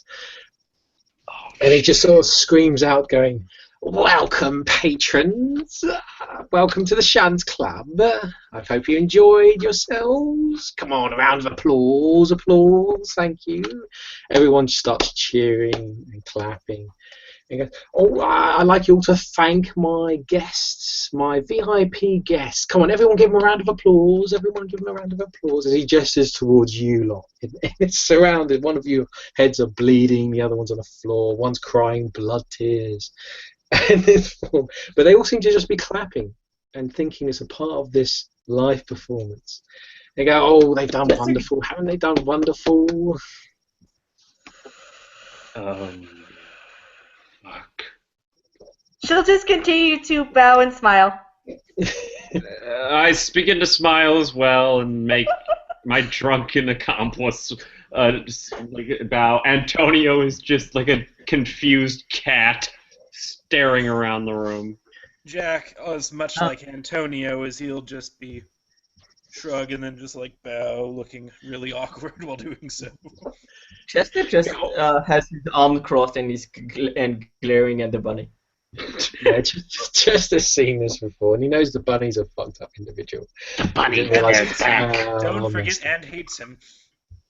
And he just sort of screams out going, "Welcome, patrons. Welcome to the Shunt Club. I hope you enjoyed yourselves. Come on, a round of applause, applause. Thank you." Everyone starts cheering and clapping. And goes, "Oh, I'd like you all to thank my guests, my VIP guests. Come on, everyone give them a round of applause. Everyone give them a round of applause." As he gestures towards you lot. It's surrounded. One of your heads are bleeding. The other one's on the floor. One's crying blood tears. But they all seem to just be clapping and thinking it's a part of this live performance. They go, "Oh, they've done wonderful. Haven't they done wonderful?" Fuck. She'll just continue to bow and smile. I begin to smile as well and make my drunken accomplice just, like, bow. Antonio is just like a confused cat staring around the room. Jack, as much like Antonio, as he'll just be shrug and then just like bow, looking really awkward while doing so. Chester just has his arms crossed and he's glaring at the bunny. Yeah, just has seen this before, and he knows the bunny's a fucked up individual. The bunny He didn't realise is back. Don't forget, and hates him.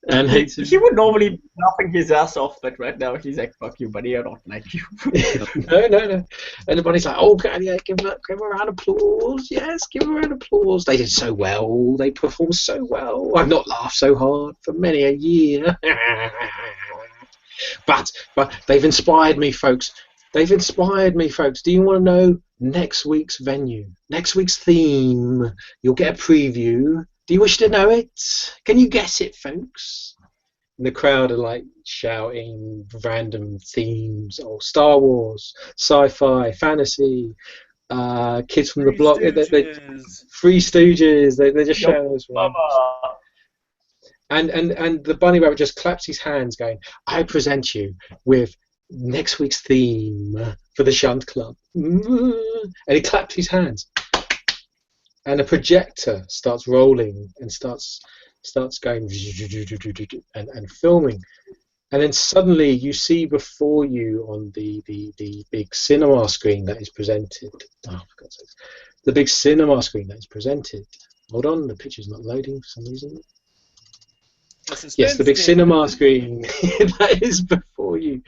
And hates him. He would normally be laughing his ass off, but right now he's like, "Fuck you, buddy, I don't like you." No. And the bunny's like, "Oh, yeah, give him a round of applause. Yes, give him a round of applause. They did so well. They performed so well. I've not laughed so hard for many a year." But they've inspired me, folks. They've inspired me, folks. Do you want to know next week's venue? Next week's theme? You'll get a preview. Do you wish to know it? Can you guess it, folks? And the crowd are like shouting random themes. Oh, Star Wars, sci-fi, fantasy, kids from the block. Three Stooges. They just shout those ones. And the bunny rabbit just claps his hands, going, "I present you with next week's theme for the Shunt Club." And he claps his hands. And a projector starts rolling and starts going and filming. And then suddenly you see before you on the big cinema screen that is presented. Oh, for God's sake. The big cinema screen that is presented. Hold on, the picture's not loading for some reason. Yes, the big cinema screen that is before you.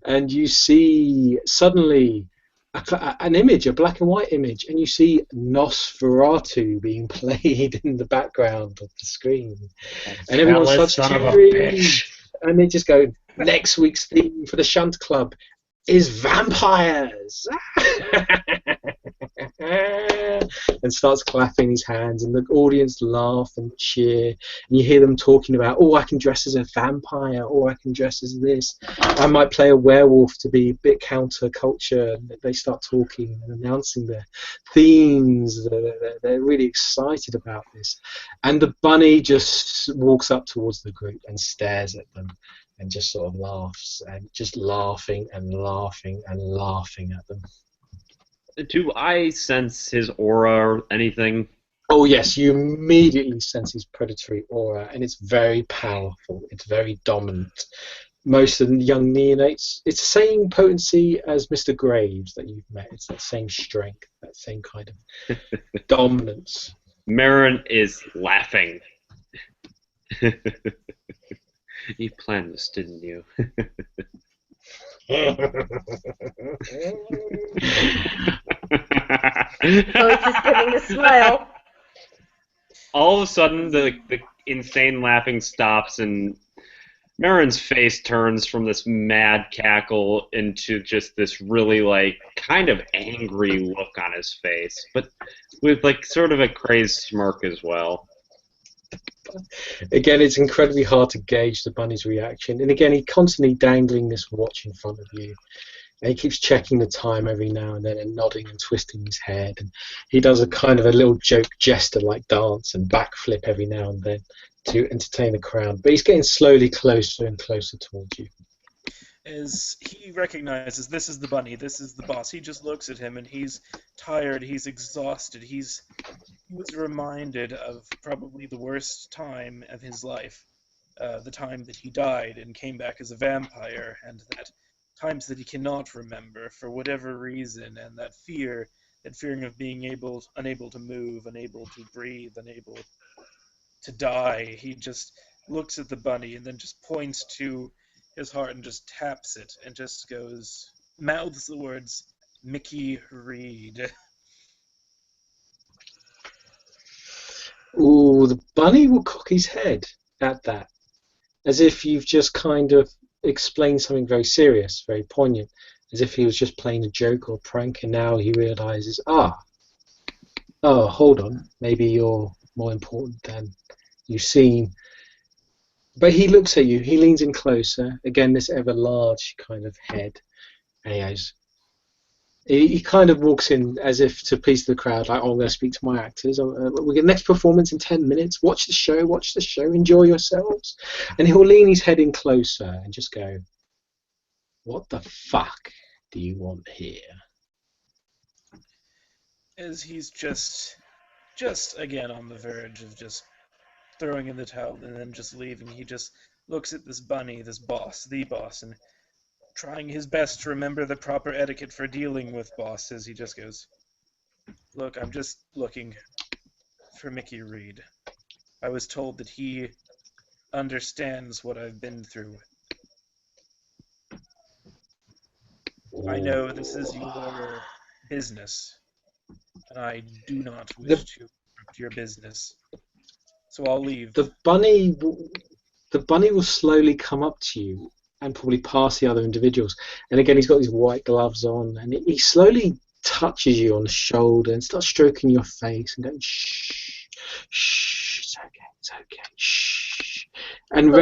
And you see suddenly an image, a black and white image, and you see Nosferatu being played in the background of the screen. And everyone starts cheering. And they just go, "Next week's theme for the Shunt Club is vampires." And starts clapping his hands, and the audience laugh and cheer, and you hear them talking about, "Oh, I can dress as a vampire, or I can dress as this. I might play a werewolf to be a bit counterculture." And they start talking and announcing their themes. They're really excited about this. And the bunny just walks up towards the group and stares at them and just sort of laughs, and just laughing and laughing and laughing at them. Do I sense his aura or anything? Oh yes, you immediately sense his predatory aura, and it's very powerful. It's very dominant. Most of the young neonates, it's the same potency as Mr. Graves that you've met. It's that same strength, that same kind of dominance. Marin is laughing. You planned this, didn't you? So it's just giving a smile. all of a sudden, the insane laughing stops, and Marin's face turns from this mad cackle into just this really, like, kind of angry look on his face, but with, like, sort of a crazed smirk as well. Again, it's incredibly hard to gauge the bunny's reaction. And again, he's constantly dangling this watch in front of you. And he keeps checking the time every now and then and nodding and twisting his head. And he does a kind of a little joke jester-like dance and backflip every now and then to entertain the crowd. But he's getting slowly closer and closer towards you. As he recognizes this is the bunny, this is the boss, he just looks at him and he's tired, he's exhausted, he was reminded of probably the worst time of his life, the time that he died and came back as a vampire, and that times that he cannot remember for whatever reason, and that fearing of being unable to move, unable to breathe, unable to die. He just looks at the bunny and then just points to his heart and just taps it and just mouths the words, Mickey Reed. Ooh, the bunny will cock his head at that, as if you've just kind of explained something very serious, very poignant, as if he was just playing a joke or prank, and now he realizes, oh, hold on, maybe you're more important than you seem. But he looks at you, he leans in closer, again, this ever large kind of head, and he goes, he kind of walks in as if to please the crowd, like, oh, I'm going to speak to my actors. We get next performance in 10 minutes. Watch the show, enjoy yourselves. And he'll lean his head in closer and just go, what the fuck do you want here? As he's just again on the verge of just throwing in the towel and then just leaving, he just looks at this bunny, the boss, and trying his best to remember the proper etiquette for dealing with bosses, he just goes, look, I'm just looking for Mickey Reed. I was told that he understands what I've been through. I know this is your business, and I do not wish to interrupt your business. So I'll leave. The bunny will slowly come up to you and probably past the other individuals. And again, he's got these white gloves on, and he slowly touches you on the shoulder and starts stroking your face and going, shh, shh, it's okay, shh. And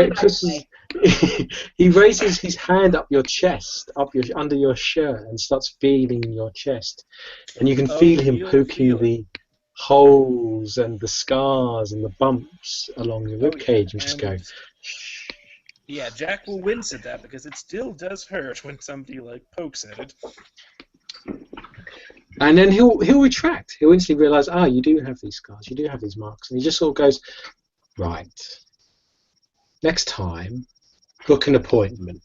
he raises his hand up your chest, under your shirt, and starts feeling your chest. And you can feel him poking the holes and the scars and the bumps along your ribcage, and just go, shh. Yeah, Jack will wince at that because it still does hurt when somebody pokes at it. And then he'll retract. He'll instantly realise, you do have these scars, you do have these marks, and he just sort of goes, right. Next time, book an appointment.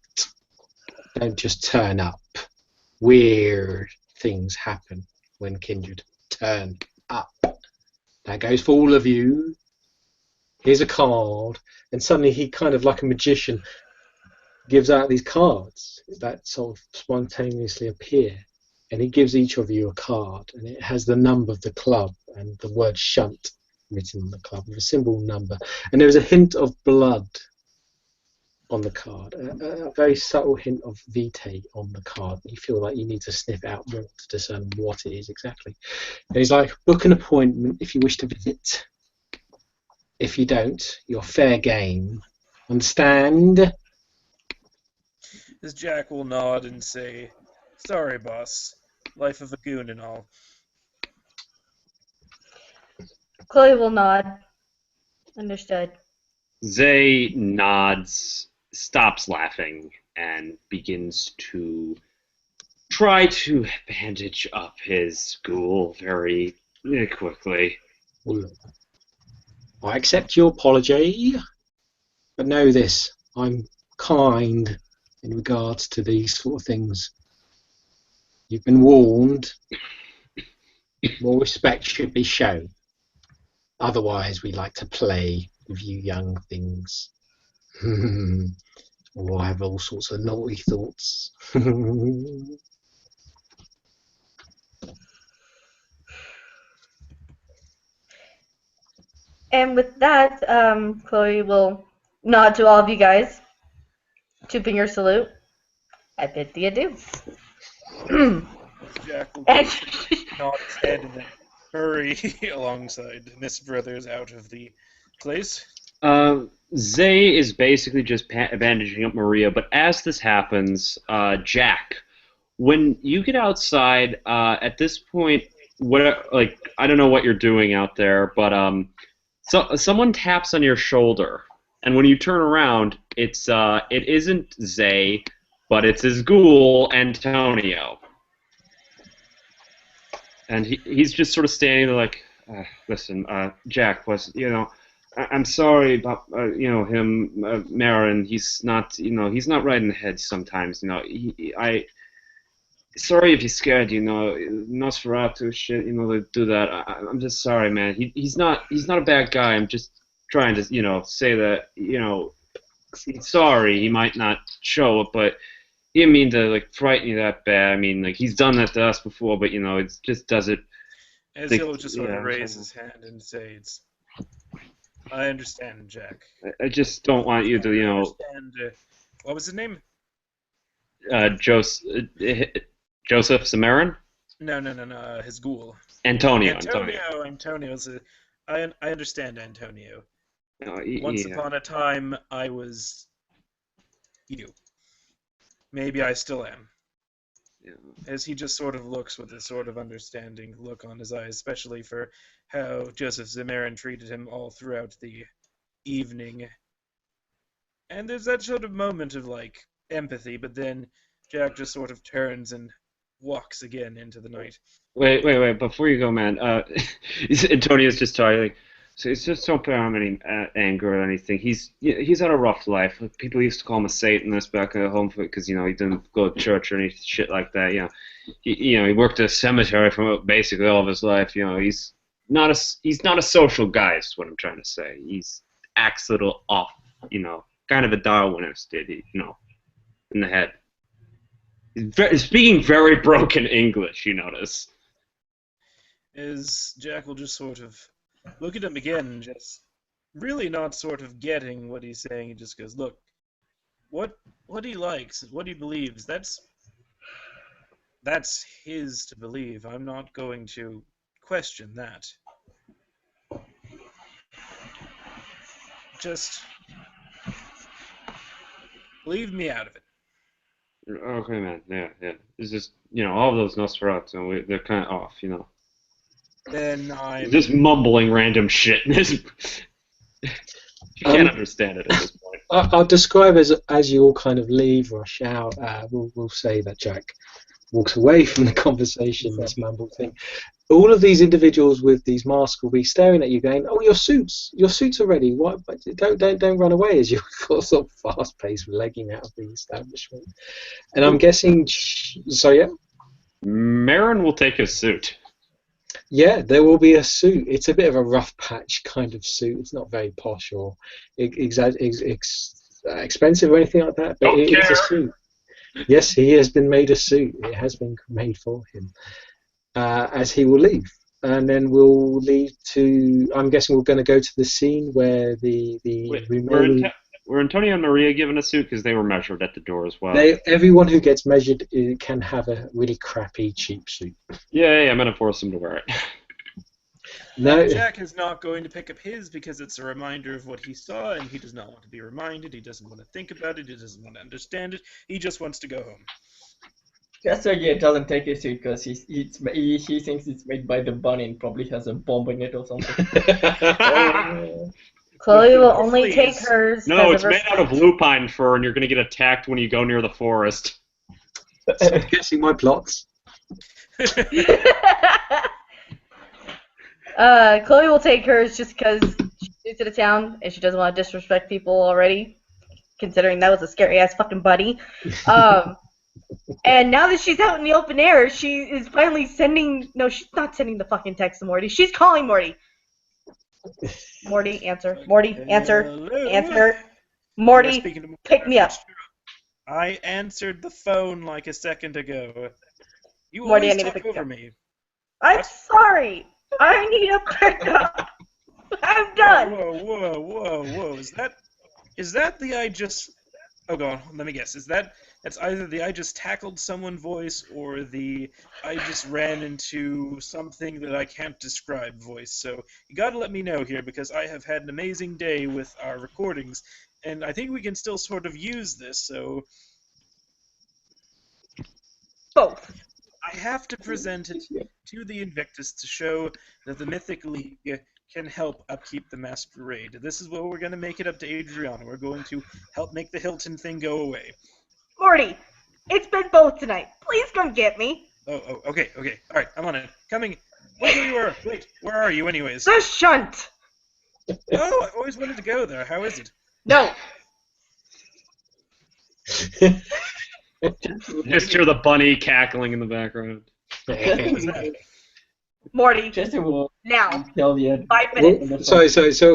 Don't just turn up. Weird things happen when kindred turn up. That goes for all of you. Here's a card, and suddenly he kind of like a magician gives out these cards that sort of spontaneously appear, and he gives each of you a card, and it has the number of the club and the word shunt written on the club with a symbol number, and there's a hint of blood on the card, a very subtle hint of vitae on the card. You feel like you need to sniff out more to discern what it is exactly. And he's like, book an appointment if you wish to visit. If you don't, you're fair game. Understand? As Jack will nod and say, sorry, boss. Life of a goon and all. Chloe will nod. Understood. Zay nods, stops laughing, and begins to try to bandage up his ghoul very quickly. I accept your apology, but know this, I'm kind in regards to these sort of things. You've been warned. More respect should be shown. Otherwise, we like to play with you young things. Or I have all sorts of naughty thoughts. And with that, Chloe will nod to all of you guys. 2-finger salute. I bid thee adieu. Jack will And nod his head and then hurry alongside Miss Brothers out of the place. Zay is basically just bandaging up Maria, but as this happens, Jack, when you get outside, at this point, I don't know what you're doing out there, but someone taps on your shoulder, and when you turn around, it isn't Zay, but it's his ghoul, Antonio. And he's just sort of standing there like, listen, Jack, I'm sorry about him, Marin. He's not right in the head sometimes. Sorry if he scared you. Nosferatu shit. They do that. I'm just sorry, man. He's not a bad guy. I'm just trying to say that he's sorry. He might not show it, but he didn't mean to frighten you that bad. I mean, he's done that to us before, but it just does it. Ezio just sort of raise his hand and say, I understand, Jack. I just don't want you to, understand, what was his name? Joseph Samarin? No, his ghoul. Antonio. I understand Antonio. Yeah. Once upon a time, I was you. Maybe I still am. Yeah. As he just sort of looks with a sort of understanding look on his eyes, especially for how Joseph Samarin treated him all throughout the evening. And there's that sort of moment of, empathy, but then Jack just sort of turns and walks again into the night. Wait, before you go, man, Antonio's just talking, so it's just don't put on any anger or anything. He's had a rough life. People used to call him a Satanist back at home because he didn't go to church or any shit like that. He worked at a cemetery for basically all of his life. He's not a social guy. Is what I'm trying to say. He's acts a little off. Kind of a Darwinist, in the head. He's speaking very broken English. You notice. As Jack will just sort of look at him again, just really not sort of getting what he's saying. He just goes, look, what he likes, what he believes, that's his to believe. I'm not going to question that. Just leave me out of it. Okay, man. Yeah. It's just, all of those Nosferatu, they're kind of off, Then I'm just mumbling random shit. You can't understand it at this point. I'll describe as you all kind of leave, rush out. We'll say that Jack walks away from the conversation, this mumbled thing. All of these individuals with these masks will be staring at you, going, "Oh, your suits are ready. What? Don't run away!" As you sort of fast-paced legging out of the establishment. And I'm guessing, Marin will take his suit. Yeah, there will be a suit. It's a bit of a rough patch kind of suit. It's not very posh or expensive or anything like that, but it's a suit. Yes, he has been made a suit. It has been made for him. As he will leave. And then we'll leave to, I'm guessing we're going to go to the scene where were Antonio and Maria given a suit? Because they were measured at the door as well. Everyone who gets measured can have a really crappy, cheap suit. Yeah, I'm going to force them to wear it. No. Jack is not going to pick up his because it's a reminder of what he saw, and he does not want to be reminded. He doesn't want to think about it. He doesn't want to understand it. He just wants to go home. Sergey doesn't take his suit because he thinks it's made by the bunny and probably has a bomb in it or something. Chloe will only take hers. No, it's made out of lupine fur, and you're going to get attacked when you go near the forest. So I'm guessing my plots. Chloe will take hers just because she's new to the town and she doesn't want to disrespect people already, considering that was a scary ass fucking buddy. And now that she's out in the open air, she is finally sending. No, she's not sending the fucking text to Morty. She's calling Morty. Morty, answer. Morty, answer. Hello? Answer. Morty, pick me up. I answered the phone like a second ago. You Morty, I always need to talk pick you over up. me. I'm sorry. I need a pickup. I'm done. done. Whoa. Is that the I just... Oh, God, let me guess. That's either the I just tackled someone voice or the I just ran into something that I can't describe voice. So you gotta let me know here, because I have had an amazing day with our recordings, and I think we can still sort of use this, so Both. I have to present it to the Invictus to show that the Mythic League can help upkeep the Masquerade. This is what we're going to make it up to Adriana. We're going to help make the Hilton thing go away. Morty, it's been both tonight. Please come get me. Oh, okay. All right, I'm on it. Coming. Wait, where you are. Wait, where are you anyways? The shunt. Oh, I always wanted to go there. How is it? No. Just hear the bunny cackling in the background. Morty, Chester will now. tell you. 5 minutes. Well,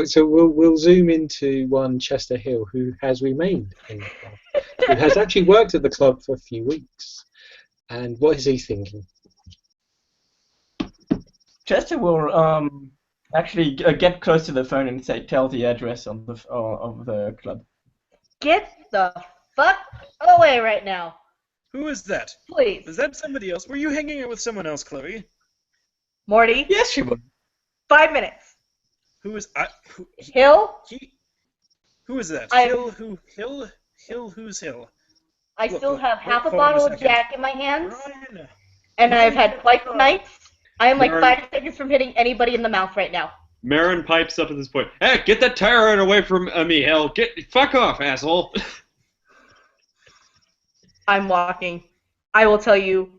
so we'll zoom into one Chester Hill who has remained in the club, who has actually worked at the club for a few weeks. And what is he thinking? Chester will actually get close to the phone and say, tell the address of the club. Get the fuck away right now. Who is that? Please. Is that somebody else? Were you hanging out with someone else, Chloe? Morty, Yes, she will. 5 minutes. Who is Hill, who is that? I- Hill? Who? Hill? Who's Hill? I Look, still look, have half a hold on a bottle of second. Jack in my hands, Brian. and I've had twice tonight. I am like Mary- 5 seconds from hitting anybody in the mouth right now. Marin pipes up at this point. Hey, get that tire iron away from me, hell. Fuck off, asshole. I'm walking. I will tell you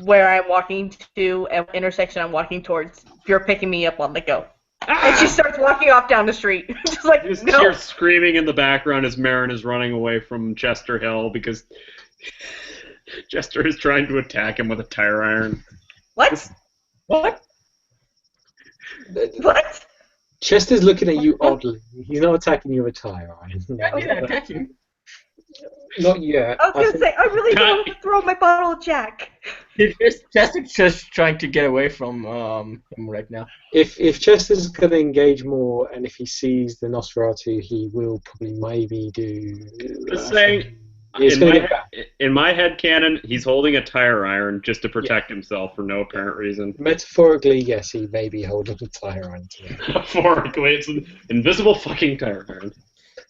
where I'm walking to and what intersection I'm walking towards. If you're picking me up on the go. And she starts walking off down the street. Just like, You just no. hear screaming in the background as Marin is running away from Chester Hill because Chester is trying to attack him with a tire iron. What? What? What? Chester's looking at you oddly. He's not attacking you with a tire iron. Yeah, attack you. Not yet. I was going to say, I really don't want to throw my bottle of Jack. Chester's just trying to get away from him right now. If Chester's going to engage more, and if he sees the Nosferatu, he will probably maybe do. Just saying, It's going to get back. in my head canon, he's holding a tire iron just to protect himself for no apparent reason. Metaphorically, yes, he may be holding a tire iron. Metaphorically, it's an invisible fucking tire iron.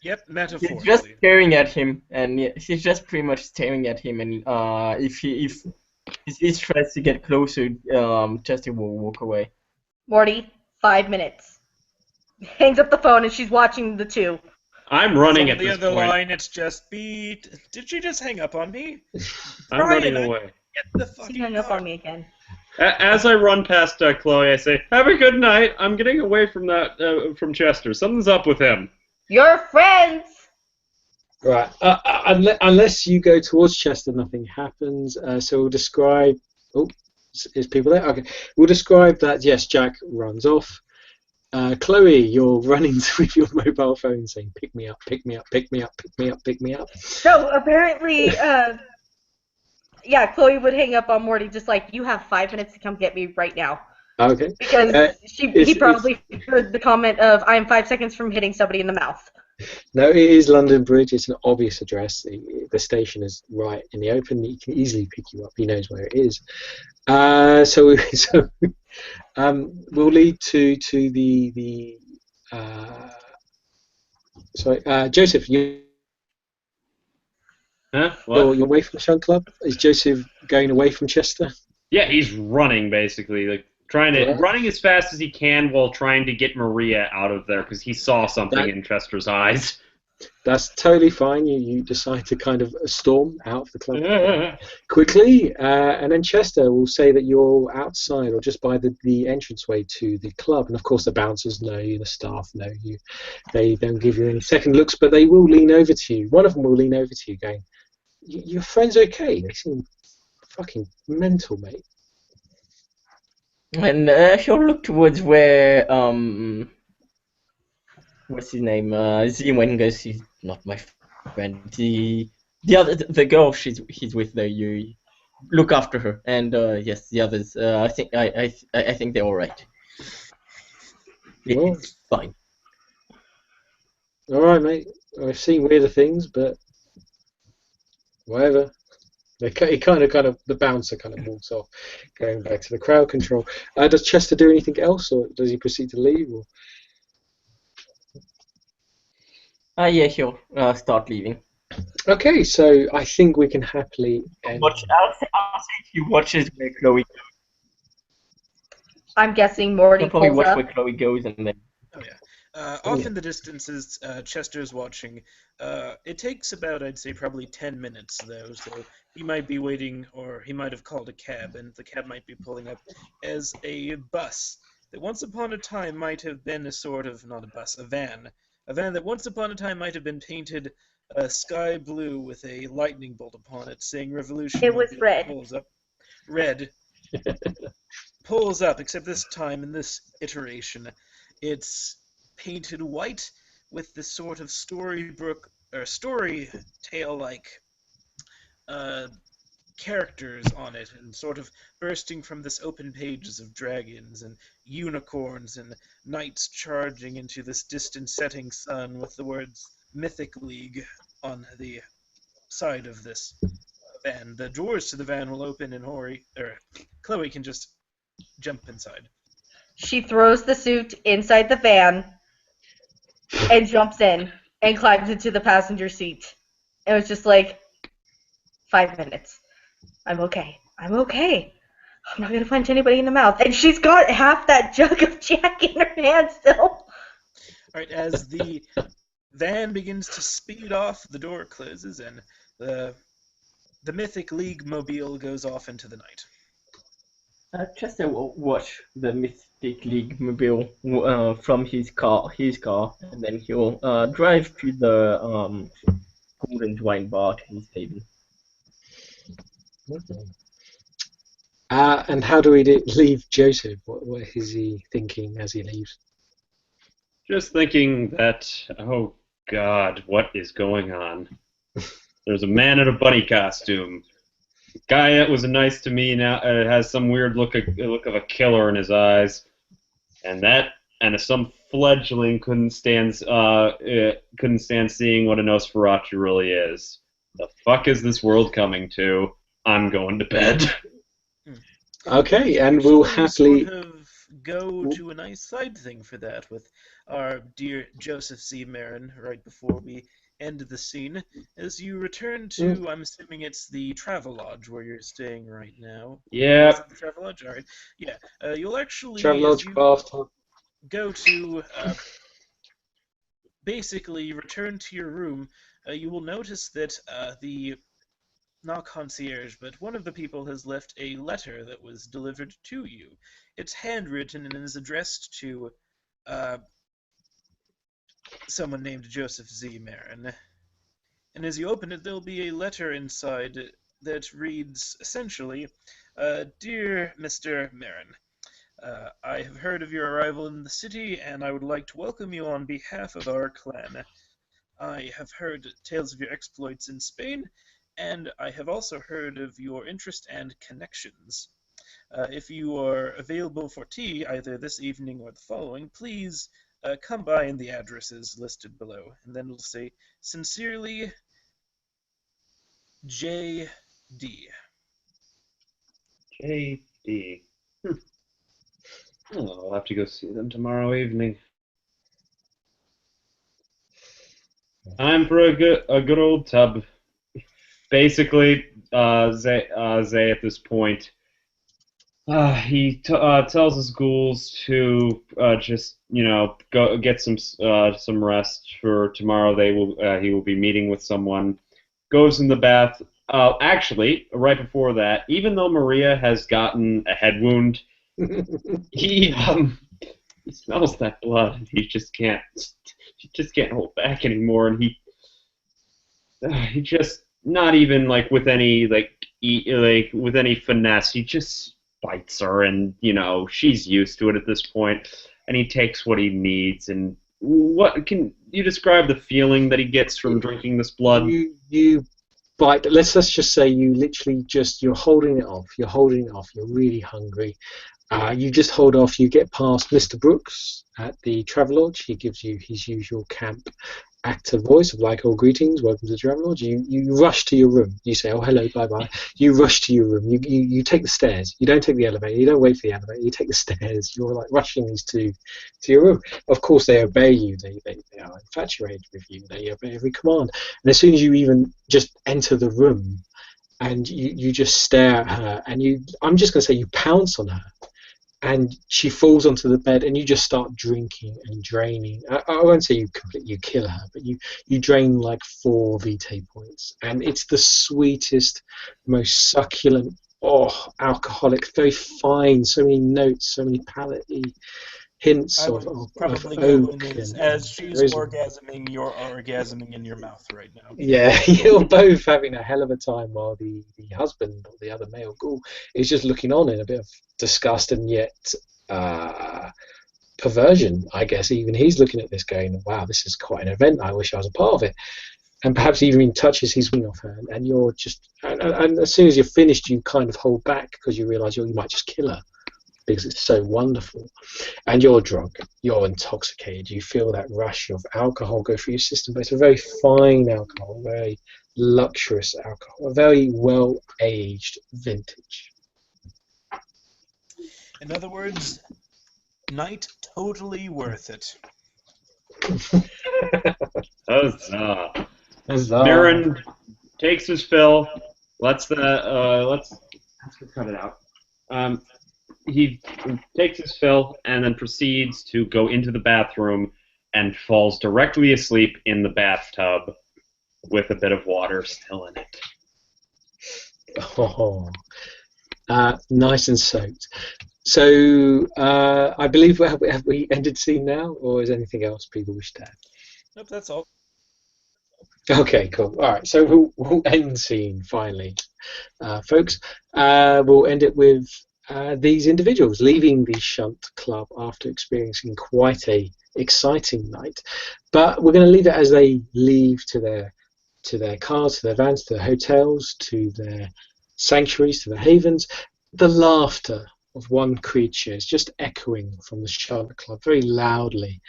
Yep, He's metaphorically. just staring at him, and he's just pretty much staring at him. And if he tries to get closer, Chester will walk away. Morty, 5 minutes. Hangs up the phone and she's watching the two. I'm running On at the this other point. line, it's just beat. Did she just hang up on me? I'm Brian, running away. Get the She fucking hung up car. on me again. As I run past Chloe, I say, "Have a good night. I'm getting away from from Chester. Something's up with him." You're friends! Right. Unless you go towards Chester, nothing happens. So we'll describe. Oh, is people there? Okay. We'll describe that. Yes, Jack runs off. Chloe, you're running with your mobile phone, saying, "Pick me up, pick me up, pick me up, pick me up, pick me up." So apparently, yeah, Chloe would hang up on Morty just like, you have 5 minutes to come get me right now. Okay. Because he probably heard the comment of, I'm 5 seconds from hitting somebody in the mouth. No, it is London Bridge. It's an obvious address. The station is right in the open. He can easily pick you up. He knows where it is. So we'll lead to the sorry, Joseph. Huh? What? You're away from the Shunt Club. Is Joseph going away from Chester? Yeah, he's running basically, like running as fast as he can while trying to get Maria out of there because he saw something in Chester's eyes. That's totally fine. You decide to kind of storm out of the club quickly, and then Chester will say that you're outside or just by the entranceway to the club. And of course, the bouncers know you, the staff know you. They don't give you any second looks, but they will lean over to you. One of them will lean over to you, going, "Your friend's okay? They seem fucking mental, mate." And he'll look towards where what's his name? Z1 goes. He's not my friend. The girl he's with there. You look after her, and yes, the others. I think they're all right. Well, It's fine. All right, mate. I've seen weirder things, but whatever. He kind of the bouncer kind of walks off, going back to the crowd control. Does Chester do anything else, or does he proceed to leave? Or? Yeah, he'll start leaving. Okay, so I think we can happily end. I'll say he watches where Chloe goes. I'm guessing Morty He'll probably pulls watch up. where Chloe goes and then. Oh yeah. Off in the distance is Chester's watching. It takes about, I'd say, probably 10 minutes though, so he might be waiting, or he might have called a cab, and the cab might be pulling up as a bus that once upon a time might have been a sort of, not a bus, a van that once upon a time might have been painted sky blue with a lightning bolt upon it, saying "Revolution." It was red. Pulls up, red. Pulls up, except this time in this iteration, it's painted white with this sort of storybook or story tale like characters on it, and sort of bursting from this open pages of dragons and unicorns and knights charging into this distant setting sun with the words Mythic League on the side of this van. The doors to the van will open and Chloe can just jump inside. She throws the suit inside the van and jumps in and climbs into the passenger seat. It was just like 5 minutes. I'm okay. I'm not gonna punch anybody in the mouth. And she's got half that jug of Jack in her hand still. Alright, as the van begins to speed off, the door closes and the Mythic League mobile goes off into the night. Chester will watch the Mystic League mobile from his car, and then he'll drive to the Golden Wine Bar to his table. And how do we leave Joseph? What is he thinking as he leaves? Just thinking that, oh God, what is going on? There's a man in a bunny costume. The guy that was nice to me now has some weird look of a killer in his eyes, and some fledgling couldn't stand seeing what a Nosferatu really is. The fuck is this world coming to? I'm going to bed. Okay, and we'll happily sort of go to a nice side thing for that with our dear Joseph C. Marin right before we end the scene. As you return to, I'm assuming it's the Travelodge where you're staying right now. Yeah. Is it the Travelodge? All right. Yeah. You'll actually Travelodge bathtub. Go to basically return to your room. You will notice that the not concierge, but one of the people has left a letter that was delivered to you. It's handwritten and is addressed to someone named Joseph Z. Marin. And as you open it, there'll be a letter inside that reads essentially, Dear Mr. Marin, I have heard of your arrival in the city, and I would like to welcome you on behalf of our clan. I have heard tales of your exploits in Spain, and I have also heard of your interest and connections. If you are available for tea, either this evening or the following, please come by in the addresses listed below. And then we'll say, Sincerely, J.D. J.D. Oh, I'll have to go see them tomorrow evening. Time for a good old tub. Basically, Zay at this point, he tells his ghouls to just go get some rest for tomorrow. He will be meeting with someone. Goes in the bath. Actually, right before that, even though Maria has gotten a head wound, he smells that blood. And he just can't hold back anymore, and he just. Not even with any with any finesse. He just bites her, and she's used to it at this point. And he takes what he needs. And what can you describe the feeling that he gets from drinking this blood? You bite. Let's just say you literally you're holding it off. You're holding it off. You're really hungry. You just hold off. You get past Mr. Brooks at the Travelodge. He gives you his usual camp actor voice of like, "Oh, greetings, welcome to Travelodge." You rush to your room. You say, "Oh, hello, bye bye." You rush to your room. You take the stairs. You don't take the elevator. You don't wait for the elevator. You take the stairs. You're like rushing these two to your room. Of course, they obey you. They are infatuated with you. They obey every command. And as soon as you even just enter the room, and you just stare at her, and I'm just going to say you pounce on her, and she falls onto the bed, and you just start drinking and draining. I won't say you kill her, but you drain like 4 vitae points, and it's the sweetest, most succulent, alcoholic, very fine, so many notes, so many palatey hints I would of probably go oak in and as she's resin. orgasming, you're orgasming in your mouth right now. Yeah, you're both having a hell of a time while the husband or the other male ghoul is just looking on in a bit of disgust and yet perversion, I guess. Even he's looking at this going, wow, this is quite an event. I wish I was a part of it. And perhaps even touches his wing off her. And you're just, and as soon as you're finished, you kind of hold back because you realise you might just kill her because it's so wonderful. And you're drunk, you're intoxicated, you feel that rush of alcohol go through your system, but it's a very fine alcohol, very luxurious alcohol, a very well-aged vintage. In other words, night totally worth it. Huzzah. Mirren takes his fill, let's cut it out. He takes his fill and then proceeds to go into the bathroom and falls directly asleep in the bathtub with a bit of water still in it. Oh, nice and soaked. So I believe have we ended scene now, or is anything else people wish to add? Nope, that's all. Okay, cool. All right, so we'll end scene finally, folks. We'll end it with these individuals leaving the Shunt Club after experiencing quite a exciting night. But we're going to leave it as they leave to their cars, to their vans, to their hotels, to their sanctuaries, to their havens. The laughter of one creature is just echoing from the Shunt Club very loudly,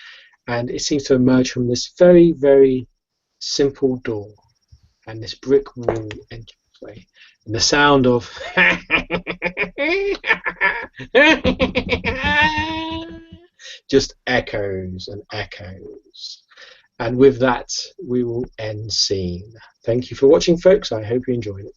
and it seems to emerge from this very, very simple door and this brick wall entranceway, and the sound of just echoes and echoes. And with that, we will end scene. Thank you for watching, folks. I hope you enjoyed it.